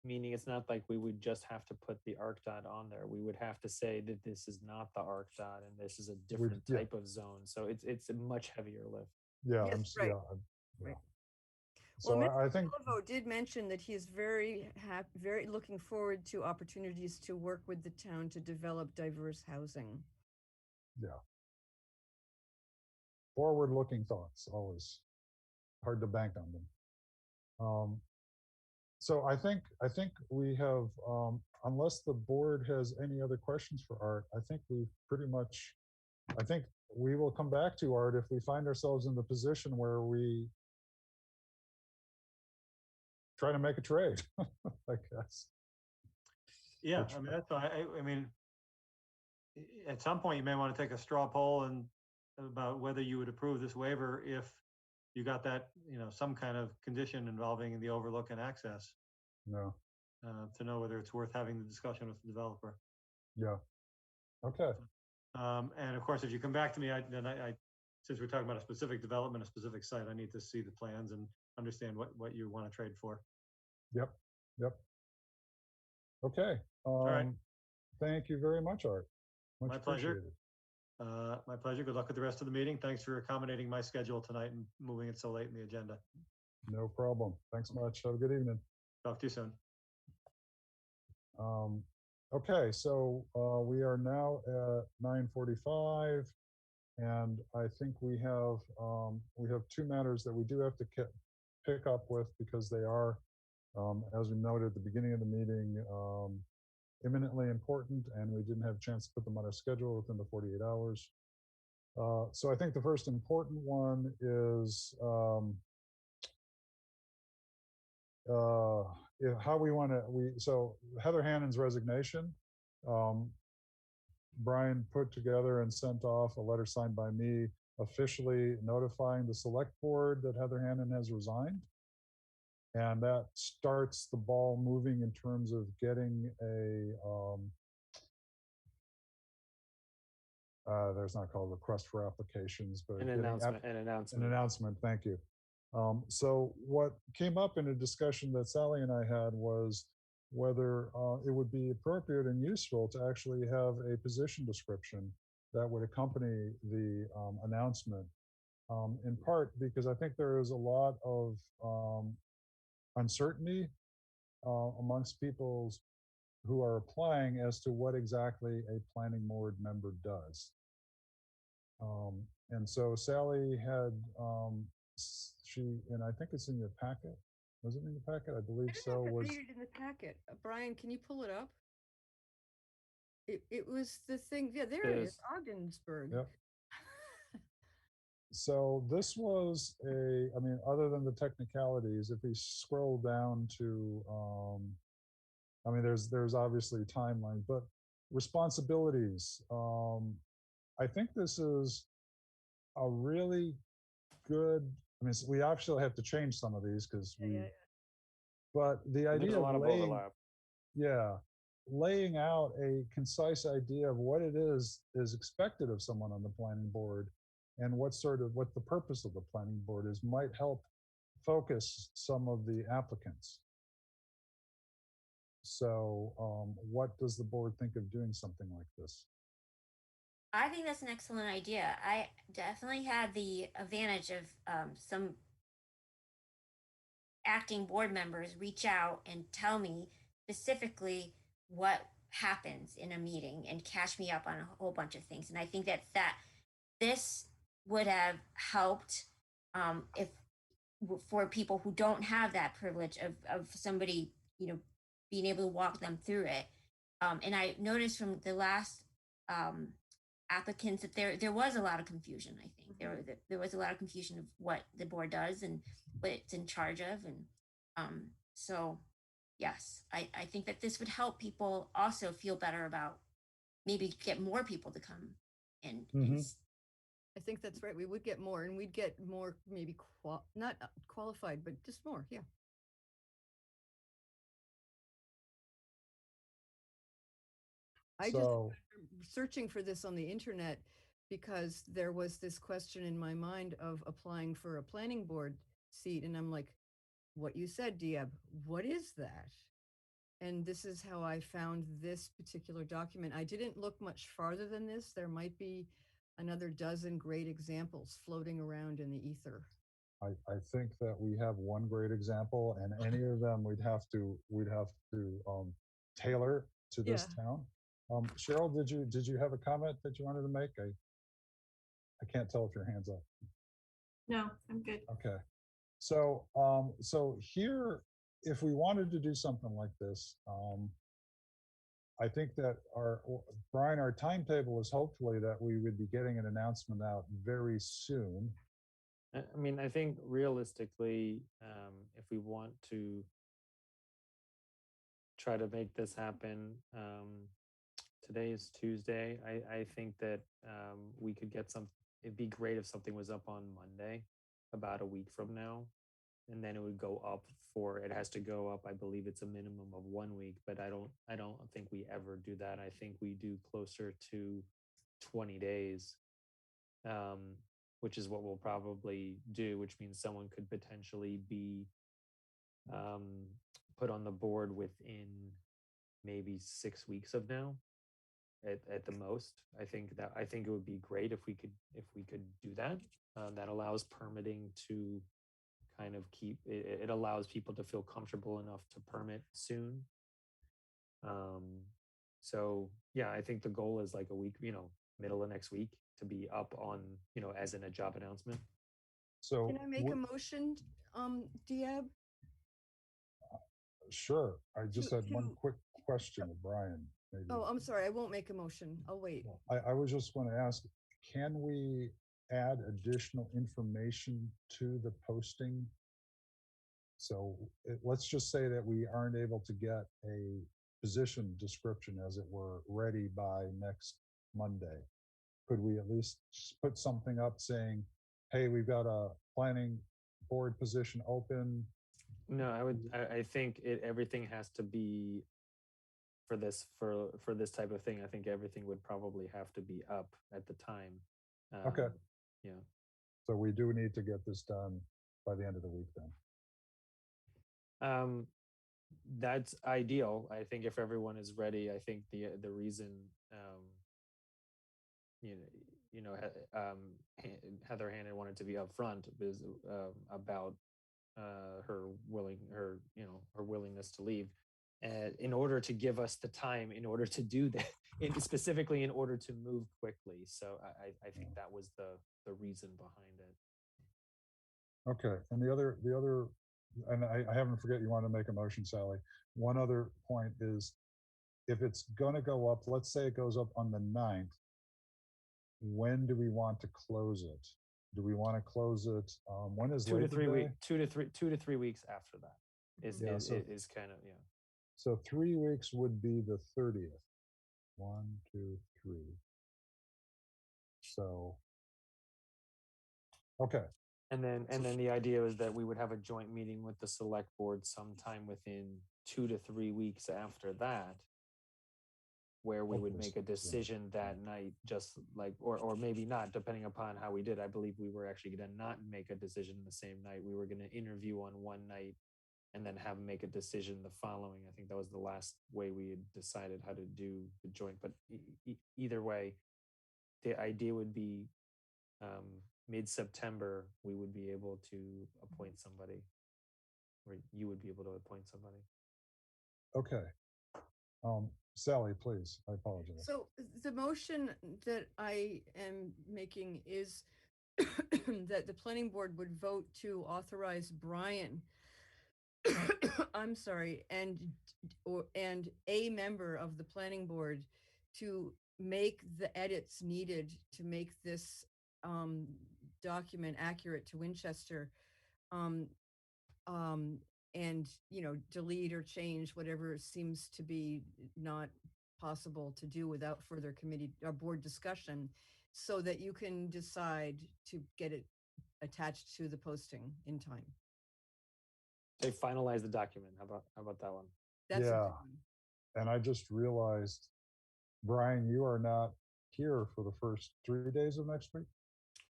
Meaning it's not like we would just have to put the ArcDOT on there. We would have to say that this is not the ArcDOT and this is a different type of zone. So it's a much heavier lift.
Yeah,
Yes, right.
Yeah.
Well,
So
Mr.
I think
Olivo did mention that he is very looking forward to opportunities to work with the town to develop diverse housing.
forward-looking thoughts, always hard to bank on them. So I think we have, unless the board has any other questions for Art, I think we've pretty much, I think we will come back to Art if we find ourselves in the position where we try to make a trade, I guess.
Yeah, I mean, that's fine. I mean, at some point you may want to take a straw poll and about whether you would approve this waiver if you got that, some kind of condition involving the overlook and access.
No.
To know whether it's worth having the discussion with the developer.
Yeah. Okay.
And of course, if you come back to me, since we're talking about a specific development, a specific site, I need to see the plans and understand what you want to trade for.
Yep. Okay.
All right.
Thank you very much, Art. Much
My pleasure.
appreciated.
My pleasure. Good luck with the rest of the meeting. Thanks for accommodating my schedule tonight and moving it so late in the agenda.
No problem. Thanks much. Have a good evening.
Talk to you soon.
Okay, so we are now at 9:45, and I think we have two matters that we do have to pick up with because they are, as we noted at the beginning of the meeting, imminently important, and we didn't have a chance to put them on our schedule within the 48 hours. So I think the first important one is how we want to, so Heather Hannon's resignation, Brian put together and sent off a letter signed by me officially notifying the select board that Heather Hannon has resigned. And that starts the ball moving in terms of getting a, there's not called request for applications, but
An announcement.
Thank you. So what came up in a discussion that Sally and I had was whether it would be appropriate and useful to actually have a position description that would accompany the announcement, in part because I think there is a lot of uncertainty amongst people who are applying as to what exactly a planning board member does. And so Sally had, and I think it's in your packet. Was it in the packet? I believe so.
I didn't read it in the packet. Brian, can you pull it up? It was the thing. Yeah, there it is. Ogdensburg.
Yep. So this was I mean, other than the technicalities, if we scroll down to I mean, there's obviously timeline, but responsibilities. I think this is a really good. I mean, we actually have to change some of these because but the
There's
idea
a lot
of
of
laying,
overlap.
yeah, laying out a concise idea of what it is expected of someone on the planning board and what the purpose of the planning board is might help focus some of the applicants. So what does the board think of doing something like this?
I think that's an excellent idea. I definitely had the advantage of some acting board members reach out and tell me specifically what happens in a meeting and catch me up on a whole bunch of things. And I think that this would have helped if for people who don't have that privilege of somebody, being able to walk them through it. And I noticed from the last applicants that there was a lot of confusion. I think there was a lot of confusion of what the board does and what it's in charge of, and so yes, I think that this would help people also feel better about maybe get more people to come in.
I think that's right. We would get more, and we'd get more, maybe not qualified, but just more. Yeah. I just searching for this on the internet because there was this question in my mind of applying for a planning board seat. And I'm like, what you said, Diab, what is that? And this is how I found this particular document. I didn't look much farther than this. There might be another dozen great examples floating around in the ether.
I think that we have one great example, and any of them we'd have to tailor to this town. Cheryl, did you have a comment that you wanted to make? I can't tell if your hand's up.
No, I'm good.
Okay. So so here, if we wanted to do something like this, I think that Brian, our timetable is hopefully that we would be getting an announcement out very soon.
I mean, I think realistically, if we want to try to make this happen, today is Tuesday. I think that we could get some. It'd be great if something was up on Monday, about a week from now, and then it would go up it has to go up. I believe it's a minimum of 1 week, but I don't think we ever do that. I think we do closer to 20 days, which is what we'll probably do, which means someone could potentially be put on the board within maybe 6 weeks of now at the most. I think it would be great if we could do that. That allows permitting to kind of it allows people to feel comfortable enough to permit soon. So yeah, I think the goal is like a week, middle of next week to be up on, as in a job announcement.
So
can I make a motion, Diab?
Sure. I just had one quick question of Brian. Maybe.
Oh, I'm sorry. I won't make a motion. I'll wait.
I was just going to ask, can we add additional information to the posting? So let's just say that we aren't able to get a position description, as it were, ready by next Monday. Could we at least put something up saying, hey, we've got a planning board position open?
No, I think everything has to be for this type of thing. I think everything would probably have to be up at the time.
Okay.
Yeah.
So we do need to get this done by the end of the week then.
That's ideal. I think if everyone is ready, I think the reason Heather Hannon wanted to be upfront is about her willingness to leave, in order to give us the time in order to do that, specifically in order to move quickly. So I think that was the reason behind it.
Okay, and the other, and I haven't forget you want to make a motion, Sally. One other point is, if it's going to go up, let's say it goes up on the 9th, when do we want to close it? Do we want to close it? When is
2 to 3
Labor Day?
weeks? 2 to 3 weeks after that is kind of, yeah.
So 3 weeks would be the 30th. 1, 2, 3. So, okay.
And then the idea was that we would have a joint meeting with the select board sometime within 2 to 3 weeks after that, where we would make a decision that night, just like, or maybe not, depending upon how we did. I believe we were actually going to not make a decision the same night. We were going to interview on one night and then have make a decision the following. I think that was the last way we had decided how to do the joint. But either way, the idea would be mid-September, we would be able to appoint somebody, or you would be able to appoint somebody.
Okay. Sally, please. I apologize.
So the motion that I am making is that the planning board would vote to authorize Brian, I'm sorry, and a member of the planning board to make the edits needed to make this document accurate to Winchester, and delete or change whatever seems to be not possible to do without further committee or board discussion, so that you can decide to get it attached to the posting in time.
They finalize the document. How about that one?
That's a
Yeah.
good one.
And I just realized, Brian, you are not here for the first 3 days of next week.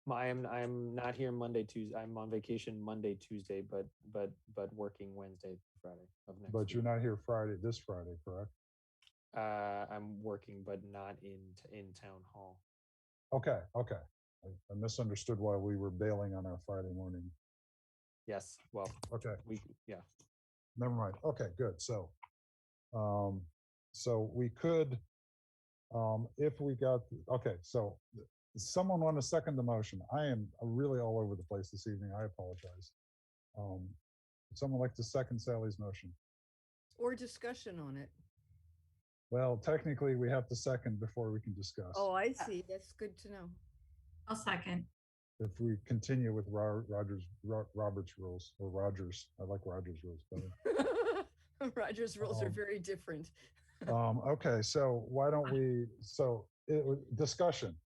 I'm not here Monday, Tuesday. I'm on vacation Monday, Tuesday, but working Wednesday, Friday of next
But
week.
you're not here this Friday, correct?
I'm working, but not in town hall.
Okay. I misunderstood why we were bailing on our Friday morning.
Yes. Well,
Okay.
Yeah.
Never mind. Okay, good. So we could, if we got, okay, so someone want to second the motion? I am really all over the place this evening. I apologize. Would someone like to second Sally's motion?
Or discussion on it.
Well, technically we have to second before we can discuss.
Oh, I see. That's good to know.
I'll second.
If we continue with Robert's rules, or Rogers, I like Rogers rules better.
Rogers rules are very different.
Okay, so why don't we, discussion.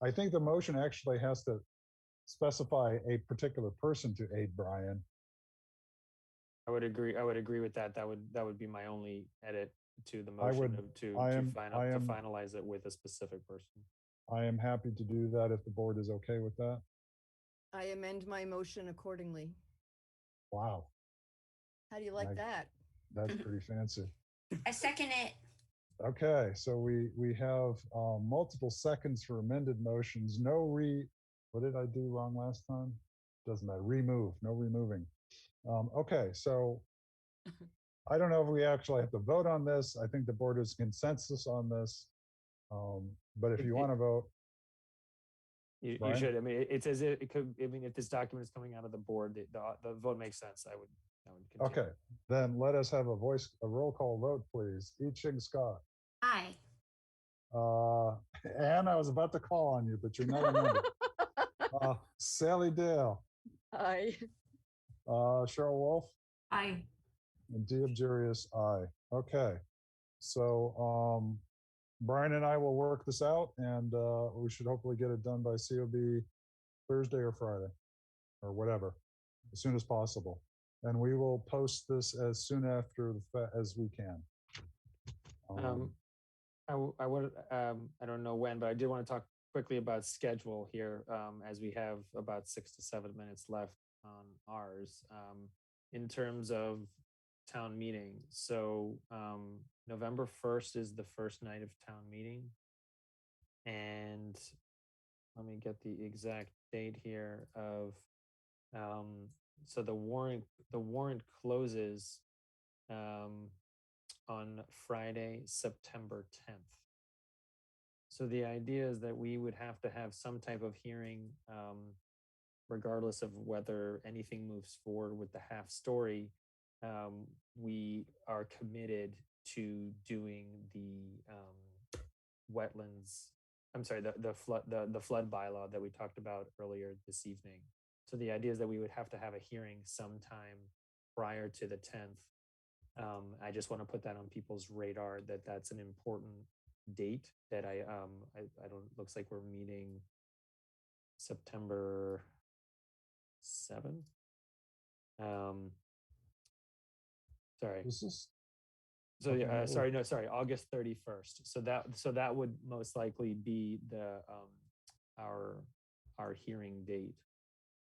I think the motion actually has to specify a particular person to aid Brian.
I would agree with that. That would be my only edit to the motion, to finalize it with a specific person.
I am happy to do that if the board is okay with that.
I amend my motion accordingly.
Wow.
How do you like that?
That's pretty fancy.
I second it.
Okay, so we have multiple seconds for amended motions. What did I do wrong last time? Doesn't matter. No removing. Okay, so I don't know if we actually have to vote on this. I think the board is consensus on this. But if you want to vote,
you should. I mean, it's as if it could. I mean, if this document is coming out of the board, the vote makes sense. I would continue.
Okay, then let us have a roll call vote, please. I Ching Scott.
Aye.
Anne, I was about to call on you, but you're not a member. Sally Dale.
Aye.
Cheryl Wolf.
Aye.
And Dee Jurius, aye. Okay, so Brian and I will work this out, and we should hopefully get it done by COB Thursday or Friday, or whatever, as soon as possible. And we will post this as soon after as we can.
I don't know when, but I did want to talk quickly about schedule here, as we have about 6 to 7 minutes left on ours, in terms of town meeting. So November 1st is the first night of town meeting, and let me get the exact date here of so the warrant closes on Friday, September 10th. So the idea is that we would have to have some type of hearing, regardless of whether anything moves forward with the half story. We are committed to doing the wetlands. I'm sorry, the flood bylaw that we talked about earlier this evening. So the idea is that we would have to have a hearing sometime prior to the 10th I just want to put that on people's radar that that's an important date that I don't, looks like we're meeting September 7th. Sorry.
This is
So
okay,
yeah,
no,
sorry, August 31st. So that would most likely be the our hearing date.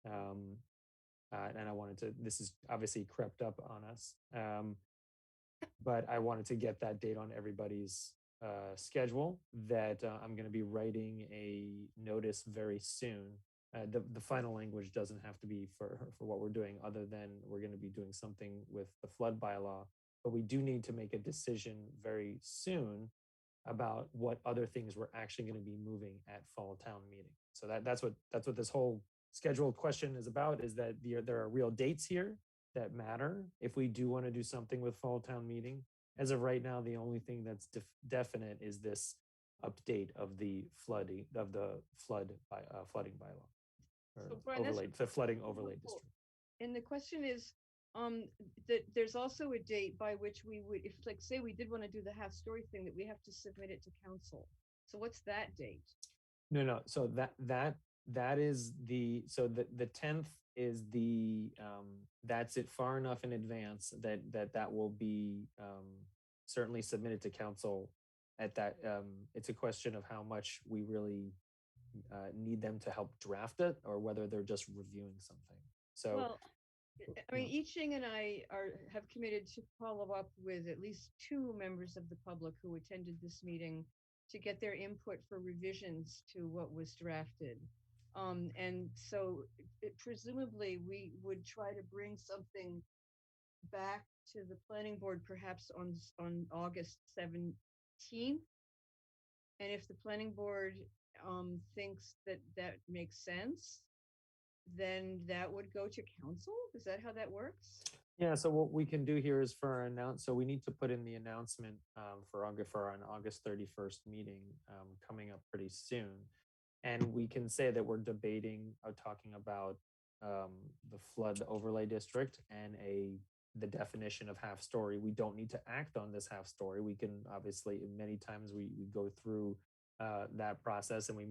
And I wanted to, this is obviously crept up on us, but I wanted to get that date on everybody's schedule that I'm going to be writing a notice very soon. The final language doesn't have to be for what we're doing, other than we're going to be doing something with the flood bylaw, but we do need to make a decision very soon about what other things we're actually going to be moving at fall town meeting. So that's what this whole scheduled question is about, is that there are real dates here that matter if we do want to do something with fall town meeting. As of right now, the only thing that's definite is this update of the flooding bylaw, or
So, Brian, that's
overlay, the flooding overlay
wonderful.
district.
And the question is, that there's also a date by which we would, if like, say we did want to do the half story thing, that we have to submit it to council. So what's that date?
No. So that is the, so the 10th is the that's it far enough in advance that will be certainly submitted to council at that. It's a question of how much we really need them to help draft it, or whether they're just reviewing something. So
Well, I mean, I Ching and I have committed to follow up with at least 2 members of the public who attended this meeting to get their input for revisions to what was drafted. And so presumably we would try to bring something back to the planning board perhaps on August 17th. And if the planning board thinks that that makes sense, then that would go to council. Is that how that works?
yeah, so what we can do here is for our announce. So we need to put in the announcement for an August 31st meeting coming up pretty soon, and we can say that we're debating, talking about the flood overlay district and the definition of half story. We don't need to act on this half story. We can obviously, many times we go through that process, and we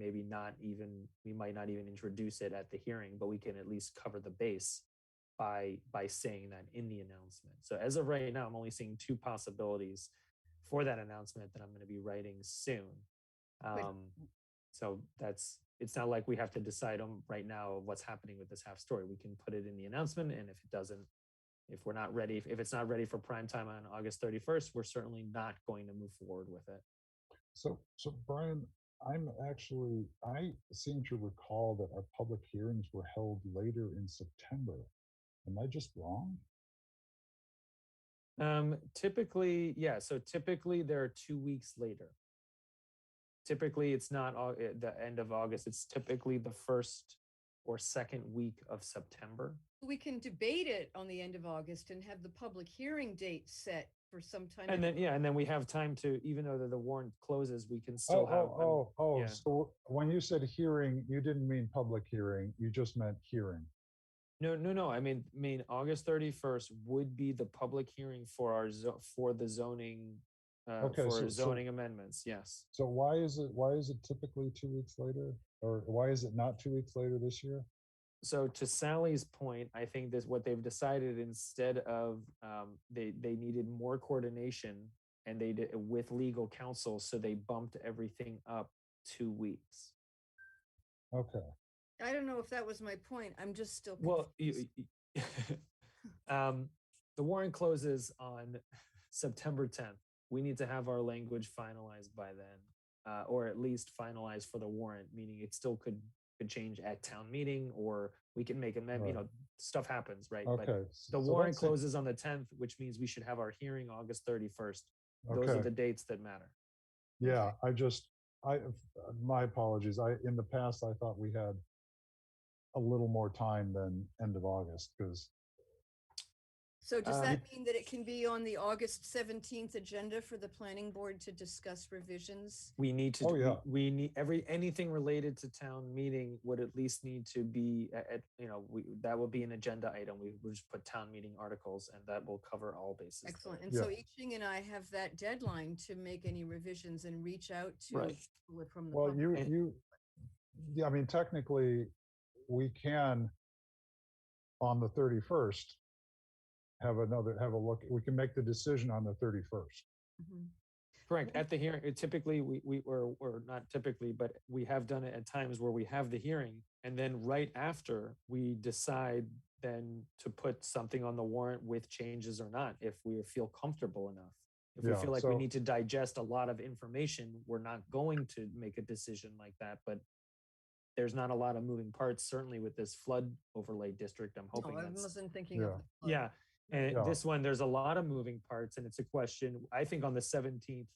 might not even introduce it at the hearing, but we can at least cover the base by saying that in the announcement. So as of right now, I'm only seeing 2 possibilities for that announcement that I'm going to be writing soon. So it's not like we have to decide on right now what's happening with this half story. We can put it in the announcement, and if we're not ready, if it's not ready for prime time on August 31st, we're certainly not going to move forward with it.
So Brian, I seem to recall that our public hearings were held later in September. Am I just wrong?
Typically, yeah. So typically they're 2 weeks later. Typically it's not the end of August. It's typically the first or second week of September.
We can debate it on the end of August and have the public hearing date set for some time.
And then we have time to, even though the warrant closes, we can still have. Yeah.
So when you said hearing, you didn't mean public hearing. You just meant hearing.
No. I mean August 31st would be the public hearing for for the zoning. Zoning amendments. Yes.
So why is it typically 2 weeks later, or why is it not 2 weeks later this year?
So to Sally's point, I think what they've decided, instead of they needed more coordination, and they did with legal counsel, so they bumped everything up 2 weeks.
Okay.
I don't know if that was my point. I'm just still
confused. The warrant closes on September 10th. We need to have our language finalized by then, or at least finalized for the warrant, meaning it still could change at town meeting, or we can make amendment.
Right.
Stuff happens, right?
Okay.
But the warrant closes on the 10th, which means we should have our hearing August 31st. Those are the dates that matter.
Yeah, my apologies. In the past, I thought we had a little more time than end of August, because
So does that mean that it can be on the August 17th agenda for the planning board to discuss revisions?
We need to,
Oh, yeah.
we need anything related to town meeting would at least need to be that will be an agenda item. We'll just put town meeting articles and that will cover all bases.
Excellent. And
Yeah.
so Iching and I have that deadline to make any revisions and reach out to
Right.
people from the
Well,
public.
yeah, I mean, technically, we can, on the 31st, have a look. We can make the decision on the 31st.
Mhm.
Correct. At the hearing, typically or not typically, but we have done it at times where we have the hearing and then right after we decide then to put something on the warrant with changes or not, if we feel comfortable enough. If we
Yeah,
feel like we
so-
need to digest a lot of information, we're not going to make a decision like that, but there's not a lot of moving parts, certainly with this flood overlay district. I'm hoping
No, I
that's
wasn't thinking
Yeah.
of the flood.
yeah. And
Yeah.
this one, there's a lot of moving parts, and it's a question. I think on the 17th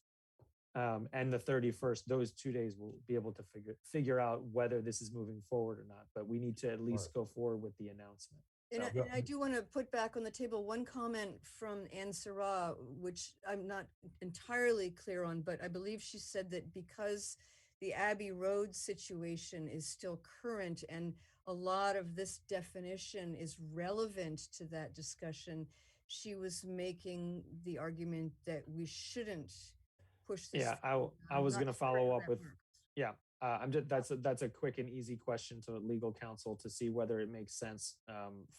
and the 31st, those 2 days we'll be able to figure out whether this is moving forward or not. But we need to at least go forward with the announcement.
And,
So-
I do want to put back on the table one comment from Anne Sarah, which I'm not entirely clear on, but I believe she said that because the Abbey Road situation is still current and a lot of this definition is relevant to that discussion, she was making the argument that we shouldn't push this.
Yeah,
forward.
I
I'm
was
not
going to
sure how
follow up
that
with
works.
yeah. I'm just that's a quick and easy question to legal counsel to see whether it makes sense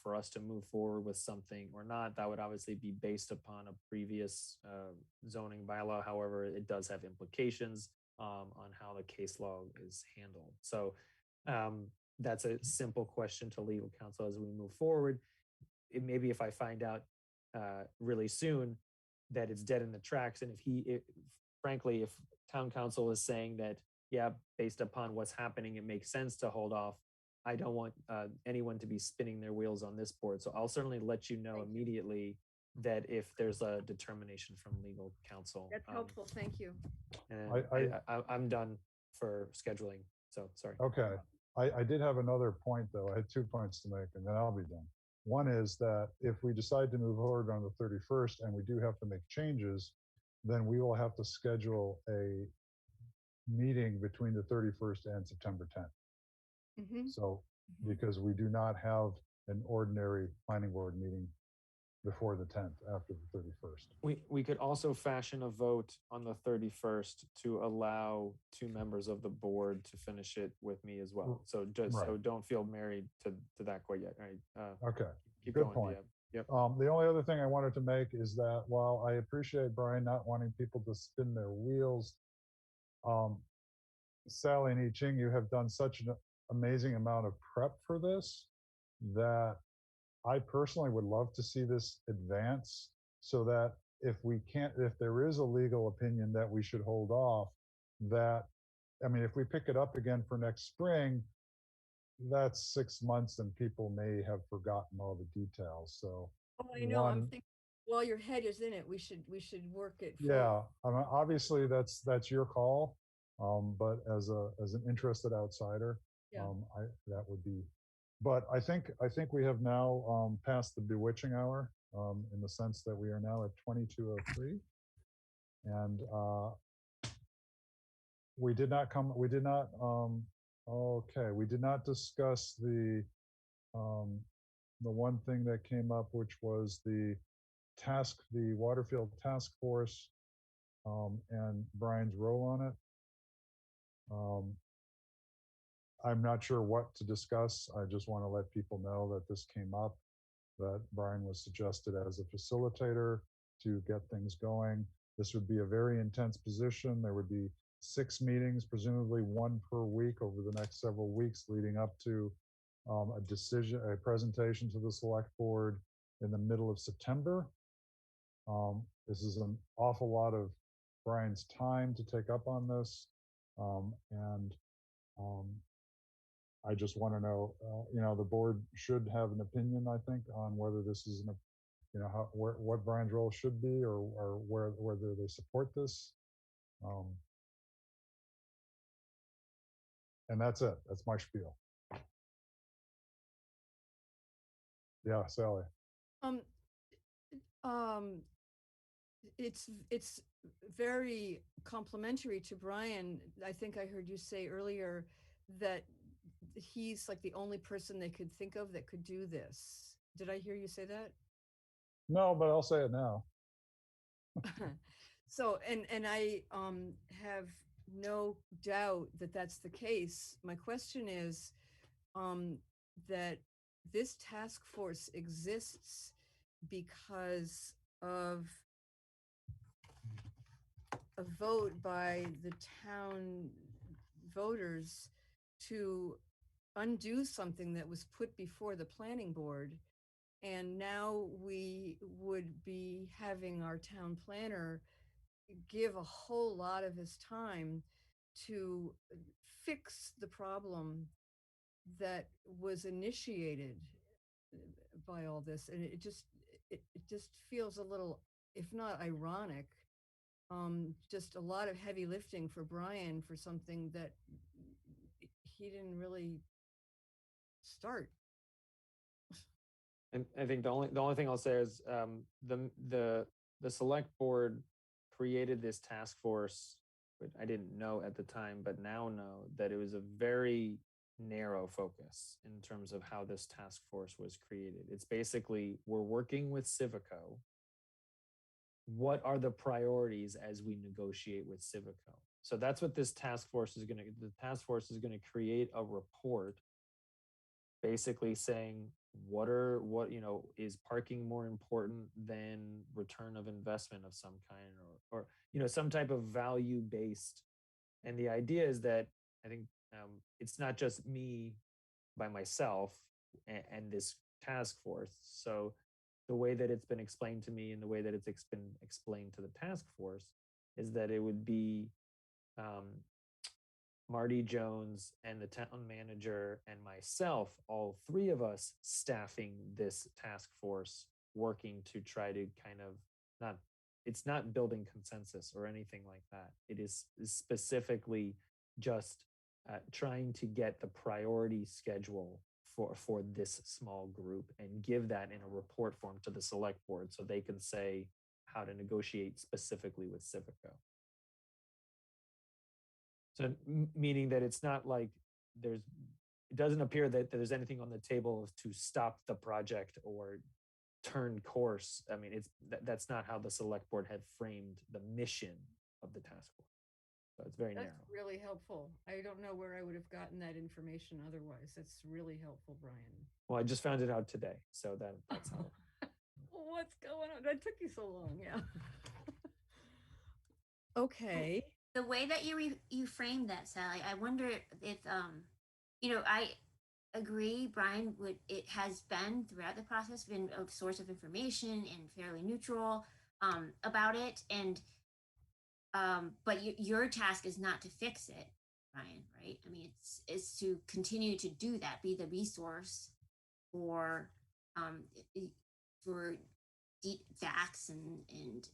for us to move forward with something or not. That would obviously be based upon a previous zoning bylaw. However, it does have implications on how the case law is handled. So that's a simple question to legal counsel as we move forward. Maybe if I find out really soon that it's dead in the tracks, and frankly, if town council is saying that, yeah, based upon what's happening, it makes sense to hold off. I don't want anyone to be spinning their wheels on this board. So I'll certainly let you know immediately that if there's a determination from legal counsel.
That's helpful. Thank you.
And I'm done for scheduling. So sorry.
Okay. I did have another point, though. I had 2 points to make, and then I'll be done. One is that if we decide to move forward on the 31st and we do have to make changes, then we will have to schedule a meeting between the 31st and September 10th.
Mhm.
So, because we do not have an ordinary planning board meeting before the 10th, after the 31st.
We could also fashion a vote on the 31st to allow 2 members of the board to finish it with me as well. So just so
Right.
don't feel married to that quite yet. All right.
Okay.
Keep
Good
going.
point.
Yep.
The only other thing I wanted to make is that while I appreciate Brian not wanting people to spin their wheels, Sally and I Ching, you have done such an amazing amount of prep for this that I personally would love to see this advance so that if there is a legal opinion that we should hold off, if we pick it up again for next spring, that's 6 months and people may have forgotten all the details. So,
I know. I'm thinking while your head is in it, we should work it.
Yeah, obviously that's your call, but as an interested outsider, that would be. But I think we have now passed the bewitching hour in the sense that we are now at 22:03, and we did not discuss the one thing that came up, which was the Waterfield task force and Brian's role on it. I'm not sure what to discuss. I just want to let people know that this came up, that Brian was suggested as a facilitator to get things going. This would be a very intense position. There would be 6 meetings, presumably 1 per week over the next several weeks leading up to a presentation to the select board in the middle of September. This is an awful lot of Brian's time to take up on this. I just want to know, the board should have an opinion, I think, on whether this is, what Brian's role should be or whether they support this. And that's it. That's my spiel. Yeah, Sally.
Um, it's very complimentary to Brian. I think I heard you say earlier that he's like the only person they could think of that could do this. Did I hear you say that?
No, but I'll say it now.
So, and I have no doubt that that's the case. My question is that this task force exists because of a vote by the town voters to undo something that was put before the planning board. And now we would be having our town planner give a whole lot of his time to fix the problem that was initiated by all this. And it just feels a little, if not ironic, just a lot of heavy lifting for Brian for something that he didn't really start.
And I think the only thing I'll say is the select board created this task force, but I didn't know at the time, but now know that it was a very narrow focus in terms of how this task force was created. It's basically, we're working with Civico. What are the priorities as we negotiate with Civico? So that's what this task force is going to, the task force is going to create a report basically saying what is parking more important than return of investment of some kind, or some type of value based. And the idea is that I think it's not just me by myself and this task force. So the way that it's been explained to me and the way that it's been explained to the task force is that it would be Marty Jones and the town manager and myself, all three of us staffing this task force, working to try to kind of it's not building consensus or anything like that. It is specifically just trying to get the priority schedule for this small group and give that in a report form to the select board so they can say how to negotiate specifically with Civico. So meaning that it's not like it doesn't appear that there's anything on the table to stop the project or turn course. I mean, that's not how the select board had framed the mission of the task force. So it's very narrow.
That's really helpful. I don't know where I would have gotten that information otherwise. That's really helpful, Brian.
Well, I just found it out today, so that's how.
What's going on? That took you so long, yeah. Okay.
The way that you framed that, Sally, I wonder if I agree, Brian, it has been throughout the process been a source of information and fairly neutral about it, and but your task is not to fix it, Brian, right? I mean, it's to continue to do that, be the resource for deep facts and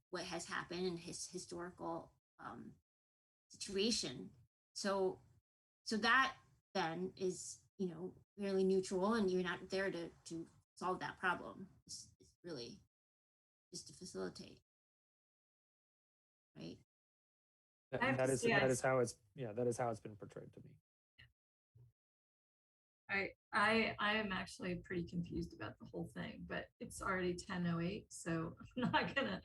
what has happened in his historical situation. So that then is really neutral, and you're not there to solve that problem. It's really just to facilitate, right?
That is how it's been portrayed to me.
I am actually pretty confused about the whole thing, but it's already 10:08, so I'm not gonna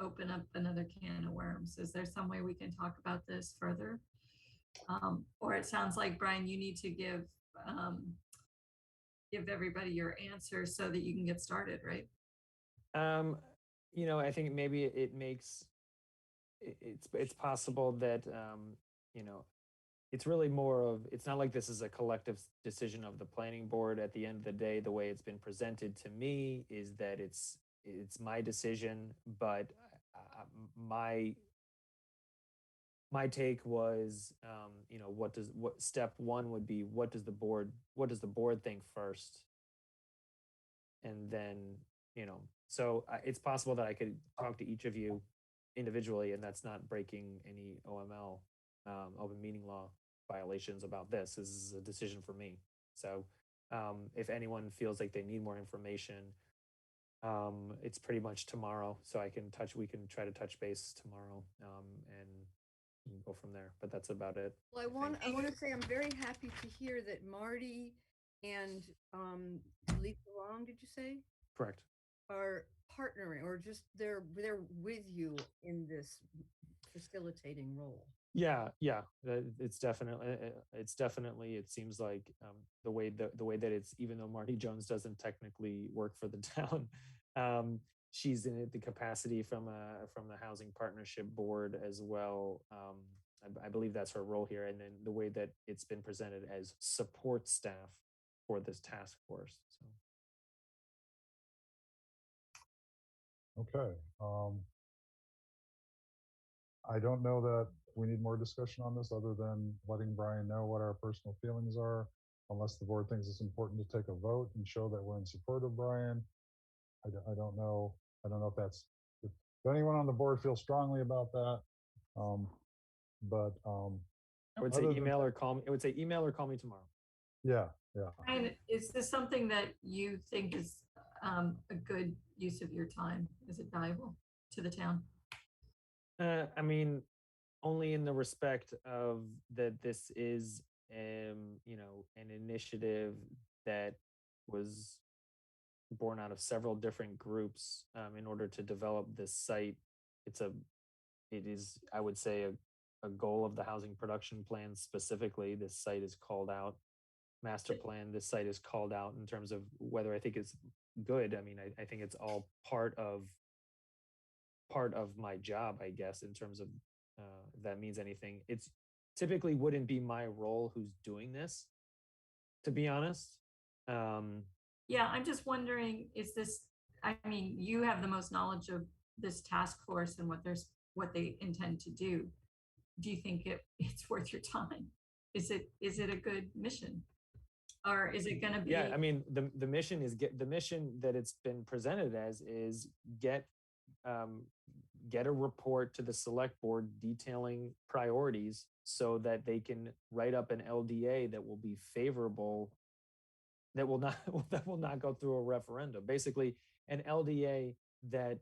open up another can of worms. Is there some way we can talk about this further? Or it sounds like, Brian, you need to give everybody your answer so that you can get started, right?
I think maybe it's possible that it's really more of, it's not like this is a collective decision of the planning board. At the end of the day, the way it's been presented to me is that it's my decision, but my take was, what step one would be, what does the board think first? And then, so it's possible that I could talk to each of you individually, and that's not breaking any OML, open meeting law violations about this. This is a decision for me. So if anyone feels like they need more information, It's pretty much tomorrow, so we can try to touch base tomorrow, and we can go from there. But that's about it.
Well, I want to say I'm very happy to hear that Marty and Lisa Long, did you say,
Correct.
are partnering, or just they're with you in this facilitating role.
Yeah, it's definitely it seems like the way that it's, even though Marty Jones doesn't technically work for the town, she's in the capacity from the housing partnership board as well. I believe that's her role here, and then the way that it's been presented as support staff for this task force. So
Okay. I don't know that we need more discussion on this other than letting Brian know what our personal feelings are, unless the board thinks it's important to take a vote and show that we're in support of Brian. I don't know. I don't know if that's, if anyone on the board feels strongly about that. But
I would say email or call me. I would say email or call me tomorrow.
Yeah.
And is this something that you think is a good use of your time? Is it valuable to the town?
I mean, only in the respect of that this is, an initiative that was born out of several different groups in order to develop this site. It is, I would say, a goal of the housing production plan specifically. This site is called out, master plan. This site is called out in terms of whether I think it's good. I mean, I think it's all part of my job, I guess, in terms of if that means anything. It's typically wouldn't be my role who's doing this, to be honest.
Yeah, I'm just wondering, is this, I mean, you have the most knowledge of this task force and what they intend to do. Do you think it's worth your time? Is it a good mission? Or is it going to be?
Yeah, I mean, the mission is the mission that it's been presented as is get a report to the select board detailing priorities so that they can write up an LDA that will be favorable, that will not go through a referendum. Basically, an LDA that,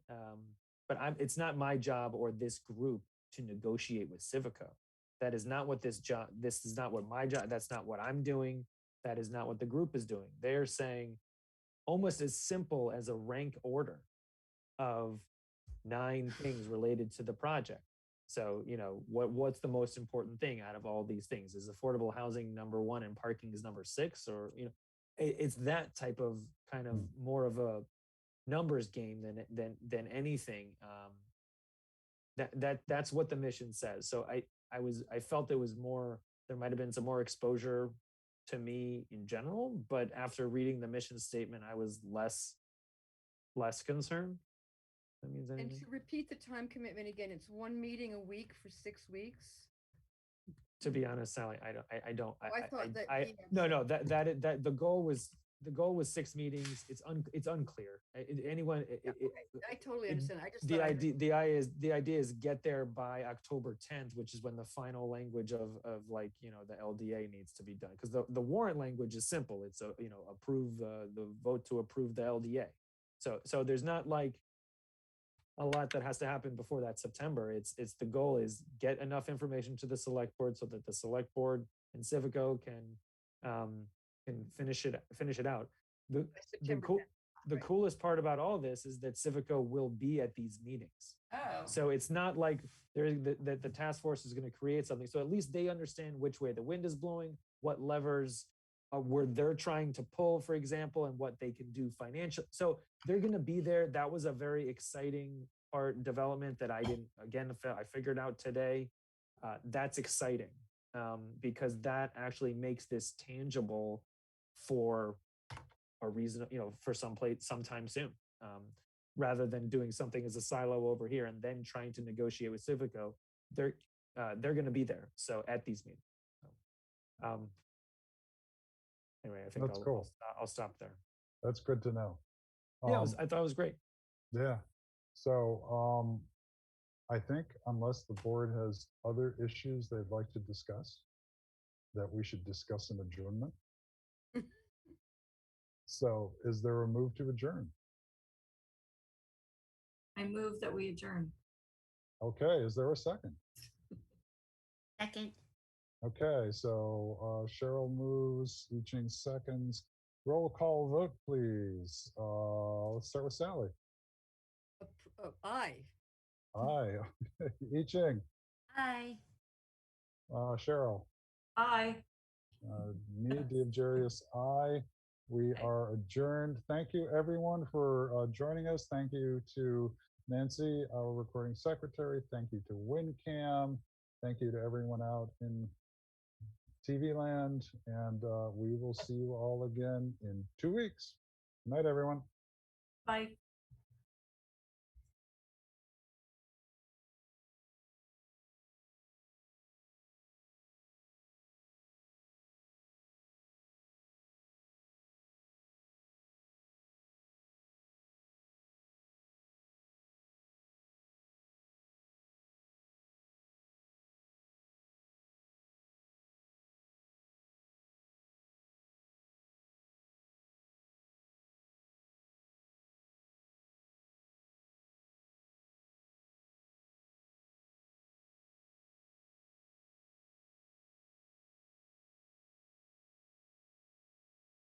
it's not my job or this group to negotiate with Civico. That is not what this is not what my job, that's not what I'm doing. That is not what the group is doing. They're saying almost as simple as a rank order of 9 things related to the project. So, what's the most important thing out of all these things? Is affordable housing number 1 and parking is number 6? Or, it's that type of kind of more of a numbers game than anything. That's what the mission says. So I felt there was more, there might have been some more exposure to me in general, but after reading the mission statement, I was less concerned. That means anything.
And to repeat the time commitment again, it's 1 meeting a week for 6 weeks.
To be honest, Sally, I don't.
I thought that.
No, that the goal was 6 meetings. It's unclear. Anyone.
I totally understand. I just
the idea is get there by October 10th, which is when the final language of like, the LDA needs to be done, because the warrant language is simple. It's approve the vote to approve the LDA. So there's not like a lot that has to happen before that September. It's the goal is get enough information to the select board so that the select board and Civico can finish it out. The coolest part about all this is that Civico will be at these meetings.
Oh.
So it's not like the task force is going to create something. So at least they understand which way the wind is blowing, what levers where they're trying to pull, for example, and what they can do financially. So they're going to be there. That was a very exciting development that I figured out today. That's exciting because that actually makes this tangible for a reason, for sometime soon, rather than doing something as a silo over here and then trying to negotiate with Civico. They're going to be there. So at these meetings. Anyway, I think
That's cool.
I'll stop there.
That's good to know.
Yeah, I thought it was great.
Yeah. So I think unless the board has other issues they'd like to discuss, that we should discuss an adjournment. So is there a move to adjourn?
I move that we adjourn.
Okay, is there a second?
Second.
Okay, so Cheryl moves, I Ching seconds. Roll call vote, please. Let's start with Sally.
Aye.
Aye. I Ching.
Aye.
Cheryl.
Aye.
Me, Diabjarius, aye. We are adjourned. Thank you, everyone, for joining us. Thank you to Nancy, our recording secretary. Thank you to WinCam. Thank you to everyone out in TV land. And we will see you all again in 2 weeks. Good night, everyone.
Bye.